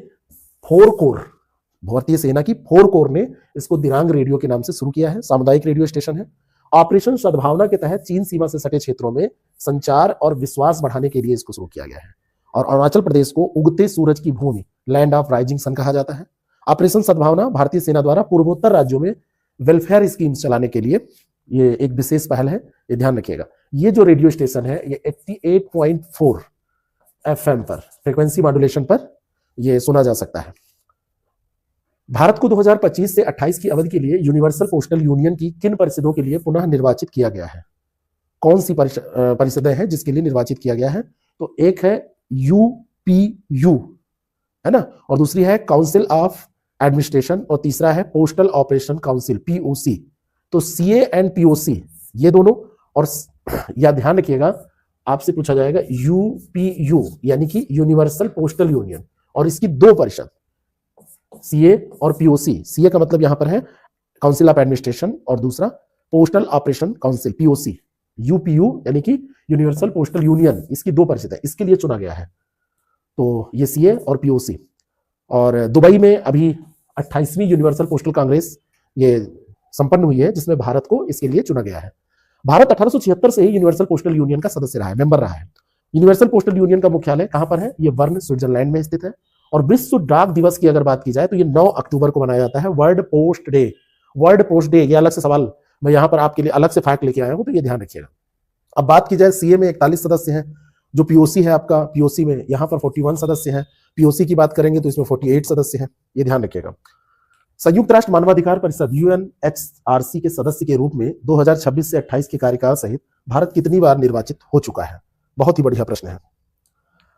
[SPEAKER 1] भारतीय सेना की 4 कोर ने इसको दिरांग रेडियो के नाम से शुरू किया है। सामुदायिक रेडियो स्टेशन है। ऑपरेशन सद्भावना के तहत चीन सीमा से सटे क्षेत्रों में संचार और विश्वास बढ़ाने के लिए इसको शुरू किया गया है। और अरुणाचल प्रदेश को उगते सूरज की भूमि, लैंड ऑफ राइजिंग सन कहा जाता है। ऑपरेशन सद्भावना भारतीय सेना द्वारा पूर्वोत्तर राज्यों में वेलफेयर स्कीम्स चलाने के लिए ये एक विशेष पहल है, ये ध्यान रखिएगा। ये जो रेडियो स्टेशन है ये 88.4 FM पर, फ्रीक्वेंसी मॉड्यूलेशन पर ये सुना जा सकता है। भारत को 2025 से 28 की अवधि के लिए यूनिवर्सल पोस्टल यूनियन की किन परिषदों के लिए पुनः निर्वाचित किया गया है? कौन सी परिषदें हैं जिसके लिए निर्वाचित किया गया है? तो एक है UPU, है ना, और दूसरी है काउंसिल ऑफ एडमिनिस्ट्रेशन, और तीसरा है पोस्टल ऑपरेशन काउंसिल, POC। तो CA एंड POC ये दोनों, और या ध्यान रखिएगा आपसे पूछा जाएगा UPU यानी कि यूनिवर्सल पोस्टल यूनियन, और इसकी 2 परिषद CA और POC। CA का मतलब यहां पर है काउंसिल ऑफ एडमिनिस्ट्रेशन और दूसरा postal operation council, POC। UPU यानी कि यूनिवर्सल पोस्टल यूनियन, इसकी 2 परिषद है, इसके लिए चुना गया है। तो ये CA और POC। और दुबई में अभी 28वीं यूनिवर्सल पोस्टल कांग्रेस ये संपन्न हुई है, जिसमें भारत को इसके लिए चुना गया है। भारत 1876 से ही यूनिवर्सल पोस्टल यूनियन का सदस्य रहा है, मेंबर रहा है। यूनिवर्सल पोस्टल यूनियन का मुख्यालय कहां पर है? ये बर्न, स्विट्जरलैंड में स्थित है। और विश्व डाक दिवस की अगर बात की जाए तो ये 9 अक्टूबर को मनाया जाता है, world post day. World post day, ये अलग से सवाल मैं यहां पर आपके लिए अलग से फैक्ट लेके आया हूं, तो ये ध्यान रखिएगा। अब बात की जाए CA में 41 सदस्य हैं, जो POC है आपका, POC में यहां पर 41 सदस्य हैं। POC की बात करेंगे तो इसमें 48 सदस्य हैं, ये ध्यान रखिएगा। संयुक्त राष्ट्र मानवाधिकार परिषद UNHRC के सदस्य के रूप में 2026 से 28 के कार्यकाल सहित भारत कितनी बार निर्वाचित हो चुका है? बहुत ही बढ़िया प्रश्न है।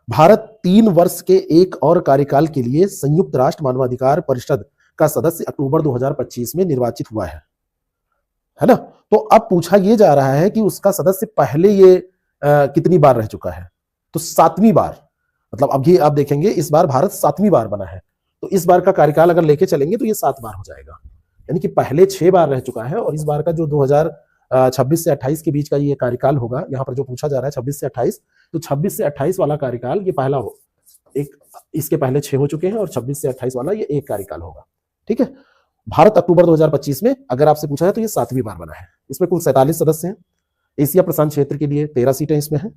[SPEAKER 1] भारत 3 वर्ष के एक और कार्यकाल के लिए संयुक्त राष्ट्र मानवाधिकार परिषद का सदस्य अक्टूबर 2025 में निर्वाचित हुआ है ना। तो अब पूछा यह जा रहा है कि उसका सदस्य पहले ये कितनी बार रह चुका है? तो 7वीं बार, मतलब अभी आप देखेंगे इस बार भारत 7वीं बार बना है, तो इस बार का कार्यकाल अगर लेके चलेंगे तो ये 7 बार हो जाएगा। यानी कि पहले 6 बार रह चुका है, और इस बार का जो 2026 से 28 के बीच का ये कार्यकाल होगा, यहाँ पर जो पूछा जा रहा है 26 से 28, तो 26 से 28 वाला कार्यकाल ये पहला हो, एक इसके पहले 6 हो चुके हैं, और 26 से 28 वाला ये एक कार्यकाल होगा। ठीक है। भारत अक्टूबर 2025 में अगर आपसे पूछा है तो ये 7वीं बार बना है। इसमें कुल 47 सदस्य हैं। एशिया प्रशांत क्षेत्र के लिए 13 सीटें इसमें हैं।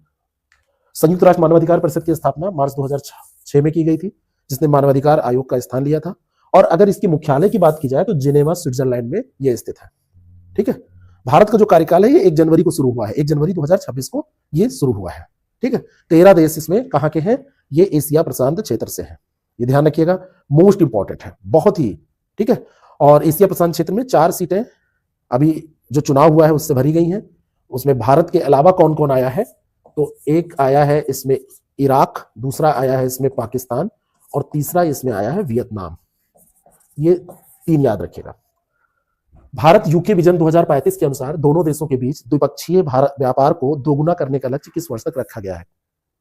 [SPEAKER 1] संयुक्त राष्ट्र मानवाधिकार परिषद की स्थापना मार्च 2006 में की गई थी, जिसने मानवाधिकार आयोग का स्थान लिया था। और अगर इसकी मुख्यालय की बात की जाए तो जिनेवा, स्विट्जरलैंड में यह स्थित है। ठीक है। भारत का जो कार्यकाल है ये 1 जनवरी को शुरू हुआ है, 1 जनवरी 2026 को ये शुरू हुआ है। ठीक है। 13 देश इसमें कहां के हैं? ये एशिया प्रशांत क्षेत्र से है, ये ध्यान रखिएगा, मोस्ट इंपॉर्टेंट है, बहुत ही। ठीक है। और एशिया प्रशांत क्षेत्र में 4 सीटें अभी जो चुनाव हुआ है उससे भरी गई हैं। उसमें भारत के अलावा कौन कौन आया है? तो एक आया है इसमें इराक, दूसरा आया है इसमें पाकिस्तान, और तीसरा इसमें आया है वियतनाम। ये 3 याद रखिएगा। भारत यूके विजन 2035 के अनुसार दोनों देशों के बीच द्विपक्षीय व्यापार को दोगुना करने का लक्ष्य किस वर्ष तक रखा गया है?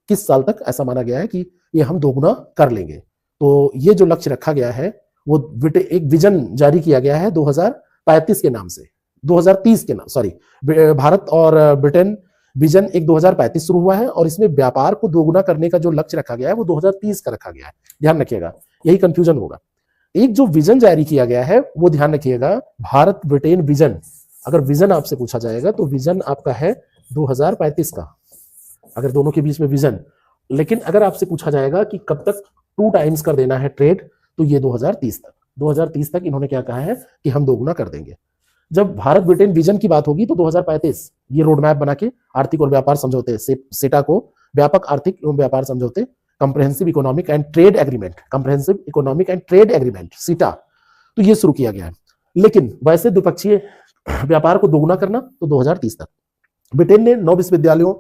[SPEAKER 1] किस साल तक ऐसा माना गया है कि ये हम दोगुना कर लेंगे? तो ये जो लक्ष्य रखा गया है वो एक विजन जारी किया गया है 2035 के नाम से, 2030 के नाम, सॉरी, भारत और ब्रिटेन विजन एक 2035 शुरू हुआ है, और इसमें व्यापार को दोगुना करने का जो लक्ष्य रखा गया है वो 2030 का रखा गया है। ध्यान रखिएगा, यही कंफ्यूजन होगा। एक जो विजन जारी किया गया है वो ध्यान रखिएगा, भारत ब्रिटेन विजन। अगर विजन आपसे पूछा जाएगा तो विजन आपका है 2035 का, अगर दोनों के बीच में विजन। लेकिन अगर आपसे पूछा जाएगा कि कब तक 2 टाइम्स कर देना है ट्रेड, तो ये 2030 तक, 2030 तक इन्होंने क्या कहा है कि हम दोगुना कर देंगे। जब भारत ब्रिटेन विजन की बात होगी तो 2035 ये रोड मैप बना के आर्थिक और व्यापार समझौते सेटा को, व्यापक आर्थिक एवं व्यापार समझौते, comprehensive economic and trade agreement, comprehensive economic and trade agreement सीटा, तो ये शुरू किया गया है। लेकिन वैसे द्विपक्षीय व्यापार को दोगुना करना तो 2030 तक। ब्रिटेन ने 9 विश्वविद्यालयों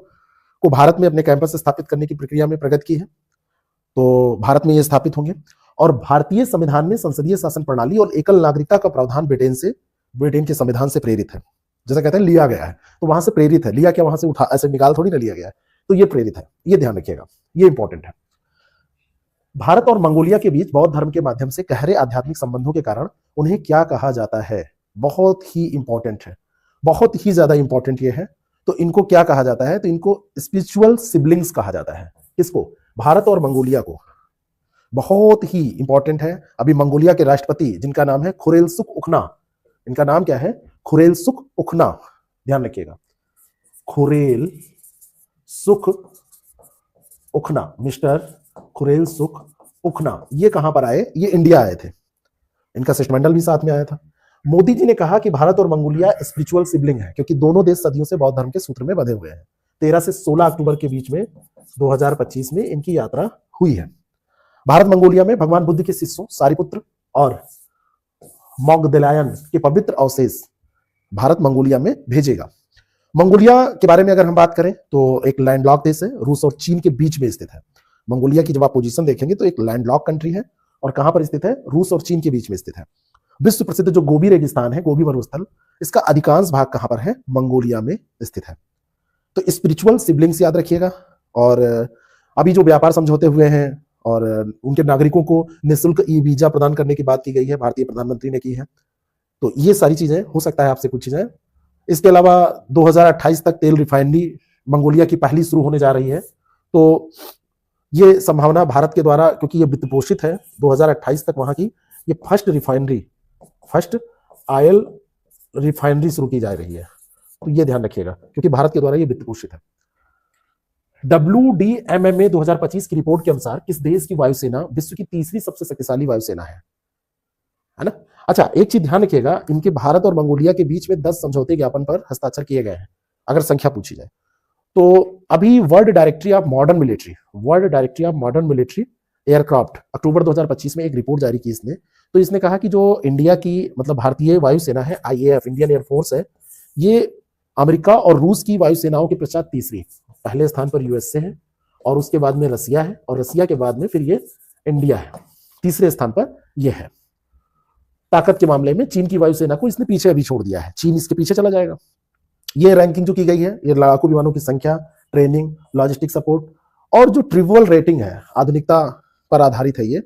[SPEAKER 1] को भारत में अपने कैंपस स्थापित करने की प्रक्रिया में प्रगति की है, तो भारत में ये स्थापित होंगे। और भारतीय संविधान में संसदीय शासन प्रणाली और एकल नागरिकता का प्रावधान ब्रिटेन के संविधान से प्रेरित है। जैसा कहते हैं लिया गया है, तो वहां से प्रेरित है, लिया क्या वहां से उठा, ऐसे निकाल थोड़ी ना लिया गया है, तो ये प्रेरित है, ये ध्यान रखिएगा, ये इंपॉर्टेंट है। भारत और मंगोलिया के बीच बौद्ध धर्म के माध्यम से गहरे आध्यात्मिक संबंधों के कारण उन्हें क्या कहा जाता है? बहुत ही इंपॉर्टेंट है, बहुत ही ज्यादा इंपॉर्टेंट ये है। तो इनको क्या कहा जाता है? तो इनको स्पिरिचुअल सिबलिंग्स कहा जाता है। किसको? भारत और मंगोलिया को। बहुत ही इंपॉर्टेंट है। अभी मंगोलिया के राष्ट्रपति जिनका नाम है खुरेलसुख उखना, इनका नाम क्या है? खुरेलसुख उखना, ध्यान रखिएगा, खुरेल सुख उखना, मिस्टर खुरेलसुख उखना। ये कहां पर आए? ये इंडिया आए थे, इनका शिष्टमंडल भी साथ में आया था। मोदी जी ने कहा कि भारत और मंगोलिया स्पिरिचुअल सिबलिंग है, क्योंकि दोनों देश सदियों से बौद्ध धर्म के सूत्र में बंधे हुए हैं। 13 से 16 अक्टूबर के बीच में 2025 में इनकी यात्रा हुई है। भारत मंगोलिया में भगवान बुद्ध के शिष्यों सारिपुत्र और मोग्दलायन के पवित्र अवशेष भारत मंगोलिया में भेजेगा। मंगोलिया के बारे में अगर हम बात करें तो एक लैंडलॉक देश है, रूस और चीन के बीच में स्थित है। मंगोलिया की जब आप पोजीशन देखेंगे तो एक लैंडलॉक कंट्री है, और कहां पर स्थित है? रूस और चीन के बीच में स्थित है। विश्व प्रसिद्ध जो गोबी रेगिस्तान है, गोबी मरुस्थल, इसका अधिकांश भाग कहां पर है? मंगोलिया में स्थित है। तो स्पिरिचुअल सिबलिंग्स याद रखिएगा। और अभी जो व्यापार समझौते हुए हैं और उनके नागरिकों को निःशुल्क ई वीजा प्रदान करने की बात की गई है, भारतीय प्रधानमंत्री ने की है। तो ये सारी चीजें, हो सकता है आपसे कुछ चीजें। इसके अलावा 2028 तक तेल रिफाइनरी मंगोलिया की पहली शुरू होने जा रही है। तो ये संभावना भारत के द्वारा, क्योंकि ये वित्त पोषित है, 2028 तक वहां की ये फर्स्ट ऑयल रिफाइनरी शुरू की जा रही है। तो ये ध्यान रखिएगा, क्योंकि भारत के द्वारा ये वित्त पोषित है। WDMMA 2025 की रिपोर्ट के अनुसार किस देश की वायुसेना विश्व की तीसरी सबसे शक्तिशाली वायुसेना है ना? अच्छा, एक चीज ध्यान रखिएगा, इनके भारत और मंगोलिया के बीच में 10 समझौते ज्ञापन पर हस्ताक्षर किए गए हैं, अगर संख्या पूछी जाए तो। अभी world directory of modern military aircraft अक्टूबर 2025 में एक रिपोर्ट जारी की इसने। तो इसने कहा कि जो इंडिया की, मतलब भारतीय वायुसेना है, IAF, इंडियन एयरफोर्स है, ये अमेरिका और रूस की वायुसेनाओं के पश्चात तीसरी। पहले स्थान पर USA है, और उसके बाद में रसिया है, और रसिया के बाद में फिर ये इंडिया है। तीसरे स्थान पर ये है। ताकत के मामले में चीन की वायुसेना को इसने पीछे अभी छोड़ दिया है, चीन इसके पीछे चला जाएगा। ये रैंकिंग जो की गई है, ये लड़ाकू विमानों की संख्या, ट्रेनिंग, लॉजिस्टिक सपोर्ट, और जो ट्रिब्यूनल रेटिंग है, आधुनिकता पर आधारित है। ये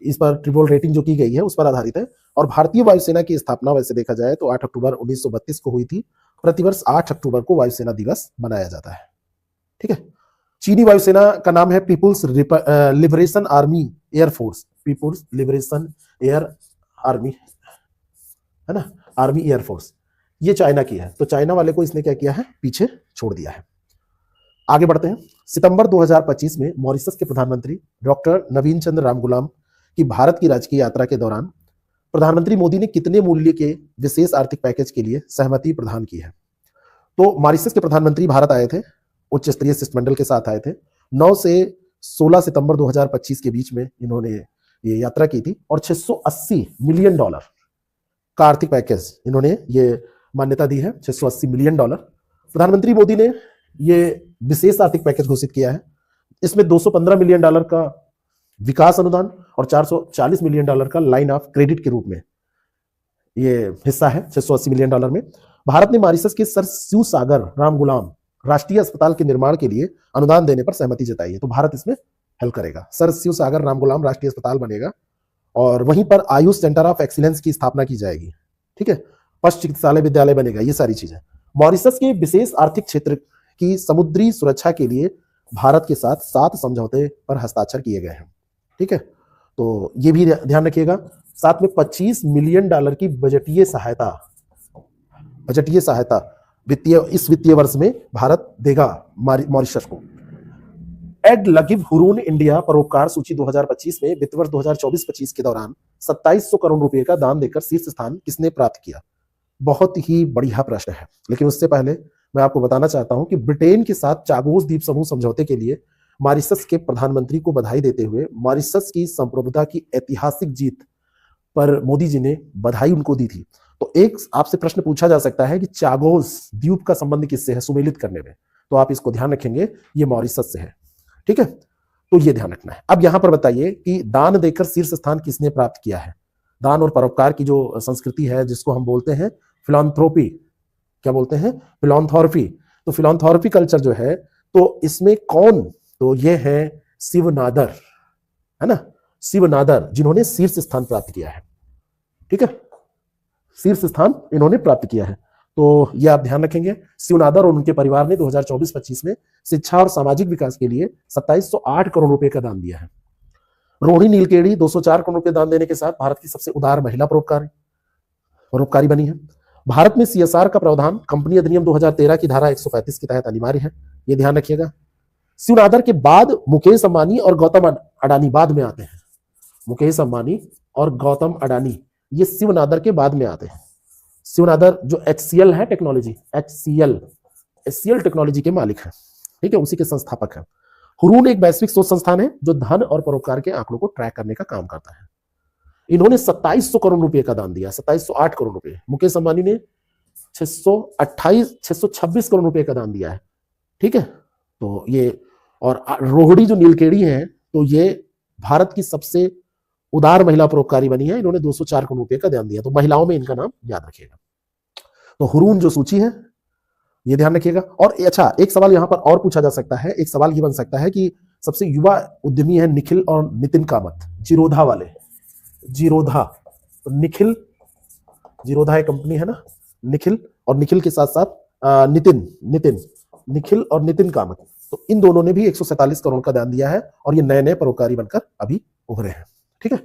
[SPEAKER 1] इस पर ट्रिब्यूनल रेटिंग जो की गई है उस पर आधारित है। और भारतीय वायुसेना की स्थापना वैसे देखा जाए तो 8 अक्टूबर 1932 को हुई थी। प्रतिवर्ष 8 अक्टूबर को वायुसेना दिवस मनाया जाता है। ठीक है। चीनी वायुसेना का नाम है people's liberation army air force, people's liberation air army, है ना, आर्मी एयरफोर्स। ये चाइना की है, तो चाइना वाले को इसने क्या किया है? पीछे छोड़ दिया है। आगे बढ़ते हैं। सितंबर 2025 में मॉरिशस के प्रधानमंत्री डॉक्टर नवीन चंद्र रामगुलाम की भारत की राजकीय यात्रा के दौरान प्रधानमंत्री मोदी ने कितने मूल्य के विशेष आर्थिक पैकेज के लिए सहमति प्रदान की है? तो मॉरिशस के प्रधानमंत्री भारत आए थे, उच्च स्तरीय शिष्टमंडल के साथ आए थे। 9 से 16 सितंबर 2025 के बीच में इन्होंने ये यात्रा की थी, और $680 मिलियन का आर्थिक पैकेज इन्होंने ये मान्यता दी है। $680 मिलियन। प्रधानमंत्री मोदी ने ये विशेष आर्थिक पैकेज घोषित किया है। इसमें $215 मिलियन का विकास अनुदान और $440 मिलियन का लाइन ऑफ क्रेडिट के रूप में ये हिस्सा है। $680 मिलियन में भारत ने मॉरिशस के सर शिव सागर रामगुलाम राष्ट्रीय अस्पताल के निर्माण के लिए अनुदान देने पर सहमति जताई है। तो भारत इसमें हेल्प करेगा। सर शिव सागर रामगुलाम राष्ट्रीय अस्पताल बनेगा, और वहीं पर आयुष सेंटर ऑफ एक्सीलेंस की स्थापना की जाएगी। ठीक है। पशु चिकित्सालय विद्यालय बनेगा। ये सारी चीजें मॉरिशस के विशेष आर्थिक क्षेत्र की समुद्री सुरक्षा के लिए भारत के साथ 7 समझौते पर हस्ताक्षर किए गए हैं। ठीक है। तो ये भी ध्यान रखिएगा। साथ में $25 मिलियन की बजटीय सहायता इस वित्तीय वर्ष में भारत देगा मॉरिशस को। एड लगिव हुरून इंडिया परोपकार सूची 2025 में वित्त वर्ष 2024-25 के दौरान 2700 करोड़ रुपए का दान देकर शीर्ष स्थान किसने प्राप्त किया? बहुत ही बढ़िया प्रश्न है, लेकिन उससे पहले मैं आपको बताना चाहता हूं कि ब्रिटेन के साथ चागोस द्वीप समूह समझौते के लिए मॉरिशस के प्रधानमंत्री को बधाई देते हुए मॉरिशस की संप्रभुता की ऐतिहासिक जीत पर मोदी जी ने बधाई उनको दी थी। तो एक आपसे प्रश्न पूछा जा सकता है कि चागोस द्वीप का संबंध किससे है सुमेलित करने में? तो आप इसको ध्यान रखेंगे, ये मॉरिशस से है। ठीक है। तो ये ध्यान रखना है। अब यहां पर बताइए कि दान देकर शीर्ष स्थान किसने प्राप्त किया है? दान और परोपकार की जो संस्कृति है, जिसको हम बोलते हैं फिलॉन्थ्रोपी, क्या बोलते हैं? फिलॉन्थॉर्पी। तो फिलॉन्थॉर्पी कल्चर जो है, तो इसमें कौन? तो ये है शिव नादर, है ना, शिवनादर, जिन्होंने शीर्ष स्थान प्राप्त किया है। ठीक है, शीर्ष स्थान इन्होंने प्राप्त किया है। तो ये आप ध्यान रखेंगे। शिवनादर और उनके परिवार ने 2024-25 में शिक्षा और सामाजिक विकास के लिए 2708 करोड़ रुपए का दान दिया है। रोहिणी नीलकेड़ी 204 करोड़ रुपए दान देने के साथ भारत की सबसे उदार महिला परोपकारी बनी है। भारत में सीएसआर का प्रावधान कंपनी अधिनियम 2013 की धारा 135 के तहत अनिवार्य है, ये ध्यान रखिएगा। शिवनादर के बाद मुकेश अंबानी और गौतम अडानी बाद में आते हैं। मुकेश अंबानी और गौतम अडानी ये शिवनादर के बाद में आते हैं। शिवनादर जो HCL है टेक्नोलॉजी, HCL टेक्नोलॉजी के मालिक हैं, ठीक है, उसी के संस्थापक हैं। हुरून एक वैश्विक शोध संस्थान है जो धन और परोपकार के आंकड़ों को ट्रैक करने का काम करता है। इन्होंने 2700 करोड़ रुपए का दान दिया, 2708 करोड़ रुपए। मुकेश अंबानी ने 626 करोड़ रुपए का दान दिया है। ठीक है, तो ये और रोहिणी जो नीलकेड़ी है, तो ये भारत की सबसे उदार महिला परोपकारी बनी है। इन्होंने 204 करोड़ रुपए का दान दिया। तो महिलाओं में इनका नाम याद रखिएगा। तो हुरून जो सूची है ये ध्यान रखिएगा। और अच्छा, एक सवाल यहां पर और पूछा जा सकता है। एक सवाल ये बन सकता है कि सबसे युवा उद्यमी है निखिल और नितिन कामत, जीरोधा वाले, जीरोधा। तो निखिल, जीरोधा एक कंपनी है ना, निखिल, और निखिल के साथ साथ निखिल और नितिन कामत। तो इन दोनों ने भी 147 करोड़ का दान दिया है और ये नए नए परोपकारी बनकर अभी उभरे हैं। ठीक है,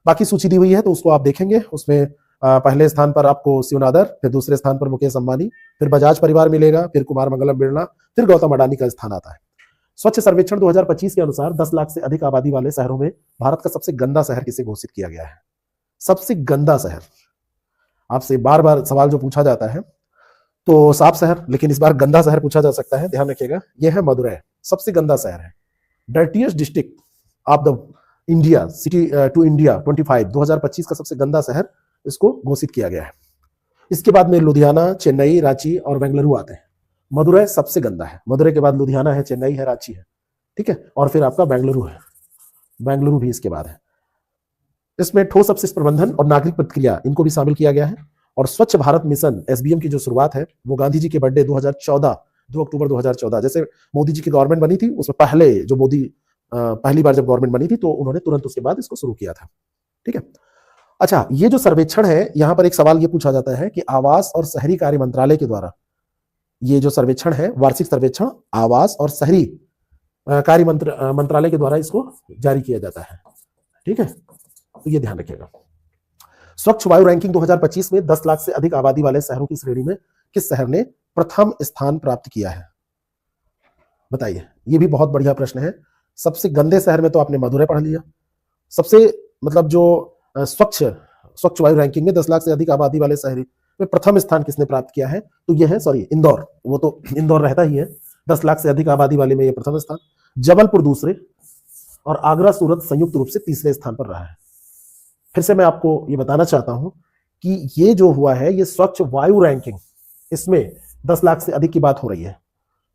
[SPEAKER 1] बाकी सूची दी हुई है तो उसको आप देखेंगे। उसमें पहले स्थान पर आपको शिवनादर, फिर दूसरे स्थान पर मुकेश अंबानी, फिर बजाज परिवार मिलेगा, फिर कुमार मंगलम बिरला, फिर गौतम अडानी का स्थान आता है। स्वच्छ सर्वेक्षण 2025 के अनुसार 10 लाख से अधिक आबादी वाले शहरों में भारत का सबसे गंदा शहर किसे घोषित किया गया है? सबसे गंदा शहर, आपसे बार बार सवाल जो पूछा जाता है तो साफ शहर, लेकिन इस बार गंदा शहर पूछा जा सकता है, ध्यान रखिएगा। यह है मदुरै, सबसे गंदा शहर है। Dirtiest district of the India, city to India 25 2025 का सबसे गंदा शहर इसको घोषित किया गया है। इसके बाद में लुधियाना, चेन्नई, रांची और बेंगलुरु आते हैं। मदुरै सबसे गंदा है। मदुरै के बाद लुधियाना है, चेन्नई है, रांची है, ठीक है, और फिर आपका बेंगलुरु है। बेंगलुरु भी इसके बाद है। इसमें ठोस अपशिष्ट प्रबंधन और नागरिक प्रतिक्रिया, इनको भी शामिल किया गया है। और स्वच्छ भारत मिशन SBM की जो शुरुआत है वो गांधी जी के बर्थडे 2014, 2 अक्टूबर 2014, जैसे मोदी जी की गवर्नमेंट बनी थी उसमें पहले जो मोदी पहली बार जब गवर्नमेंट बनी थी तो उन्होंने तुरंत उसके बाद इसको शुरू किया था। ठीक है, अच्छा, ये जो सर्वेक्षण है, यहां पर एक सवाल ये पूछा जाता है कि आवास और शहरी कार्य मंत्रालय के द्वारा ये जो सर्वेक्षण है, वार्षिक सर्वेक्षण आवास और शहरी कार्य मंत्रालय के द्वारा इसको जारी किया जाता है। ठीक है, तो ये ध्यान रखिएगा। स्वच्छ वायु रैंकिंग 2025 में 10 लाख से अधिक आबादी वाले शहरों की श्रेणी में किस शहर ने प्रथम स्थान प्राप्त किया है? बताइए, ये भी बहुत बढ़िया प्रश्न है। सबसे गंदे शहर में तो आपने मदुरै पढ़ लिया। सबसे मतलब जो स्वच्छ वायु रैंकिंग में 10 लाख से अधिक आबादी वाले शहर में प्रथम स्थान किसने प्राप्त किया है? तो यह है इंदौर। वो तो इंदौर रहता ही है, 10 लाख से अधिक आबादी वाले में यह प्रथम स्थान। जबलपुर दूसरे और आगरा, सूरत संयुक्त रूप से तीसरे स्थान पर रहा है। फिर से मैं आपको ये बताना चाहता हूं कि ये जो हुआ है ये स्वच्छ वायु रैंकिंग, इसमें 10 लाख से अधिक की बात हो रही है।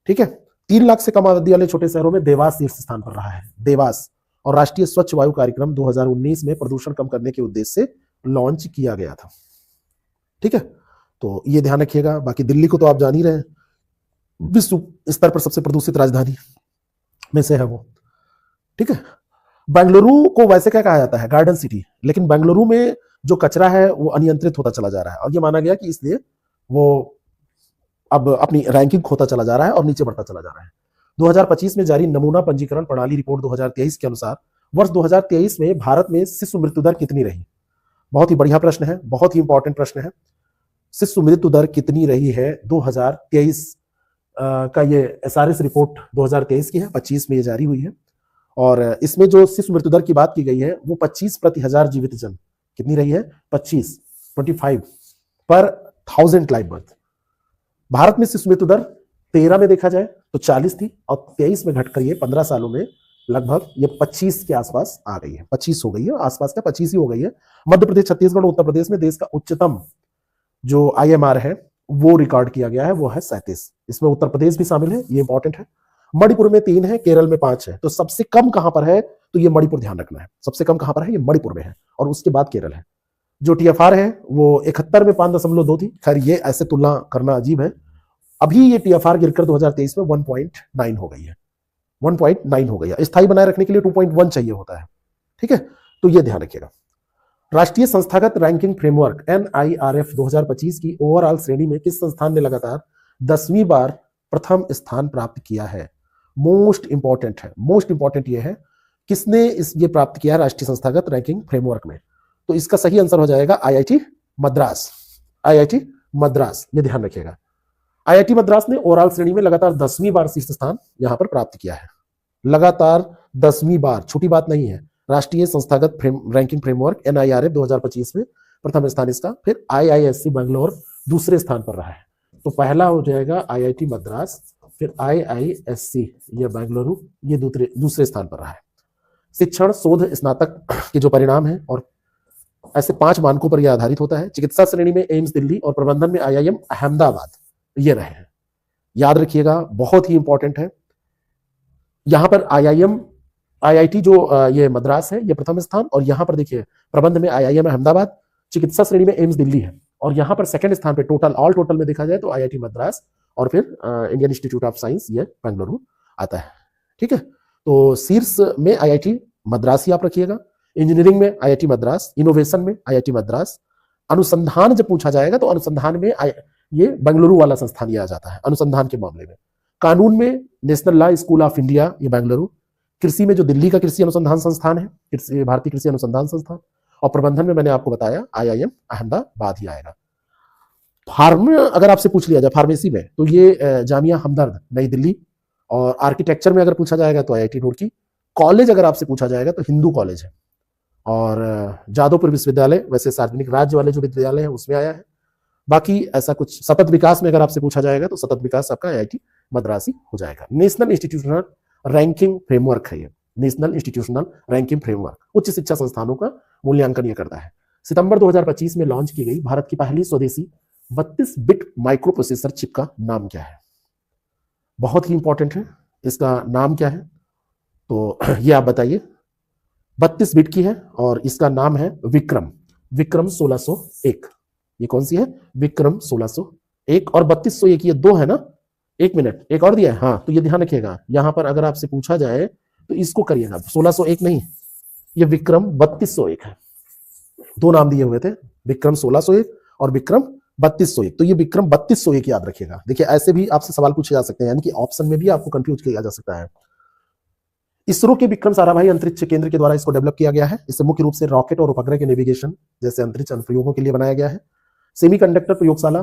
[SPEAKER 1] ठीक है, 3 लाख से कम आबादी वाले छोटे शहरों में देवास शीर्ष स्थान पर रहा है। देवास, और राष्ट्रीय स्वच्छ वायु कार्यक्रम 2019 में प्रदूषण कम करने के उद्देश्य से लॉन्च किया गया था। ठीक है, तो ये ध्यान रखिएगा। बाकी दिल्ली को तो आप जान ही रहे हैं, विश्व स्तर पर सबसे प्रदूषित राजधानी में से है वो। ठीक है, बेंगलुरु को वैसे क्या कहा जाता है? गार्डन सिटी, लेकिन बेंगलुरु में जो कचरा है वो अनियंत्रित होता चला जा रहा है और ये माना गया कि इसलिए वो अब अपनी रैंकिंग खोता चला जा रहा है और नीचे बढ़ता चला जा रहा है। 2025 में जारी नमूना पंजीकरण प्रणाली रिपोर्ट 2023 के अनुसार वर्ष 2023 में भारत में शिशु मृत्यु दर कितनी रही? बहुत ही बढ़िया प्रश्न है, बहुत ही इंपॉर्टेंट प्रश्न है। शिशु मृत्यु दर कितनी रही है 2023 का? ये SRS रिपोर्ट 2023 की है, 25 में ये जारी हुई है। और इसमें जो शिशु मृत्यु दर की बात की गई है वो 25 प्रति हजार जीवित जन कितनी रही है? 25 पर 1000 लाइव बर्थ। भारत में शिशु मृत्यु दर 13 में देखा जाए तो 40 थी और 23 में घटकर ये 15 सालों में लगभग ये 25 के आसपास आ गई है, 25 हो गई है, आसपास का 25 ही हो गई है। मध्य प्रदेश, छत्तीसगढ़, उत्तर प्रदेश में देश का उच्चतम जो IMR है वो रिकॉर्ड किया गया है, वो है 37। इसमें उत्तर प्रदेश भी शामिल है, ये इंपॉर्टेंट है। मणिपुर में 3 है, केरल में 5 है। तो सबसे कम कहां पर है? तो ये मणिपुर, ध्यान रखना है, सबसे कम कहां पर है? ये मणिपुर में है और उसके बाद केरल है। जो TFR है वो 71 में 5.2 थी। खैर ये ऐसे तुलना करना अजीब है। अभी ये TFR गिरकर 2023 में 1.9 हो गई है, 1.9 हो गई है। स्थायी बनाए रखने के लिए 2.1 चाहिए होता है। ठीक है, तो ये ध्यान रखिएगा। राष्ट्रीय संस्थागत रैंकिंग फ्रेमवर्क NIRF 2025 की ओवरऑल श्रेणी में किस संस्थान ने लगातार 10वीं बार प्रथम स्थान प्राप्त किया है? मोस्ट इंपॉर्टेंट है, मोस्ट इंपॉर्टेंट ये है किसने ये प्राप्त किया राष्ट्रीय संस्थागत रैंकिंग फ्रेमवर्क में। तो इसका सही आंसर हो जाएगा IIT मद्रास। IIT मद्रास, ये ध्यान रखिएगा। IIT मद्रास ने ओवरऑल श्रेणी में लगातार 10वीं बार शीर्ष स्थान यहां पर प्राप्त किया है। लगातार 10वीं बार, छोटी बात नहीं है। राष्ट्रीय संस्थागत रैंकिंग फ्रेमवर्क NIRF 2025 में प्रथम स्थान इसका, फिर IISc बैंगलोर दूसरे स्थान पर रहा है। तो पहला हो जाएगा IIT मद्रास, फिर IISc ये बेंगलुरु, ये दूसरे स्थान पर रहा है। शिक्षण, शोध, स्नातक के जो परिणाम है और ऐसे 5 मानकों पर यह आधारित होता है। चिकित्सा श्रेणी में एम्स दिल्ली और प्रबंधन में IIM अहमदाबाद ये रहे हैं। याद रखिएगा, बहुत ही इंपॉर्टेंट है। यहां पर IIT जो ये मद्रास है ये प्रथम स्थान, और यहां पर देखिए प्रबंध में IIM अहमदाबाद, चिकित्सा श्रेणी में एम्स दिल्ली है, और यहां पर सेकंड स्थान पे ऑल टोटल में देखा जाए तो IIT मद्रास और फिर इंडियन इंस्टीट्यूट ऑफ साइंस ये बेंगलुरु आता है। ठीक है, तो शीर्ष में IIT मद्रास ही आप रखिएगा, इंजीनियरिंग में IIT मद्रास, इनोवेशन में IIT मद्रास, अनुसंधान जब पूछा जाएगा तो अनुसंधान में ये बेंगलुरु वाला संस्थान ये आ जाता है अनुसंधान के मामले में। कानून में national law school of India ये बेंगलुरु, कृषि में जो दिल्ली का कृषि अनुसंधान संस्थान है, भारतीय कृषि अनुसंधान संस्थान, और प्रबंधन में मैंने आपको बताया IIM अहमदाबाद ही आएगा। फार्म अगर आपसे पूछ लिया जाए फार्मेसी में तो ये जामिया हमदर्द नई दिल्ली, और आर्किटेक्चर में अगर पूछा जाएगा तो IIT रुड़की। कॉलेज अगर आपसे पूछा जाएगा तो हिंदू कॉलेज है, और जादवपुर विश्वविद्यालय वैसे सार्वजनिक राज्य वाले जो विद्यालय है उसमें आया है। बाकी ऐसा कुछ सतत विकास में अगर आपसे पूछा जाएगा तो सतत विकास आपका IIT मद्रास ही हो जाएगा। नेशनल इंस्टीट्यूशनल रैंकिंग फ्रेमवर्क है ये, नेशनल इंस्टीट्यूशनल रैंकिंग फ्रेमवर्क उच्च शिक्षा संस्थानों का मूल्यांकन ये करता है। सितंबर 2025 में लॉन्च की गई भारत की पहली स्वदेशी 32 बिट माइक्रो प्रोसेसर चिप का नाम क्या है? बहुत ही इंपॉर्टेंट है, इसका नाम क्या है? तो ये आप बताइए। 32 बिट की है और इसका नाम है विक्रम 1601। ये कौन सी है? विक्रम 1601, और 3201 ये 2 है ना, 1 मिनट एक और दिया है। हाँ, तो ये ध्यान रखिएगा, यहां पर अगर आपसे पूछा जाए तो इसको करिएगा, 1601 नहीं, ये विक्रम 3201 है। 2 नाम दिए हुए थे, विक्रम 1601 और विक्रम 3201। तो ये विक्रम 3201 याद रखिएगा। देखिए ऐसे भी आपसे सवाल पूछे जा सकते हैं, यानी कि ऑप्शन में भी आपको कंफ्यूज किया जा सकता है। इसरो के विक्रम साराभाई अंतरिक्ष केंद्र के द्वारा इसको डेवलप किया गया है। इसे मुख्य रूप से रॉकेट और उपग्रह के नेविगेशन जैसे अंतरिक्ष अनुप्रयोगों के लिए बनाया गया है। सेमीकंडक्टर प्रयोगशाला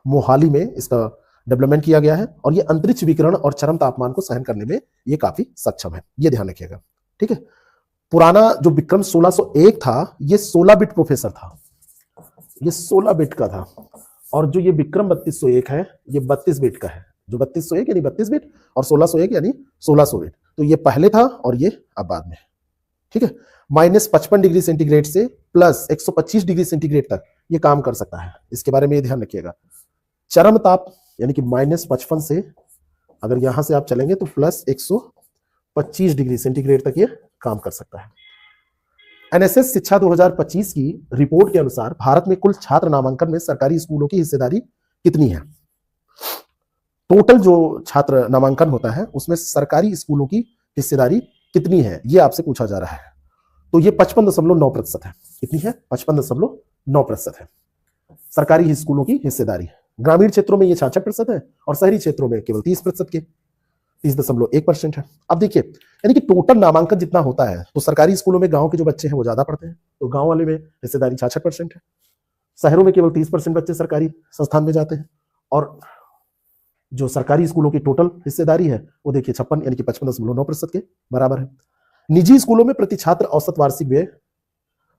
[SPEAKER 1] मोहाली में इसका डेवलपमेंट किया गया है, और ये अंतरिक्ष विकिरण और चरम तापमान को सहन करने में ये काफी सक्षम है, ये ध्यान रखिएगा। ठीक है, पुराना जो विक्रम 1601 था ये 16 बिट प्रोसेसर था, ये 16 बिट का था, और जो ये विक्रम 3201 है ये 32 बिट का है। जो 3201 यानी 32 बिट और 1601 यानी 1600 बिट। तो ये पहले था और ये अब बाद में। ठीक है, -55 डिग्री सेंटीग्रेड से प्लस 125 डिग्री सेंटीग्रेड तक ये काम कर सकता है, इसके बारे में ये ध्यान रखिएगा। चरम ताप यानी कि -55 से अगर यहां से आप चलेंगे तो प्लस 125 डिग्री सेंटीग्रेड तक ये काम कर सकता है। NSS शिक्षा 2025 की रिपोर्ट के अनुसार भारत में कुल छात्र नामांकन में सरकारी स्कूलों की हिस्सेदारी कितनी है? टोटल जो छात्र नामांकन होता है उसमें सरकारी स्कूलों की हिस्सेदारी कितनी है, ये आपसे पूछा जा रहा है। तो ये 55.9% है। कितनी है? 55.9% है सरकारी स्कूलों की हिस्सेदारी। ग्रामीण क्षेत्रों में ये 66% है और शहरी क्षेत्रों में केवल 30% के 30.1% है। अब देखिए, यानी कि टोटल नामांकन जितना होता है तो सरकारी स्कूलों में गांव के जो बच्चे हैं वो ज्यादा पढ़ते हैं, तो गांव वाले में हिस्सेदारी 66% है। शहरों में केवल 30% बच्चे सरकारी संस्थान में जाते हैं, और जो सरकारी स्कूलों की टोटल हिस्सेदारी है वो देखिए 56 यानी कि 55.9% के बराबर है। निजी स्कूलों में प्रति छात्र औसत वार्षिक व्यय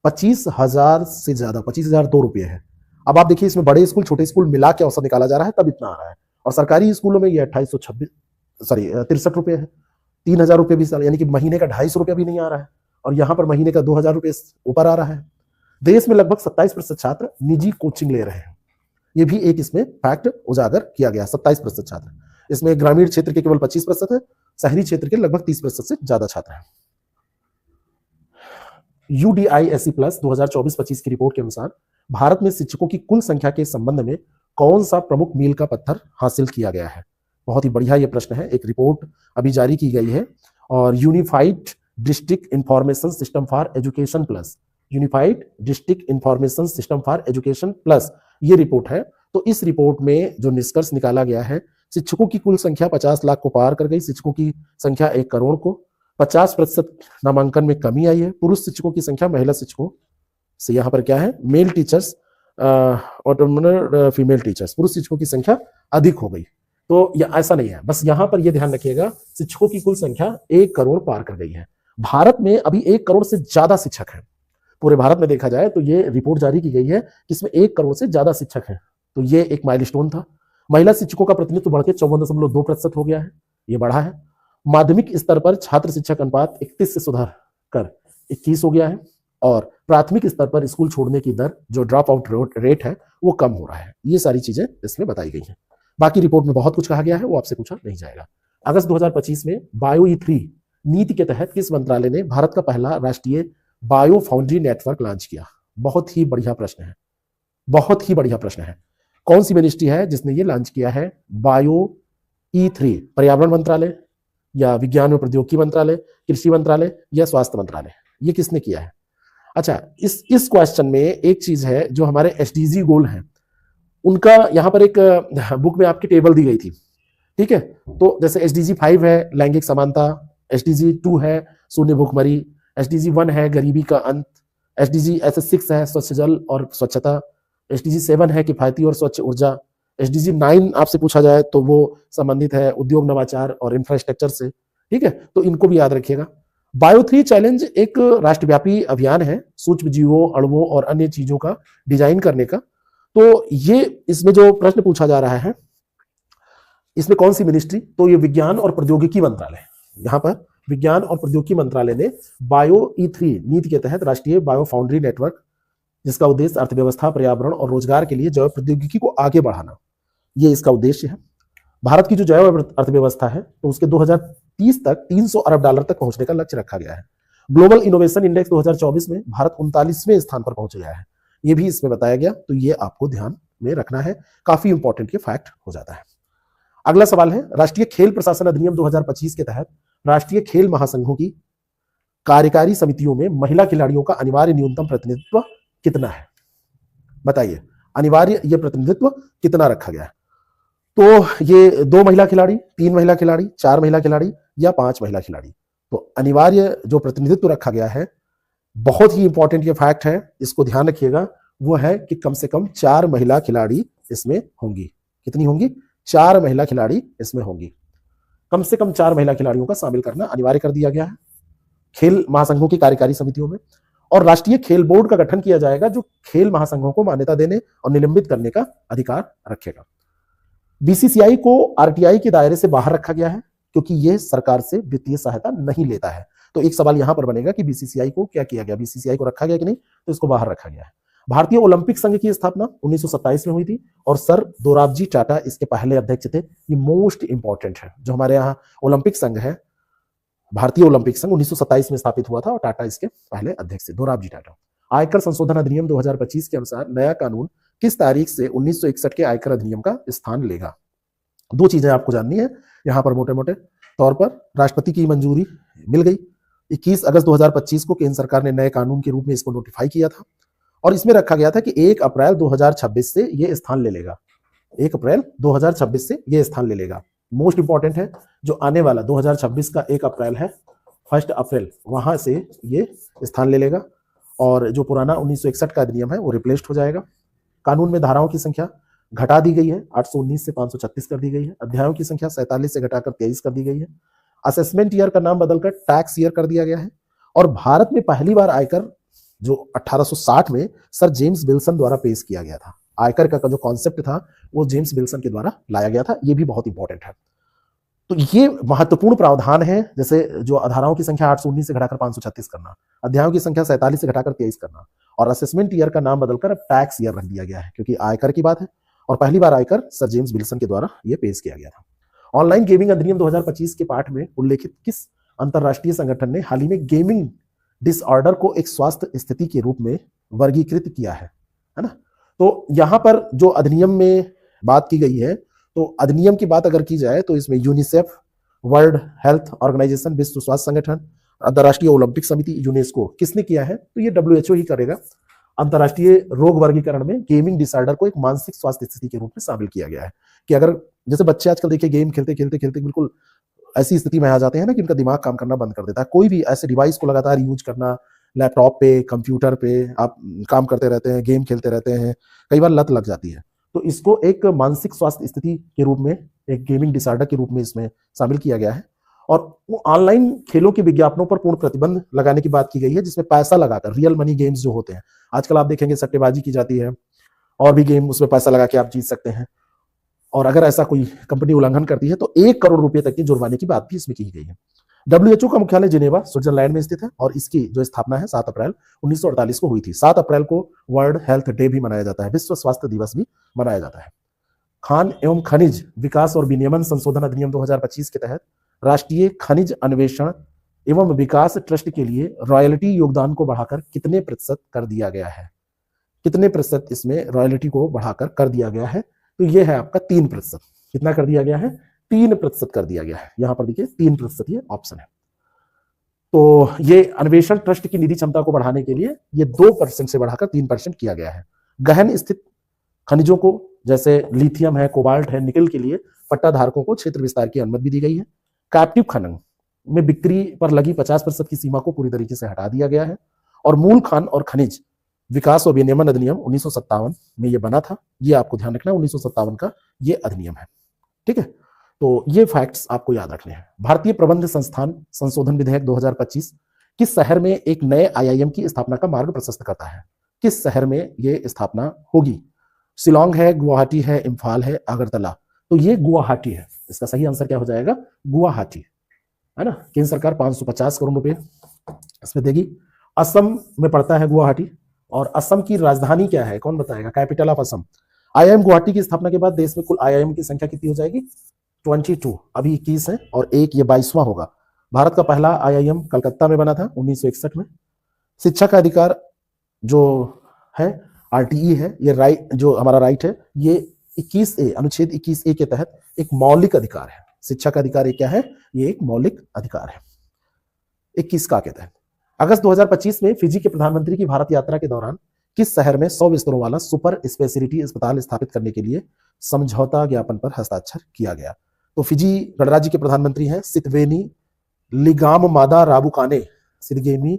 [SPEAKER 1] 25,000 से ज्यादा 25,002 रुपये है। अब आप देखिए इसमें बड़े स्कूल छोटे स्कूल मिला के औसत निकाला जा रहा है, तब इतना आ रहा है, और सरकारी स्कूलों में ये 63 रुपये है। 3,000 रुपये भी, यानी कि महीने का 250 रुपया भी नहीं आ रहा है, और यहाँ पर महीने का 2,000 रुपये ऊपर आ रहा है। देश में लगभग 27% छात्र निजी कोचिंग ले रहे हैं, ये भी एक इसमें फैक्ट उजागर किया गया। 27% छात्र, इसमें ग्रामीण क्षेत्र के केवल 25% है, शहरी क्षेत्र के लगभग 30% से ज्यादा छात्र हैं। UDISC प्लस 2024-25 की रिपोर्ट के अनुसार भारत में शिक्षकों की कुल संख्या के संबंध में कौन सा प्रमुख मील का पत्थर हासिल किया गया है? बहुत ही बढ़िया ये प्रश्न है। एक रिपोर्ट अभी जारी की गई है और unified district information system for education plus, unified district information system for education plus ये रिपोर्ट है। तो इस रिपोर्ट में जो निष्कर्ष निकाला गया है, शिक्षकों की कुल संख्या 50 लाख को पार कर गई, शिक्षकों की संख्या 1 करोड़ को, 50% नामांकन में कमी आई है, पुरुष शिक्षकों की संख्या महिला शिक्षकों से यहाँ पर क्या है, मेल टीचर्स और फीमेल टीचर्स, पुरुष शिक्षकों की संख्या अधिक हो गई। तो ऐसा नहीं है, बस यहाँ पर यह ध्यान रखिएगा, शिक्षकों की कुल संख्या 1 करोड़ पार कर गई है। भारत में अभी 1 करोड़ से ज्यादा शिक्षक हैं, पूरे भारत में देखा जाए तो ये रिपोर्ट जारी की गई है कि इसमें 1 करोड़ से ज्यादा शिक्षक हैं। तो ये एक माइलस्टोन था। महिला शिक्षकों का प्रतिनिधित्व बढ़ के 54.2% हो गया है, ये बढ़ा है। माध्यमिक स्तर पर छात्र शिक्षक अनुपात 31 से सुधार कर 21 हो गया है, और प्राथमिक स्तर पर स्कूल छोड़ने की दर, जो ड्रॉप आउट रेट है, वो कम हो रहा है। ये सारी चीजें इसमें बताई गई हैं। बाकी रिपोर्ट में बहुत कुछ कहा गया है, वो आपसे पूछा नहीं जाएगा। अगस्त 2025 में बायो E3 नीति के तहत किस मंत्रालय ने भारत का पहला राष्ट्रीय बायो फाउंड्री नेटवर्क लॉन्च किया? बहुत ही बढ़िया प्रश्न है, बहुत ही बढ़िया प्रश्न है। कौन सी मिनिस्ट्री है जिसने ये लॉन्च किया है बायो E3? पर्यावरण मंत्रालय या विज्ञान एवं प्रौद्योगिकी मंत्रालय, कृषि मंत्रालय या स्वास्थ्य मंत्रालय? ये किसने किया है? अच्छा, इस क्वेश्चन में एक चीज है, जो हमारे SDG गोल हैं उनका यहाँ पर एक बुक में आपकी टेबल दी गई थी, ठीक है। तो जैसे SDG 5 है लैंगिक समानता, SDG 2 है शून्य भूखमरी, SDG 1 है गरीबी का अंत, SDG ऐसे 6 है स्वच्छ जल और स्वच्छता, SDG 7 है किफायती और स्वच्छ ऊर्जा, SDG 9 आपसे पूछा जाए तो वो संबंधित है उद्योग नवाचार और इंफ्रास्ट्रक्चर से, ठीक है। तो इनको भी याद रखिएगा। बायो 3 चैलेंज एक राष्ट्रव्यापी अभियान है सूक्ष्म जीवों, अणुओं और अन्य चीजों का डिजाइन करने का। तो ये इसमें जो प्रश्न पूछा जा रहा है, इसमें कौन सी मिनिस्ट्री? तो ये विज्ञान और प्रौद्योगिकी मंत्रालय, यहाँ पर विज्ञान और प्रौद्योगिकी मंत्रालय ने बायो E3 नीति के तहत राष्ट्रीय बायो फाउंड्री नेटवर्क, जिसका उद्देश्य अर्थव्यवस्था, पर्यावरण और रोजगार के लिए जैव प्रौद्योगिकी को आगे बढ़ाना, ये इसका उद्देश्य है। भारत की जो जैव अर्थव्यवस्था है, तो उसके 2030 तक $300 अरब तक पहुंचने का लक्ष्य रखा गया है। ग्लोबल इनोवेशन इंडेक्स 2024 में भारत 39वें स्थान पर पहुंच गया है, ये भी इसमें बताया गया। तो ये आपको ध्यान में रखना है, काफी इंपॉर्टेंट ये फैक्ट हो जाता है। अगला सवाल है, राष्ट्रीय खेल प्रशासन अधिनियम 2025 के तहत राष्ट्रीय खेल महासंघों की कार्यकारी समितियों में महिला खिलाड़ियों का अनिवार्य न्यूनतम प्रतिनिधित्व कितना है? बताइए, अनिवार्य ये प्रतिनिधित्व कितना रखा गया है? तो ये 2 महिला खिलाड़ी, 3 महिला खिलाड़ी, 4 महिला खिलाड़ी या 5 महिला खिलाड़ी? तो अनिवार्य जो प्रतिनिधित्व रखा गया है, बहुत ही इंपॉर्टेंट ये फैक्ट है, इसको ध्यान रखिएगा, वो है कि कम से कम 4 महिला खिलाड़ी इसमें होंगी। कितनी होंगी? 4 महिला खिलाड़ी इसमें होंगी। कम से कम 4 महिला खिलाड़ियों का शामिल करना अनिवार्य कर दिया गया है खेल महासंघों की कार्यकारी समितियों में। और राष्ट्रीय खेल बोर्ड का गठन किया जाएगा, जो खेल महासंघों को मान्यता देने और निलंबित करने का अधिकार रखेगा। BCCI को RTI के दायरे से बाहर रखा गया है, क्योंकि यह सरकार से वित्तीय सहायता नहीं लेता है। तो एक सवाल यहां पर बनेगा कि BCCI को क्या किया गया, BCCI को रखा गया कि नहीं? तो इसको बाहर रखा गया है। भारतीय ओलंपिक संघ की स्थापना 1927 में हुई थी, और सर दोराबजी टाटा इसके पहले अध्यक्ष थे। ये मोस्ट इंपॉर्टेंट है, जो हमारे यहाँ ओलंपिक संघ है, भारतीय ओलंपिक संघ 1927 में स्थापित हुआ था, और टाटा इसके पहले अध्यक्ष थे, दोराबजी टाटा। आयकर संशोधन अधिनियम 2025 के अनुसार नया कानून किस तारीख से 1961 के आयकर अधिनियम का स्थान लेगा? 2 चीजें आपको जाननी है यहां पर मोटे मोटे तौर पर। राष्ट्रपति की मंजूरी मिल गई, 21 अगस्त 2025 को केंद्र सरकार ने नए कानून के रूप में इसको नोटिफाई किया था, और इसमें रखा गया था कि 1 अप्रैल 2026 से ये स्थान ले लेगा। 1 अप्रैल 2026 से ये स्थान ले लेगा। मोस्ट इंपॉर्टेंट है, जो आने वाला 2026 का 1 अप्रैल है, 1 अप्रैल वहां से ये स्थान ले लेगा, और जो पुराना 1961 का अधिनियम है वो रिप्लेस्ड हो जाएगा। कानून में धाराओं की संख्या घटा दी गई है, 819 से 536 कर दी गई है। अध्यायों की संख्या 47 से घटाकर 23 कर दी गई है। असेसमेंट ईयर का नाम बदलकर टैक्स ईयर कर दिया गया है। और भारत में पहली बार आयकर जो 1860 में सर जेम्स विल्सन द्वारा पेश किया गया था, आयकर का जो कॉन्सेप्ट था वो जेम्स विल्सन के द्वारा लाया गया था। ये भी बहुत इंपॉर्टेंट है। तो ये महत्वपूर्ण प्रावधान है, जैसे जो धाराओं की संख्या 819 से घटाकर 536 करना, अध्यायों की संख्या 47 से घटाकर 23 करना, और असेसमेंट ईयर का नाम बदलकर अब टैक्स ईयर रख दिया गया है, क्योंकि आयकर की बात है, और पहली बार आयकर सर जेम्स विल्सन के द्वारा यह पेश किया गया था। ऑनलाइन गेमिंग अधिनियम 2025 के पाठ में उल्लेखित किस अंतरराष्ट्रीय संगठन ने हाल ही में गेमिंग डिसऑर्डर को एक स्वास्थ्य स्थिति के रूप में वर्गीकृत किया है ना? तो यहां पर जो अधिनियम में बात की गई है, तो अधिनियम की बात अगर की जाए तो इसमें यूनिसेफ, वर्ल्ड हेल्थ ऑर्गेनाइजेशन, विश्व स्वास्थ्य संगठन, अंतर्राष्ट्रीय ओलंपिक समिति, यूनेस्को, किसने किया है? तो ये WHO ही करेगा। अंतर्राष्ट्रीय रोग वर्गीकरण में गेमिंग डिसऑर्डर को एक मानसिक स्वास्थ्य स्थिति के रूप में शामिल किया गया है कि अगर जैसे बच्चे आजकल देखिए गेम खेलते खेलते खेलते बिल्कुल ऐसी स्थिति में आ जाते हैं ना कि उनका दिमाग काम करना बंद कर देता है। कोई भी ऐसे डिवाइस को लगातार यूज करना, लैपटॉप पे, कंप्यूटर पे आप काम करते रहते हैं, गेम खेलते रहते हैं, कई बार लत लग जाती है। तो इसको एक मानसिक स्वास्थ्य स्थिति के रूप में, एक गेमिंग डिसऑर्डर के रूप में इसमें शामिल किया गया है। और वो ऑनलाइन खेलों के विज्ञापनों पर पूर्ण प्रतिबंध लगाने की बात की गई है, जिसमें पैसा लगाकर रियल मनी गेम्स जो होते हैं, आजकल आप देखेंगे सट्टेबाजी की जाती है और भी गेम, उसमें पैसा लगा के आप जीत सकते हैं। और अगर ऐसा कोई कंपनी उल्लंघन करती है तो 1 करोड़ रुपए तक की जुर्माने की बात भी इसमें की गई है। WHO का मुख्यालय जिनेवा, स्विट्जरलैंड में स्थित है और इसकी जो स्थापना है 7 अप्रैल 1948 को हुई थी। 7 अप्रैल को वर्ल्ड हेल्थ डे भी मनाया जाता है, विश्व स्वास्थ्य दिवस भी मनाया जाता है। खान एवं खनिज विकास और विनियमन संशोधन अधिनियम 2025 के तहत राष्ट्रीय खनिज अन्वेषण एवं विकास ट्रस्ट के लिए रॉयल्टी योगदान को बढ़ाकर कितने प्रतिशत कर दिया गया है? कितने प्रतिशत इसमें रॉयल्टी को बढ़ाकर कर दिया गया है? तो ये है आपका 3%। कितना कर दिया गया है? 3% कर दिया गया है। यहां पर देखिए 3% ये ऑप्शन है। तो ये अन्वेषण ट्रस्ट की निधि क्षमता को बढ़ाने के लिए ये 2% से बढ़ाकर 3% किया गया है। गहन स्थित खनिजों को जैसे लिथियम है, कोबाल्ट है, निकल के लिए पट्टा धारकों को क्षेत्र विस्तार की अनुमति भी दी गई है। कैप्टिव खनन में बिक्री पर लगी 50% की सीमा को पूरी तरीके से हटा दिया गया है। और मूल खान और खनिज विकास और विनियमन अधिनियम 1957 में ये बना था। ये आपको ध्यान रखना, 1957 का ये अधिनियम है। ठीक है, तो ये फैक्ट्स आपको याद रखने हैं। भारतीय प्रबंध संस्थान संशोधन विधेयक 2025 किस शहर में एक नए IIM की स्थापना का मार्ग प्रशस्त करता है? किस शहर में ये स्थापना होगी? शिलोंग है, गुवाहाटी है, इम्फाल है, अगरतला। तो ये गुवाहाटी है। इसका सही आंसर क्या हो जाएगा? गुवाहाटी, है ना। केंद्र सरकार 550 करोड़ रुपए इसमें देगी। असम में पड़ता है गुवाहाटी। और असम की राजधानी क्या है? कौन बताएगा? Capital of Assam. IIM Guwahati की स्थापना के बाद देश में कुल IIM की संख्या कितनी हो जाएगी? 22। अभी 21 है और एक ये 22वां होगा। भारत का पहला IIM कलकत्ता में बना था 1961 में। शिक्षा का अधिकार जो है RTE है, ये राइट, जो हमारा राइट है, ये 21A, अनुच्छेद 21A के तहत एक मौलिक अधिकार है। शिक्षा का अधिकार ये क्या है? ये एक मौलिक अधिकार है 21 का के तहत। अगस्त 2025 में फिजी के प्रधानमंत्री की भारत यात्रा के दौरान किस शहर में 100 बिस्तरों वाला सुपर स्पेशलिटी अस्पताल स्थापित करने के लिए समझौता ज्ञापन पर हस्ताक्षर किया गया? तो फिजी गणराज्य के प्रधानमंत्री हैं सितवेनी लिगाममादा राबुकाने। सितवेनी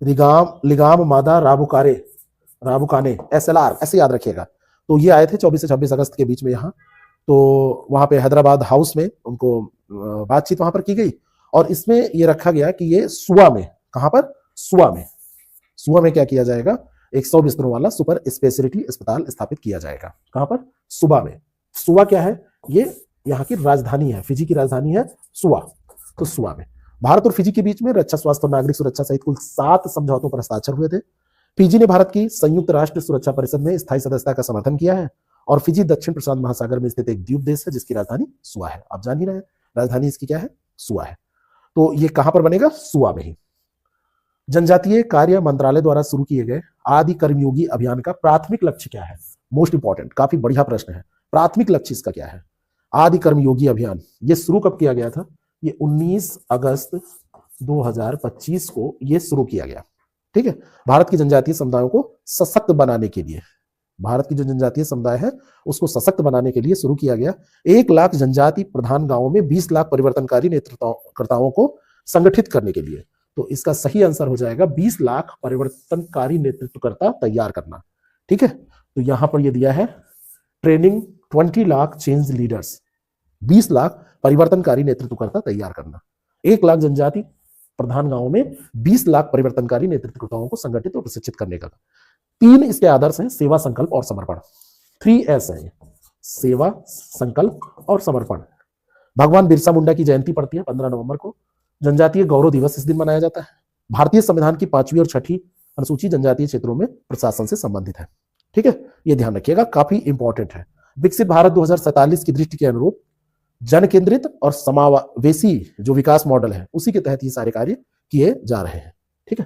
[SPEAKER 1] लिगाममादा राबुकाने SLR, ऐसे याद रखिएगा। तो ये आए थे 24 से 26 अगस्त के बीच में यहाँ। तो वहां पे हैदराबाद हाउस में उनको बातचीत वहां पर की गई और इसमें ये रखा गया कि ये सुआ में, कहां पर? सुआ में क्या किया जाएगा? एक 100 बिस्तरों वाला सुपर स्पेशलिटी अस्पताल स्थापित किया जाएगा। कहां पर? सुबा में। सुआ क्या है? ये यहाँ की राजधानी है, फिजी की राजधानी है सुआ। तो सुआ में भारत और फिजी के बीच में रक्षा, स्वास्थ्य और नागरिक सुरक्षा सहित कुल 7 समझौतों पर हस्ताक्षर हुए थे। फिजी ने भारत की संयुक्त राष्ट्र सुरक्षा परिषद में स्थायी सदस्यता का समर्थन किया है। और फिजी दक्षिण प्रशांत महासागर में स्थित एक द्वीप देश है जिसकी राजधानी सुआ है। आप जान ही रहे हैं, राजधानी इसकी क्या है? सुआ है। तो ये कहां पर बनेगा? सुआ में ही। जनजातीय कार्य मंत्रालय द्वारा शुरू किए गए आदि कर्मयोगी अभियान का प्राथमिक लक्ष्य क्या है? मोस्ट इंपॉर्टेंट, काफी बढ़िया प्रश्न है। प्राथमिक लक्ष्य इसका क्या है? आदि कर्मयोगी अभियान ये शुरू कब किया गया था? ये 19 अगस्त 2025 को ये शुरू किया गया। ठीक है, भारत की जनजातीय समुदायों को सशक्त बनाने के लिए, भारत की जो जनजातीय समुदाय है उसको सशक्त बनाने के लिए शुरू किया गया। 1 लाख जनजाति प्रधान गांवों में 20 लाख परिवर्तनकारी नेतृत्वकर्ताओं को संगठित करने के लिए। तो इसका सही आंसर हो जाएगा 20 लाख परिवर्तनकारी नेतृत्वकर्ता तैयार करना। ठीक है, तो यहां पर ये दिया है training 20 lakh change leaders, 20 lakh परिवर्तनकारी नेतृत्वकर्ता तैयार करना। 1 लाख जनजाति प्रधान गांवों में 20 लाख परिवर्तनकारी नेतृत्वकर्ताओं को संगठित और प्रशिक्षित करने का। 3 इसके आदर्श हैं, सेवा, संकल्प और समर्पण। 3S है, सेवा, संकल्प और समर्पण। भगवान बिरसा मुंडा की जयंती पड़ती है 15 नवंबर को। जनजातीय गौरव दिवस इस दिन मनाया जाता है। भारतीय संविधान की 5वीं और 6ठी अनुसूची जनजातीय क्षेत्रों में प्रशासन से संबंधित है। ठीक है, ये ध्यान रखिएगा, काफी इंपॉर्टेंट है। विकसित भारत 2047 की दृष्टि के अनुरूप जन केंद्रित और समावेशी जो विकास मॉडल है उसी के तहत ये सारे कार्य किए जा रहे हैं। ठीक है,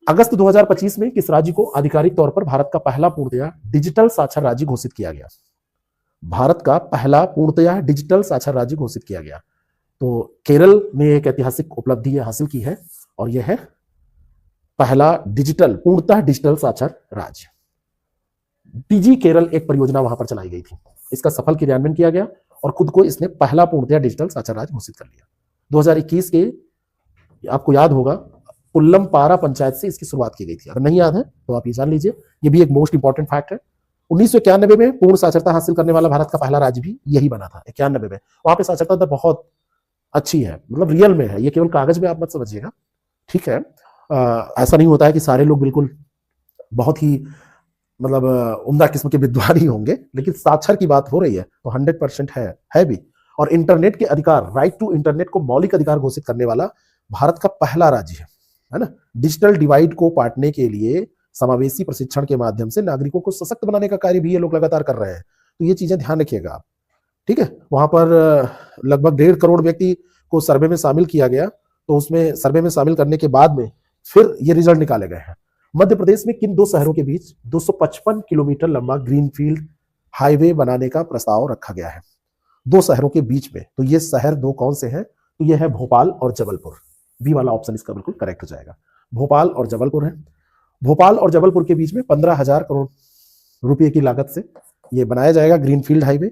[SPEAKER 1] अगस्त 2025 में किस राज्य को आधिकारिक तौर पर भारत का पहला पूर्णतया डिजिटल साक्षर राज्य घोषित किया गया? भारत का पहला पूर्णतया डिजिटल साक्षर राज्य घोषित किया गया। तो केरल ने एक ऐतिहासिक उपलब्धि हासिल की है और यह है पहला डिजिटल, पूर्णतः डिजिटल साक्षर राज्य। डीजी केरल एक परियोजना वहां पर चलाई गई थी, इसका सफल क्रियान्वयन किया गया और खुद को इसने पहला पूर्णतः डिजिटल साक्षर राज्य घोषित कर लिया। 2021 के, आपको याद होगा, पुल्लमपारा पंचायत से इसकी शुरुआत की गई थी। अगर नहीं याद है तो आप ये जान लीजिए, ये भी एक मोस्ट इंपॉर्टेंट फैक्ट है। 1991 में पूर्ण साक्षरता हासिल करने वाला भारत का पहला राज्य भी यही बना था, 91 में। वहां पे साक्षरता दर बहुत अच्छी है, मतलब रियल में है, ये केवल कागज में आप मत समझिएगा, ठीक है। ऐसा नहीं होता है कि सारे लोग बिल्कुल बहुत ही मतलब उम्दा किस्म के विद्वान ही होंगे, लेकिन साक्षर की बात हो रही है तो 100% है भी। और इंटरनेट के अधिकार, राइट टू इंटरनेट को मौलिक अधिकार घोषित करने वाला भारत का पहला राज्य है ना। डिजिटल डिवाइड को पाटने के लिए समावेशी प्रशिक्षण के माध्यम से नागरिकों को सशक्त बनाने का कार्य भी ये लोग लगातार कर रहे हैं, तो ये चीजें ध्यान रखिएगा आप, ठीक है। वहां पर लगभग 1.5 करोड़ व्यक्ति को सर्वे में शामिल किया गया, तो उसमें सर्वे में शामिल करने के बाद में फिर ये रिजल्ट निकाले गए हैं। मध्य प्रदेश में किन दो शहरों के बीच 255 किलोमीटर लंबा ग्रीनफील्ड हाईवे बनाने का प्रस्ताव रखा गया है? दो शहरों के बीच में, तो ये शहर दो कौन से हैं? तो ये है भोपाल और जबलपुर। बी वाला ऑप्शन इसका बिल्कुल करेक्ट हो जाएगा, भोपाल और जबलपुर है। भोपाल और जबलपुर के बीच में 15,000 करोड़ रुपए की लागत से ये बनाया जाएगा ग्रीनफील्ड हाईवे।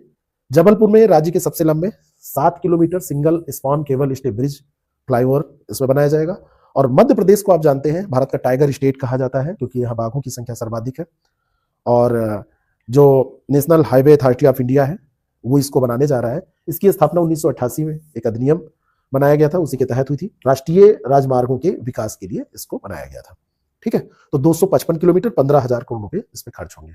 [SPEAKER 1] जबलपुर में राज्य के सबसे लंबे 7 kilometre single spawn cable stay bridge flyover इसमें बनाया जाएगा। और मध्य प्रदेश को आप जानते हैं भारत का टाइगर स्टेट कहा जाता है, क्योंकि यहाँ बाघों की संख्या सर्वाधिक है। और जो national highway authority of India है वो इसको बनाने जा रहा है। इसकी स्थापना 1988 में एक अधिनियम बनाया गया था, उसी के तहत हुई थी। राष्ट्रीय राजमार्गों के विकास के लिए इसको बनाया गया था, ठीक है। तो 255 किलोमीटर, 15,000 करोड़ रुपए इस पर खर्च होंगे।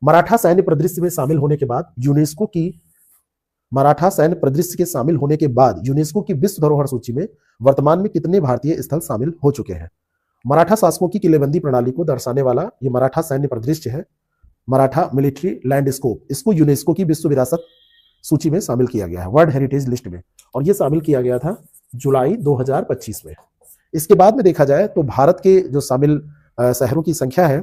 [SPEAKER 1] मराठा सैन्य परिदृश्य में शामिल होने के बाद यूनेस्को की मराठा सैन्य परिदृश्य के शामिल होने के बाद यूनेस्को की विश्व धरोहर सूची में वर्तमान में कितने भारतीय स्थल शामिल हो चुके हैं? मराठा शासकों की किलेबंदी प्रणाली को दर्शाने वाला ये मराठा सैन्य परिदृश्य है, मराठा मिलिट्री लैंडस्केप। इसको यूनेस्को की विश्व विरासत सूची में शामिल किया गया है, वर्ल्ड हेरिटेज लिस्ट में, और ये शामिल किया गया था जुलाई 2025 में। इसके बाद में देखा जाए तो भारत के जो शामिल शहरों की संख्या है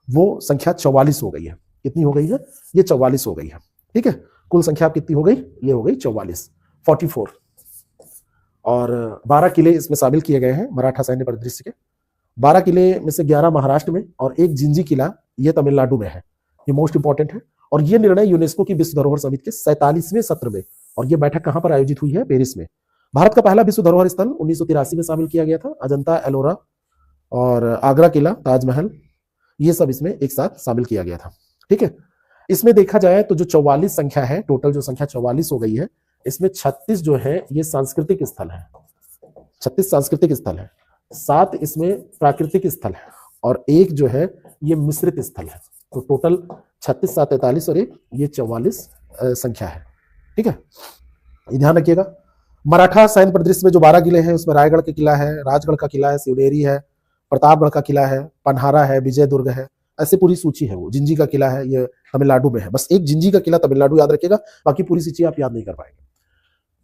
[SPEAKER 1] वो संख्या 44 हो गई है। कितनी हो गई है? ये 44 हो गई है, ठीक है। कुल संख्या कितनी हो गई? ये हो गई 44। और 12 किले इसमें शामिल किए गए हैं मराठा सैन्य परिदृश्य के। 12 किले में से 11 महाराष्ट्र में और एक जिंजी किला ये तमिलनाडु में है। ये मोस्ट इंपॉर्टेंट है। और ये निर्णय यूनेस्को की विश्व धरोहर समिति के 47वें सत्र में, और ये बैठक कहां पर आयोजित हुई है? पेरिस में। भारत का पहला विश्व धरोहर स्थल 1983 में शामिल किया गया था। अजंता एलोरा और आगरा किला, ताजमहल, ये सब इसमें एक साथ शामिल किया गया था, ठीक है। इसमें देखा जाए तो जो 44 संख्या है, टोटल जो संख्या 44 हो गई है, इसमें 36 जो है ये सांस्कृतिक स्थल है, 36 सांस्कृतिक स्थल है, 7 इसमें प्राकृतिक स्थल है और एक जो है ये मिश्रित स्थल है। तो टोटल 36, 7, 43 और एक ये 44 संख्या है, ठीक है। ये ध्यान रखिएगा। मराठा सैन्य परिदृश्य में जो 12 किले हैं उसमें रायगढ़ का किला है, राजगढ़ का किला है, सिवनेरी है, प्रतापगढ़ का किला है, पन्हारा है, विजय दुर्ग है, ऐसे पूरी सूची है। वो जिंजी का किला है, ये तमिलनाडु में है। बस एक जिंजी का किला तमिलनाडु याद रखिएगा, बाकी पूरी सूची आप याद नहीं कर पाएंगे।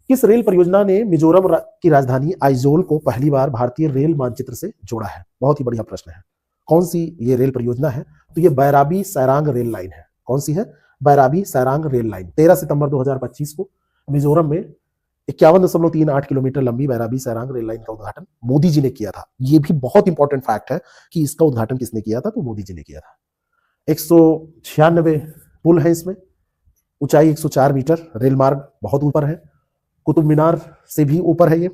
[SPEAKER 1] किस रेल परियोजना ने मिजोरम की राजधानी आइजोल को पहली बार भारतीय रेल मानचित्र से जोड़ा है? बहुत ही बढ़िया प्रश्न है। कौन सी ये रेल परियोजना है? तो ये बैराबी सैरांग रेल लाइन है। कौन सी है? Bairabi Sairang rail line. 13 सितंबर 2025 को मिजोरम में 51.38 किलोमीटर लंबी बैराबी सैरांग रेल लाइन का उद्घाटन मोदी जी ने किया था। ये भी बहुत इंपॉर्टेंट फैक्ट है कि इसका उद्घाटन किसने किया था? तो मोदी जी ने किया था। 196 पुल है इसमें, ऊंचाई 104 मीटर, रेल मार्ग बहुत ऊपर है, कुतुब मीनार से भी ऊपर है। ये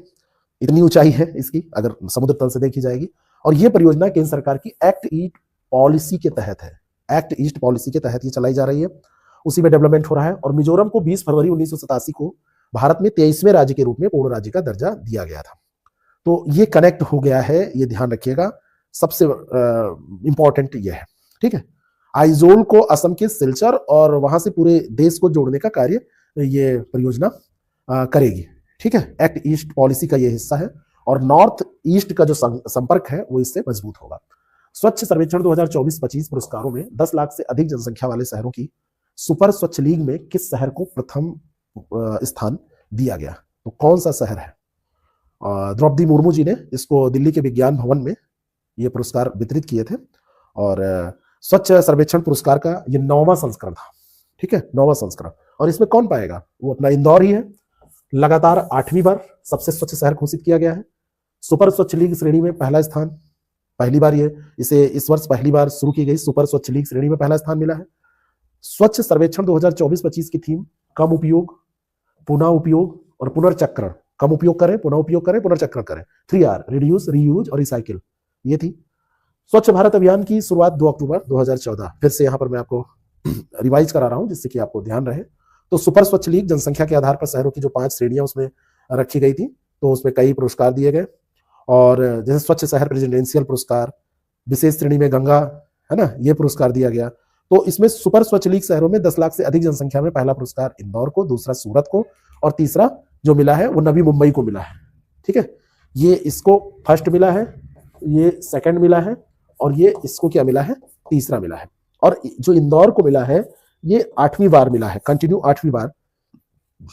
[SPEAKER 1] इतनी ऊंचाई है इसकी अगर समुद्र तल से देखी जाएगी। और ये परियोजना केंद्र सरकार की एक्ट ईस्ट पॉलिसी के तहत है। एक्ट ईस्ट पॉलिसी के तहत ये चलाई जा रही है, उसी में डेवलपमेंट हो रहा है। और मिजोरम को 20 फरवरी 1987 को भारत में 23वें राज्य के रूप में पूर्ण राज्य का दर्जा दिया गया था। तो ये कनेक्ट हो गया है, ये ध्यान रखिएगा। सबसे इंपॉर्टेंट ये है, ठीक है। आइजोल को असम के सिलचर और वहां से पूरे देश को जोड़ने का कार्य ये परियोजना करेगी, ठीक है। एक्ट ईस्ट पॉलिसी का ये हिस्सा है और नॉर्थ ईस्ट का जो संपर्क है वो इससे मजबूत होगा। स्वच्छ सर्वेक्षण 2024-25 पुरस्कारों में 10 लाख से अधिक जनसंख्या वाले शहरों की सुपर स्वच्छ लीग में किस शहर को प्रथम स्थान दिया गया? तो कौन सा शहर है? द्रौपदी मुर्मू जी ने इसको दिल्ली के विज्ञान भवन में ये पुरस्कार वितरित किए थे। और स्वच्छ सर्वेक्षण पुरस्कार का ये 9वां संस्करण था, ठीक है, 9वां संस्करण। और इसमें कौन पाएगा? वो अपना इंदौर ही है, लगातार 8वीं बार सबसे स्वच्छ शहर घोषित किया गया है। सुपर स्वच्छ लीग श्रेणी में पहला स्थान, पहली बार इसे इस वर्ष पहली बार शुरू की गई सुपर स्वच्छ लीग श्रेणी में पहला स्थान मिला है। स्वच्छ सर्वेक्षण 2024-25 की थीम कम उपयोग, पुनः उपयोग और पुनर्चक्रण। कम उपयोग करें, पुनः उपयोग करें, पुनर्चक्रण करें। 3R, रिड्यूस, रीयूज और रिसाइकिल, ये थी। स्वच्छ भारत अभियान की शुरुआत 2 अक्टूबर 2014। फिर से यहां पर मैं आपको रिवाइज करा रहा हूं जिससे कि आपको ध्यान रहे। तो सुपर स्वच्छ लीग जनसंख्या के आधार पर शहरों की जो 5 श्रेणियां उसमें रखी गई थी, तो उसमें कई पुरस्कार दिए गए। और जैसे स्वच्छ शहर प्रेसिडेंशियल पुरस्कार, विशेष श्रेणी में गंगा, है ना, ये पुरस्कार दिया गया। तो इसमें सुपर स्वच्छ लीग शहरों में 10 लाख से अधिक जनसंख्या में पहला पुरस्कार इंदौर को, दूसरा सूरत को और तीसरा जो मिला है वो नवी मुंबई को मिला है। ठीक है, ये इसको फर्स्ट मिला है, ये सेकंड मिला है और ये इसको क्या मिला है, तीसरा मिला है। और जो इंदौर को मिला है ये 8वीं बार मिला है, कंटिन्यू 8वीं बार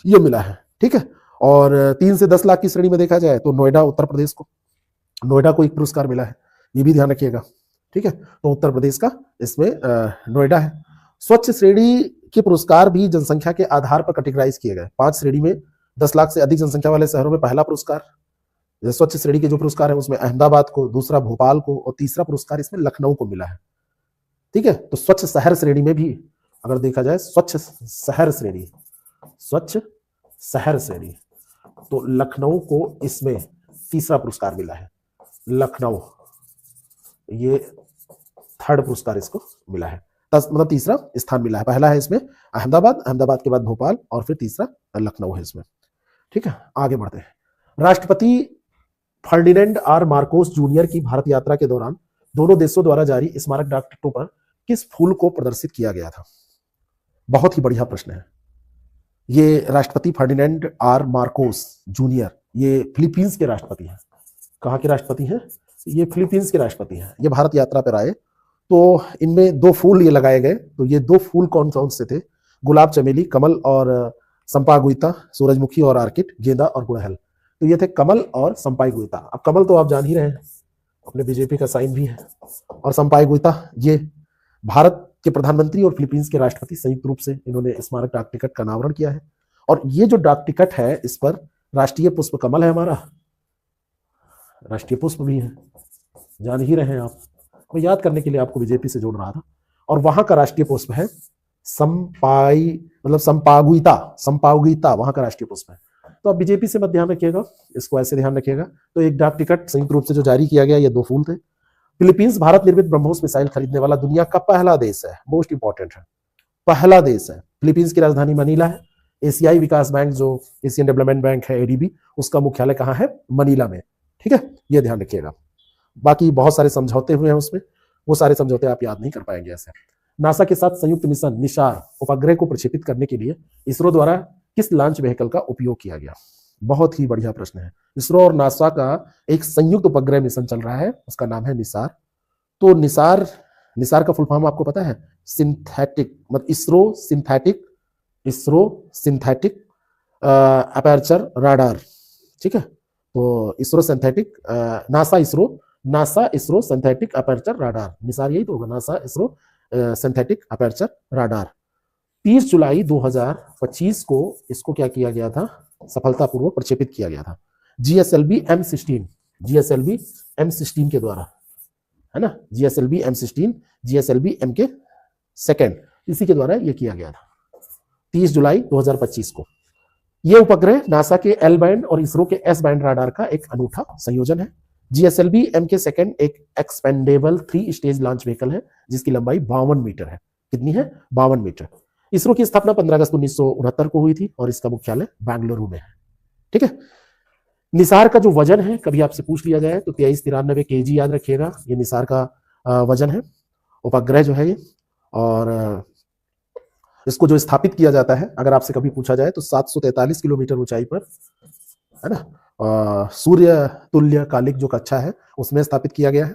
[SPEAKER 1] ये मिला है। ठीक है, और 3 से 10 लाख की श्रेणी में देखा जाए तो नोएडा, उत्तर प्रदेश को, नोएडा को एक पुरस्कार मिला है, ये भी ध्यान रखिएगा। ठीक है, तो उत्तर प्रदेश का इसमें नोएडा है। स्वच्छ श्रेणी के पुरस्कार भी जनसंख्या के आधार पर कैटेगराइज किए गए। 5 श्रेणी में 10 लाख से अधिक जनसंख्या वाले शहरों में पहला पुरस्कार, स्वच्छ श्रेणी के जो पुरस्कार है उसमें अहमदाबाद को, दूसरा भोपाल को और तीसरा पुरस्कार इसमें लखनऊ को मिला है। ठीक है, तो स्वच्छ शहर श्रेणी में भी अगर देखा जाए, स्वच्छ शहर श्रेणी, स्वच्छ शहर श्रेणी, तो लखनऊ को इसमें तीसरा पुरस्कार मिला है। लखनऊ, ये 3rd पुरस्कार इसको मिला है, मतलब तीसरा स्थान मिला है। पहला है इसमें अहमदाबाद, अहमदाबाद के बाद भोपाल और फिर तीसरा लखनऊ है इसमें। ठीक है, आगे बढ़ते हैं। राष्ट्रपति फर्डिनेंड आर मार्कोस जूनियर की भारत यात्रा के दौरान दोनों देशों द्वारा जारी स्मारक डाक टिकटों पर किस फूल को प्रदर्शित किया गया था? बहुत ही बढ़िया प्रश्न है। ये राष्ट्रपति फर्डिनेंड आर मार्कोस जूनियर, ये फिलीपींस के राष्ट्रपति हैं। कहाँ के राष्ट्रपति हैं? ये फिलीपींस के राष्ट्रपति हैं। ये भारत यात्रा पर आए तो इनमें 2 फूल ये लगाए गए। तो ये 2 फूल कौन कौन से थे? गुलाब चमेली, कमल और संपागुइता, सूरजमुखी और आर्किड, गेंदा और गुड़हल। तो ये थे कमल और संपागुइता। अब कमल तो आप जान ही रहे हैं, अपने बीजेपी का साइन भी है। और संपागुइता ये भारत के प्रधानमंत्री और फिलीपींस के राष्ट्रपति संयुक्त रूप से इन्होंने स्मारक डाक टिकट का अनावरण किया है। और ये जो डाक टिकट है इस पर राष्ट्रीय पुष्प कमल है, हमारा राष्ट्रीय पुष्प भी है, जान ही रहे हैं आप। मैं याद करने के लिए आपको बीजेपी से जोड़ रहा था। और वहां का राष्ट्रीय पुष्प है संपागुइता, संपागुइता वहां का राष्ट्रीय पुष्प है। तो आप बीजेपी से मत ध्यान रखिएगा, इसको ऐसे ध्यान रखिएगा। तो एक डाक टिकट संयुक्त रूप से जो जारी किया गया, ये 2 फूल थे। फिलीपींस भारत निर्मित ब्रह्मोस मिसाइल खरीदने वाला दुनिया का पहला देश है, मोस्ट इंपॉर्टेंट है, पहला देश है। फिलीपींस की राजधानी मनीला है। एशियाई विकास बैंक, जो एशियन डेवलपमेंट बैंक है, एडीबी, उसका मुख्यालय कहाँ है? मनीला में। ठीक है, ये ध्यान रखिएगा। बाकी बहुत सारे समझौते हुए हैं उसमें, वो सारे समझौते आप याद नहीं कर पाएंगे ऐसे। नासा के साथ संयुक्त मिशन निसार उपग्रह को प्रक्षेपित करने के लिए इसरो द्वारा किस लॉन्च व्हीकल का उपयोग किया गया? बहुत ही बढ़िया प्रश्न है। इसरो और नासा का एक संयुक्त उपग्रह मिशन चल रहा है, उसका नाम है निसार। तो निसार का फुल फॉर्म आपको पता है? सिंथेटिक, मतलब इसरो सिंथेटिक अपर्चर राडार। ठीक है, तो ISRO synthetic, NASA ISRO synthetic aperture radar, Nisar यही तो होगा, NASA ISRO synthetic aperture radar. 30 जुलाई 2025 को इसको क्या किया गया था? सफलतापूर्वक प्रक्षेपित किया गया था GSLV M16 के द्वारा, है ना, GSLV M16, GSLV MK2, इसी के द्वारा ये किया गया था 30 जुलाई 2025 को। ये उपग्रह नासा के L बैंड और इसरो के S बैंड राडार का एक अनूठा संयोजन है। GSLV MK2 एक एक्सपेंडेबल 3 स्टेज लॉन्च व्हीकल है जिसकी लंबाई 52 मीटर है। कितनी है? 52 मीटर। इसरो की स्थापना 15 अगस्त 1969 को हुई थी और इसका मुख्यालय बेंगलुरु में है। ठीक है, निसार का जो वजन है, कभी आपसे पूछ लिया जाए तो 2393 kg याद रखिएगा, ये निसार का वजन है, उपग्रह जो है ये। और इसको जो स्थापित किया जाता है, अगर आपसे कभी पूछा जाए तो 743 किलोमीटर ऊंचाई पर, है ना, सूर्य तुल्य कालिक जो कक्षा है उसमें स्थापित किया गया है।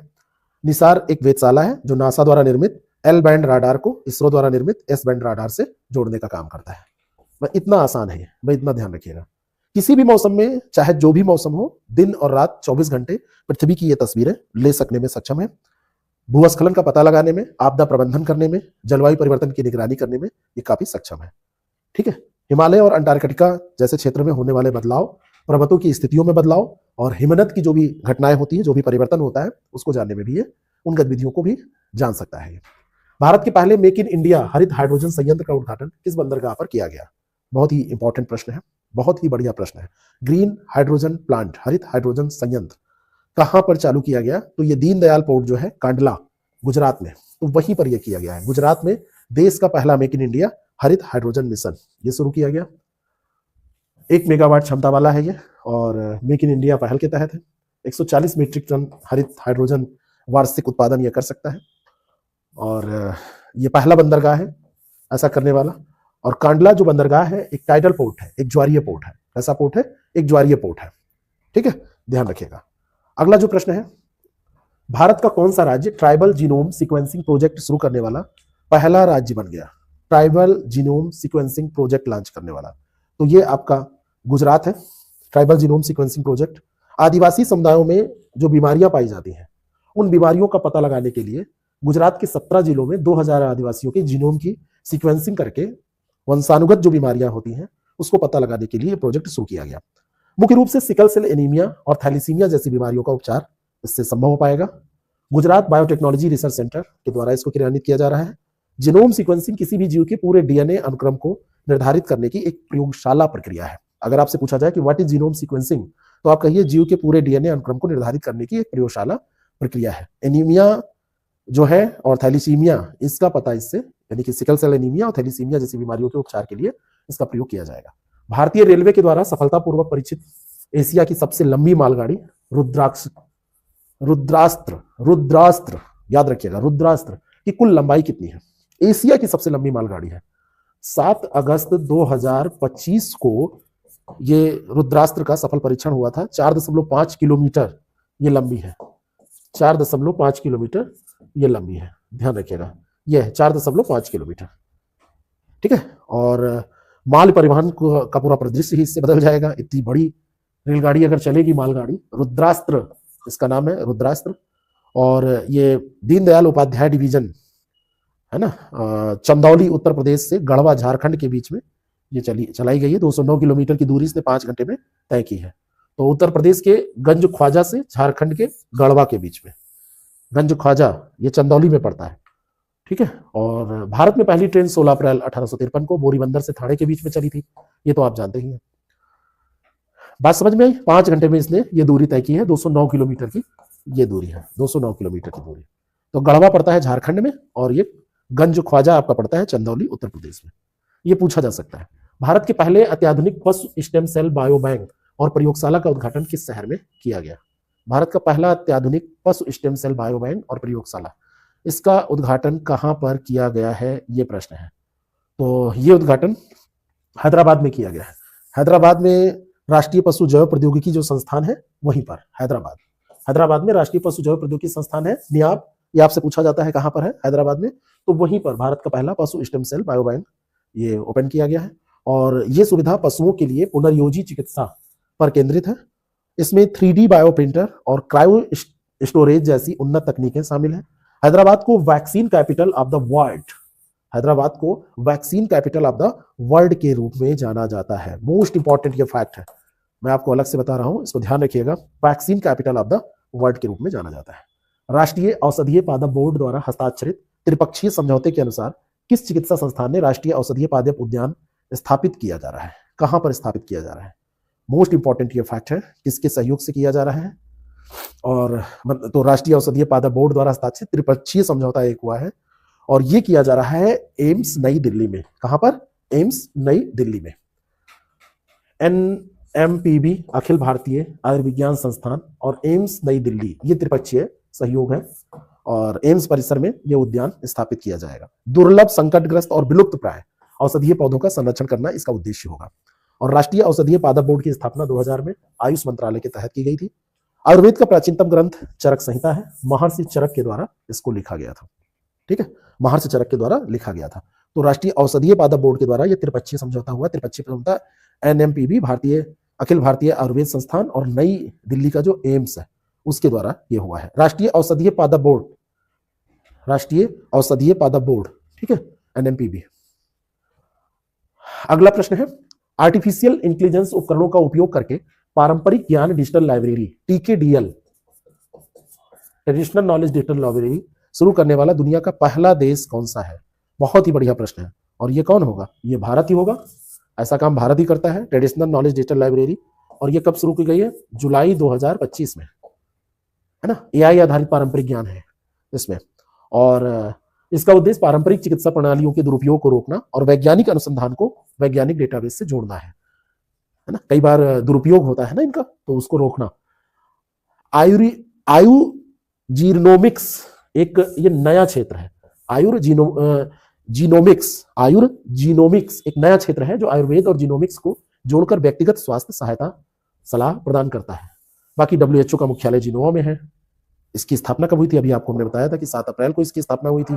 [SPEAKER 1] निसार एक वेधशाला है जो नासा द्वारा निर्मित L बैंड राडार को इसरो द्वारा निर्मित S बैंड राडार से जोड़ने का काम करता है। वह इतना आसान है, वह इतना ध्यान रखिएगा। किसी भी मौसम में, चाहे जो भी मौसम हो, दिन और रात 24 घंटे पृथ्वी की ये तस्वीरें ले सकने में सक्षम है। भूस्खलन का पता लगाने में, आपदा प्रबंधन करने में, जलवायु परिवर्तन की निगरानी करने में ये काफी सक्षम है। ठीक है, हिमालय और अंटार्कटिका जैसे क्षेत्र में होने वाले बदलाव, पर्वतों की स्थितियों में बदलाव और हिमनद की जो भी घटनाएं होती हैं, जो भी परिवर्तन होता है, उसको जानने में भी ये उन गतिविधियों को भी जान सकता है। भारत के पहले मेक इन इंडिया हरित हाइड्रोजन संयंत्र का उद्घाटन किस बंदरगाह पर किया गया? बहुत ही इंपॉर्टेंट प्रश्न है, बहुत ही बढ़िया प्रश्न है। ग्रीन हाइड्रोजन प्लांट, हरित हाइड्रोजन संयंत्र कहां पर चालू किया गया? तो ये दीनदयाल पोर्ट जो है कांडला गुजरात में, तो वहीं पर यह किया गया है। गुजरात में देश का पहला मेक इन इंडिया हरित हाइड्रोजन मिशन ये शुरू किया गया। 1 मेगावाट क्षमता वाला है ये और मेक इन इंडिया पहल के तहत है। 140 मीट्रिक टन हरित हाइड्रोजन वार्षिक उत्पादन यह कर सकता है और ये पहला बंदरगाह है ऐसा करने वाला। और कांडला जो बंदरगाह है एक टाइडल पोर्ट है, एक ज्वारीय पोर्ट है। ऐसा पोर्ट है, एक ज्वारीय पोर्ट है। ठीक है, ध्यान रखिएगा। अगला जो प्रश्न है, भारत का कौन सा राज्य ट्राइबल जीनोम सीक्वेंसिंग प्रोजेक्ट शुरू करने वाला पहला राज्य बन गया? Tribal genome sequencing project launch करने वाला, तो ये आपका गुजरात है। ट्राइबल जीनोम सीक्वेंसिंग प्रोजेक्ट आदिवासी समुदायों में जो बीमारियां पाई जाती हैं उन बीमारियों का पता लगाने के लिए गुजरात के 17 जिलों में 2000 आदिवासियों के जीनोम की सीक्वेंसिंग करके वंशानुगत जो बीमारियां होती हैं उसको पता लगाने के लिए प्रोजेक्ट शुरू किया गया। मुख्य रूप से सिकल सेल एनीमिया और थैलीसीमिया जैसी बीमारियों का उपचार इससे संभव हो पाएगा। गुजरात बायोटेक्नोलॉजी रिसर्च सेंटर के द्वारा इसको क्रियान्वित किया जा रहा है। जीनोम सीक्वेंसिंग किसी भी जीव के पूरे डीएनए अनुक्रम को निर्धारित करने की एक प्रयोगशाला प्रक्रिया है। अगर आपसे पूछा जाए कि व्हाट इज जीनोम सीक्वेंसिंग, तो आप कहिए जीव के पूरे डीएनए अनुक्रम को निर्धारित करने की एक प्रयोगशाला प्रक्रिया है। एनीमिया जो है और थैलीसीमिया, इसका पता इससे, यानी कि सिकल सेल एनीमिया और थैलीसीमिया जैसी बीमारियों के उपचार के लिए इसका प्रयोग किया जाएगा। भारतीय रेलवे के द्वारा सफलतापूर्वक परीक्षित एशिया की सबसे लंबी मालगाड़ी रुद्रास्त्र, याद रखिएगा, रुद्रास्त्र की कुल लंबाई कितनी है? एशिया की सबसे लंबी मालगाड़ी है। 7 अगस्त 2025 को ये रुद्रास्त्र का सफल परीक्षण हुआ था। 4.5 किलोमीटर ये लंबी है, 4.5 किलोमीटर ये लंबी है, ध्यान रखिएगा, ये है 4.5 किलोमीटर। ठीक है, और माल परिवहन का पूरा परिदृश्य ही इससे बदल जाएगा। इतनी बड़ी रेलगाड़ी अगर चलेगी, मालगाड़ी, रुद्रास्त्र इसका नाम है, रुद्रास्त्र। और ये दीनदयाल उपाध्याय डिवीजन है ना, चंदौली उत्तर प्रदेश से गढ़वा झारखंड के बीच में ये चलाई गई है। 209 किलोमीटर की दूरी इसने 5 घंटे में तय की है। तो उत्तर प्रदेश के गंज ख्वाजा से झारखंड के गढ़वा के बीच में, गंज ख्वाजा ये चंदौली में पड़ता है। ठीक है, और भारत में पहली ट्रेन 16 अप्रैल 1853 को बोरीबंदर से थाने के बीच में चली थी, ये तो आप जानते ही हैं। बात समझ में आई? 5 घंटे में इसने ये दूरी तय की है। 209 किलोमीटर की ये दूरी है, 209 किलोमीटर की दूरी। तो गढ़वा पड़ता है झारखंड में और ये गंज ख्वाजा आपका पड़ता है चंदौली उत्तर प्रदेश में। ये पूछा जा सकता है। भारत के पहले अत्याधुनिक पशु स्टेम सेल बायो बैंक और प्रयोगशाला का उद्घाटन किस शहर में किया गया? भारत का पहला अत्याधुनिक पशु स्टेम सेल बायो बैंक और प्रयोगशाला, इसका उद्घाटन कहां पर किया गया है, ये प्रश्न है। तो ये उद्घाटन हैदराबाद में किया गया है। हैदराबाद में राष्ट्रीय पशु जैव प्रौद्योगिकी जो संस्थान है वहीं पर, हैदराबाद में राष्ट्रीय पशु जैव प्रौद्योगिकी संस्थान है, नियाप। ये आपसे पूछा जाता है कहां पर है, हैदराबाद में, तो वहीं पर भारत का पहला पशु स्टेम सेल बायो बैंक ये ओपन किया गया है। और ये सुविधा पशुओं के लिए पुनर्योजी चिकित्सा पर केंद्रित है। इसमें 3D बायो प्रिंटर और क्रायो स्टोरेज जैसी उन्नत तकनीकें शामिल हैं। हैदराबाद को vaccine capital of the world, Hyderabad को vaccine capital of the world के रूप में जाना जाता है। मोस्ट इंपॉर्टेंट ये फैक्ट है, मैं आपको अलग से बता रहा हूं, इसको ध्यान रखिएगा। Vaccine capital of the world के रूप में जाना जाता है। राष्ट्रीय औषधीय पादप बोर्ड द्वारा हस्ताक्षरित त्रिपक्षीय समझौते के अनुसार किस चिकित्सा संस्थान ने राष्ट्रीय औषधीय पादप उद्यान स्थापित किया जा रहा है? कहां पर स्थापित किया जा रहा है? मोस्ट इंपॉर्टेंट ये फैक्ट है, किसके सहयोग से किया जा रहा है? और तो राष्ट्रीय औषधीय पादप बोर्ड द्वारा हस्ताक्षरित त्रिपक्षीय समझौता एक हुआ है और ये किया जा रहा है एम्स नई दिल्ली में। कहां पर? एम्स नई दिल्ली में। NMPB अखिल भारतीय आयुर्विज्ञान संस्थान और एम्स नई दिल्ली ये त्रिपक्षीय सहयोग है और एम्स परिसर में यह उद्यान स्थापित किया जाएगा। दुर्लभ, संकटग्रस्त और विलुप्त प्राय औषधीय पौधों का संरक्षण करना इसका उद्देश्य होगा। और राष्ट्रीय औषधीय पादप बोर्ड की स्थापना 2000 में आयुष मंत्रालय के तहत की गई थी। आयुर्वेद का प्राचीनतम ग्रंथ चरक संहिता है, महर्षि चरक के द्वारा इसको लिखा गया था। ठीक है, महर्षि चरक के द्वारा लिखा गया था। तो राष्ट्रीय औषधीय पादप बोर्ड के द्वारा यह त्रिपक्षीय समझौता हुआ। त्रिपक्षीय समझौता NMPB भारतीय अखिल भारतीय आयुर्वेद संस्थान और नई दिल्ली का जो एम्स है उसके द्वारा यह हुआ है। राष्ट्रीय औषधीय पादप बोर्ड, राष्ट्रीय औषधीय पादप बोर्ड, ठीक है, NMPB। अगला प्रश्न है, आर्टिफिशियल इंटेलिजेंस उपकरणों का उपयोग करके पारंपरिक ज्ञान digital library TKDL, traditional knowledge digital library शुरू करने वाला दुनिया का पहला देश कौन सा है? बहुत ही बढ़िया प्रश्न है। और ये कौन होगा? ये भारत ही होगा। ऐसा काम भारत ही करता है, ट्रेडिशनल नॉलेज डिजिटल लाइब्रेरी। और ये कब शुरू की गई है? जुलाई 2025 में, है ना। AI आधारित पारंपरिक ज्ञान है इसमें, और इसका उद्देश्य पारंपरिक चिकित्सा प्रणालियों के दुरुपयोग को रोकना और वैज्ञानिक अनुसंधान को वैज्ञानिक डेटाबेस से जोड़ना है ना। कई बार दुरुपयोग होता है ना इनका, तो उसको रोकना। आयुर्जीनोमिक्स एक ये नया क्षेत्र है। आयुर्जीनोमिक्स एक नया क्षेत्र है जो आयुर्वेद और जीनोमिक्स को जोड़कर व्यक्तिगत स्वास्थ्य सहायता सलाह प्रदान करता है। बाकी WHO का मुख्यालय जिनोवा में है। इसकी स्थापना कब हुई थी? अभी आपको हमने बताया था कि 7 अप्रैल को इसकी स्थापना हुई थी।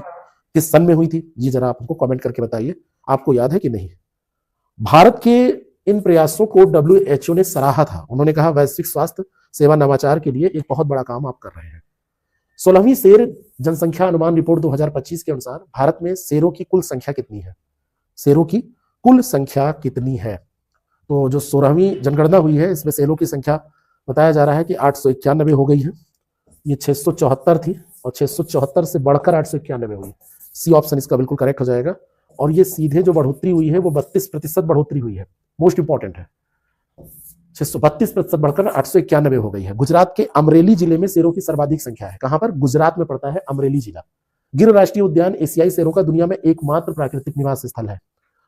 [SPEAKER 1] किस सन में हुई थी? ये जरा आप हमको कमेंट करके बताइए, आपको याद है कि नहीं। भारत के इन प्रयासों को WHO ने सराहा था। उन्होंने कहा वैश्विक स्वास्थ्य सेवा नवाचार के लिए एक बहुत बड़ा काम आप कर रहे हैं। 16वीं शेर जनसंख्या अनुमान रिपोर्ट 2025 के अनुसार भारत में शेरों की कुल संख्या कितनी है? शेरों की कुल संख्या कितनी है? तो जो 16वीं जनगणना हुई है इसमें शेरों की संख्या बताया जा रहा है कि 891 हो गई है। ये 674 थी और 674 से बढ़कर 891 हुई। सी ऑप्शन इसका बिल्कुल करेक्ट हो जाएगा। और ये सीधे जो बढ़ोतरी हुई है वो 32% बढ़ोतरी हुई है। मोस्ट इंपॉर्टेंट है, 632% बढ़कर 891 हो गई है। गुजरात के अमरेली जिले में शेरों की सर्वाधिक संख्या है। कहां पर? गुजरात में पड़ता है अमरेली जिला। गिर राष्ट्रीय उद्यान एशियाई शेरों का दुनिया में एकमात्र प्राकृतिक निवास स्थल है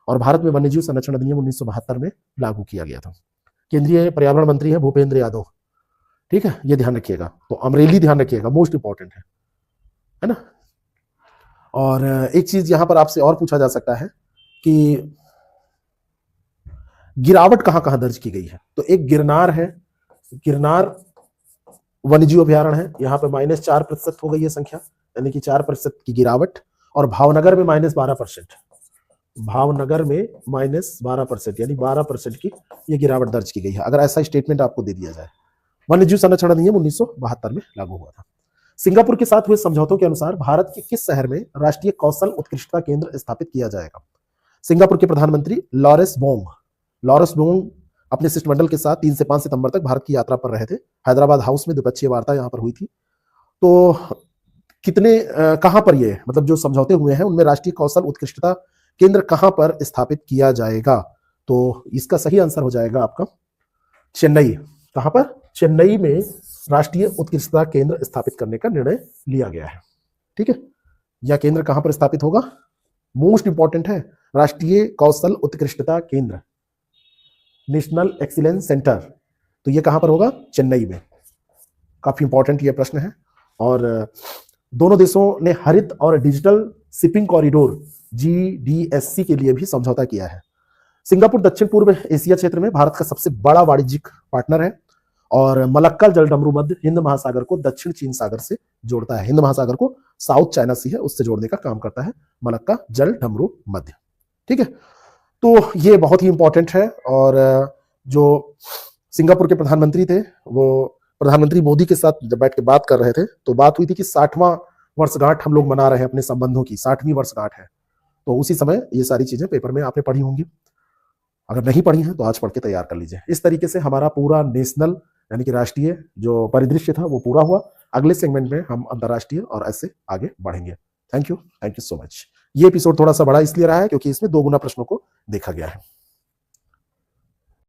[SPEAKER 1] और भारत में वन्यजीव संरक्षण अधिनियम 1972 में लागू किया गया था। केंद्रीय पर्यावरण मंत्री है भूपेंद्र यादव, ठीक है, ये ध्यान रखिएगा। तो अमरेली ध्यान रखिएगा, मोस्ट इंपॉर्टेंट है ना। और एक चीज यहां पर आपसे और पूछा जा सकता है कि गिरावट कहां कहां दर्ज की गई है। तो एक गिरनार है, गिरनार वन्यजीव अभयारण्य है, यहाँ पे -4% हो गई है संख्या, यानी कि 4% की गिरावट। और भावनगर में -12%, भावनगर में -12% यानी 12% की ये गिरावट दर्ज की गई है, अगर ऐसा स्टेटमेंट आपको दे दिया जाए। वन्यजीव संरक्षण अधिनियम 1972 में लागू हुआ था। सिंगापुर के साथ हुए समझौतों के अनुसार भारत के किस शहर में राष्ट्रीय कौशल उत्कृष्टता केंद्र स्थापित किया जाएगा? सिंगापुर के प्रधानमंत्री लॉरेंस बोंग अपने शिष्टमंडल के साथ 3 से 5 सितंबर तक भारत की यात्रा पर रहे थे। हैदराबाद हाउस में द्विपक्षीय वार्ता यहां पर हुई थी। तो कहां पर ये मतलब जो समझौते हुए हैं उनमें राष्ट्रीय कौशल उत्कृष्टता केंद्र कहां पर स्थापित किया जाएगा? तो इसका सही आंसर हो जाएगा आपका चेन्नई। कहां पर? चेन्नई में राष्ट्रीय उत्कृष्टता केंद्र स्थापित करने का निर्णय लिया गया है, ठीक है। यह केंद्र कहां पर स्थापित होगा? मोस्ट इंपॉर्टेंट है, राष्ट्रीय कौशल उत्कृष्टता केंद्र, नेशनल एक्सीलेंस सेंटर। तो ये कहां पर होगा? चेन्नई में। काफी इंपॉर्टेंट ये प्रश्न है। और दोनों देशों ने हरित और डिजिटल शिपिंग कॉरिडोर GDSC के लिए भी समझौता किया है। सिंगापुर दक्षिण पूर्व एशिया क्षेत्र में भारत का सबसे बड़ा वाणिज्यिक पार्टनर है और मलक्का जलडमरू मध्य हिंद महासागर को दक्षिण चीन सागर से जोड़ता है। हिंद महासागर को साउथ चाइना सी है उससे जोड़ने का काम करता है मलक्का जलडमरू मध्य, ठीक है। तो ये बहुत ही इंपॉर्टेंट है। और जो सिंगापुर के प्रधानमंत्री थे वो प्रधानमंत्री मोदी के साथ जब बैठ के बात कर रहे थे तो बात हुई थी कि 60वां वर्षगांठ हम लोग मना रहे हैं अपने संबंधों की, 60वीं वर्षगांठ है। तो उसी समय ये सारी चीजें पेपर में आपने पढ़ी होंगी, अगर नहीं पढ़ी हैं तो आज पढ़ के तैयार कर लीजिए। इस तरीके से हमारा पूरा नेशनल यानी कि राष्ट्रीय जो परिदृश्य था वो पूरा हुआ। अगले सेगमेंट में हम अंतर्राष्ट्रीय और ऐसे आगे बढ़ेंगे। Thank you so much. ये एपिसोड थोड़ा सा बड़ा इसलिए रहा है क्योंकि इसमें 2 गुना प्रश्नों को देखा गया है।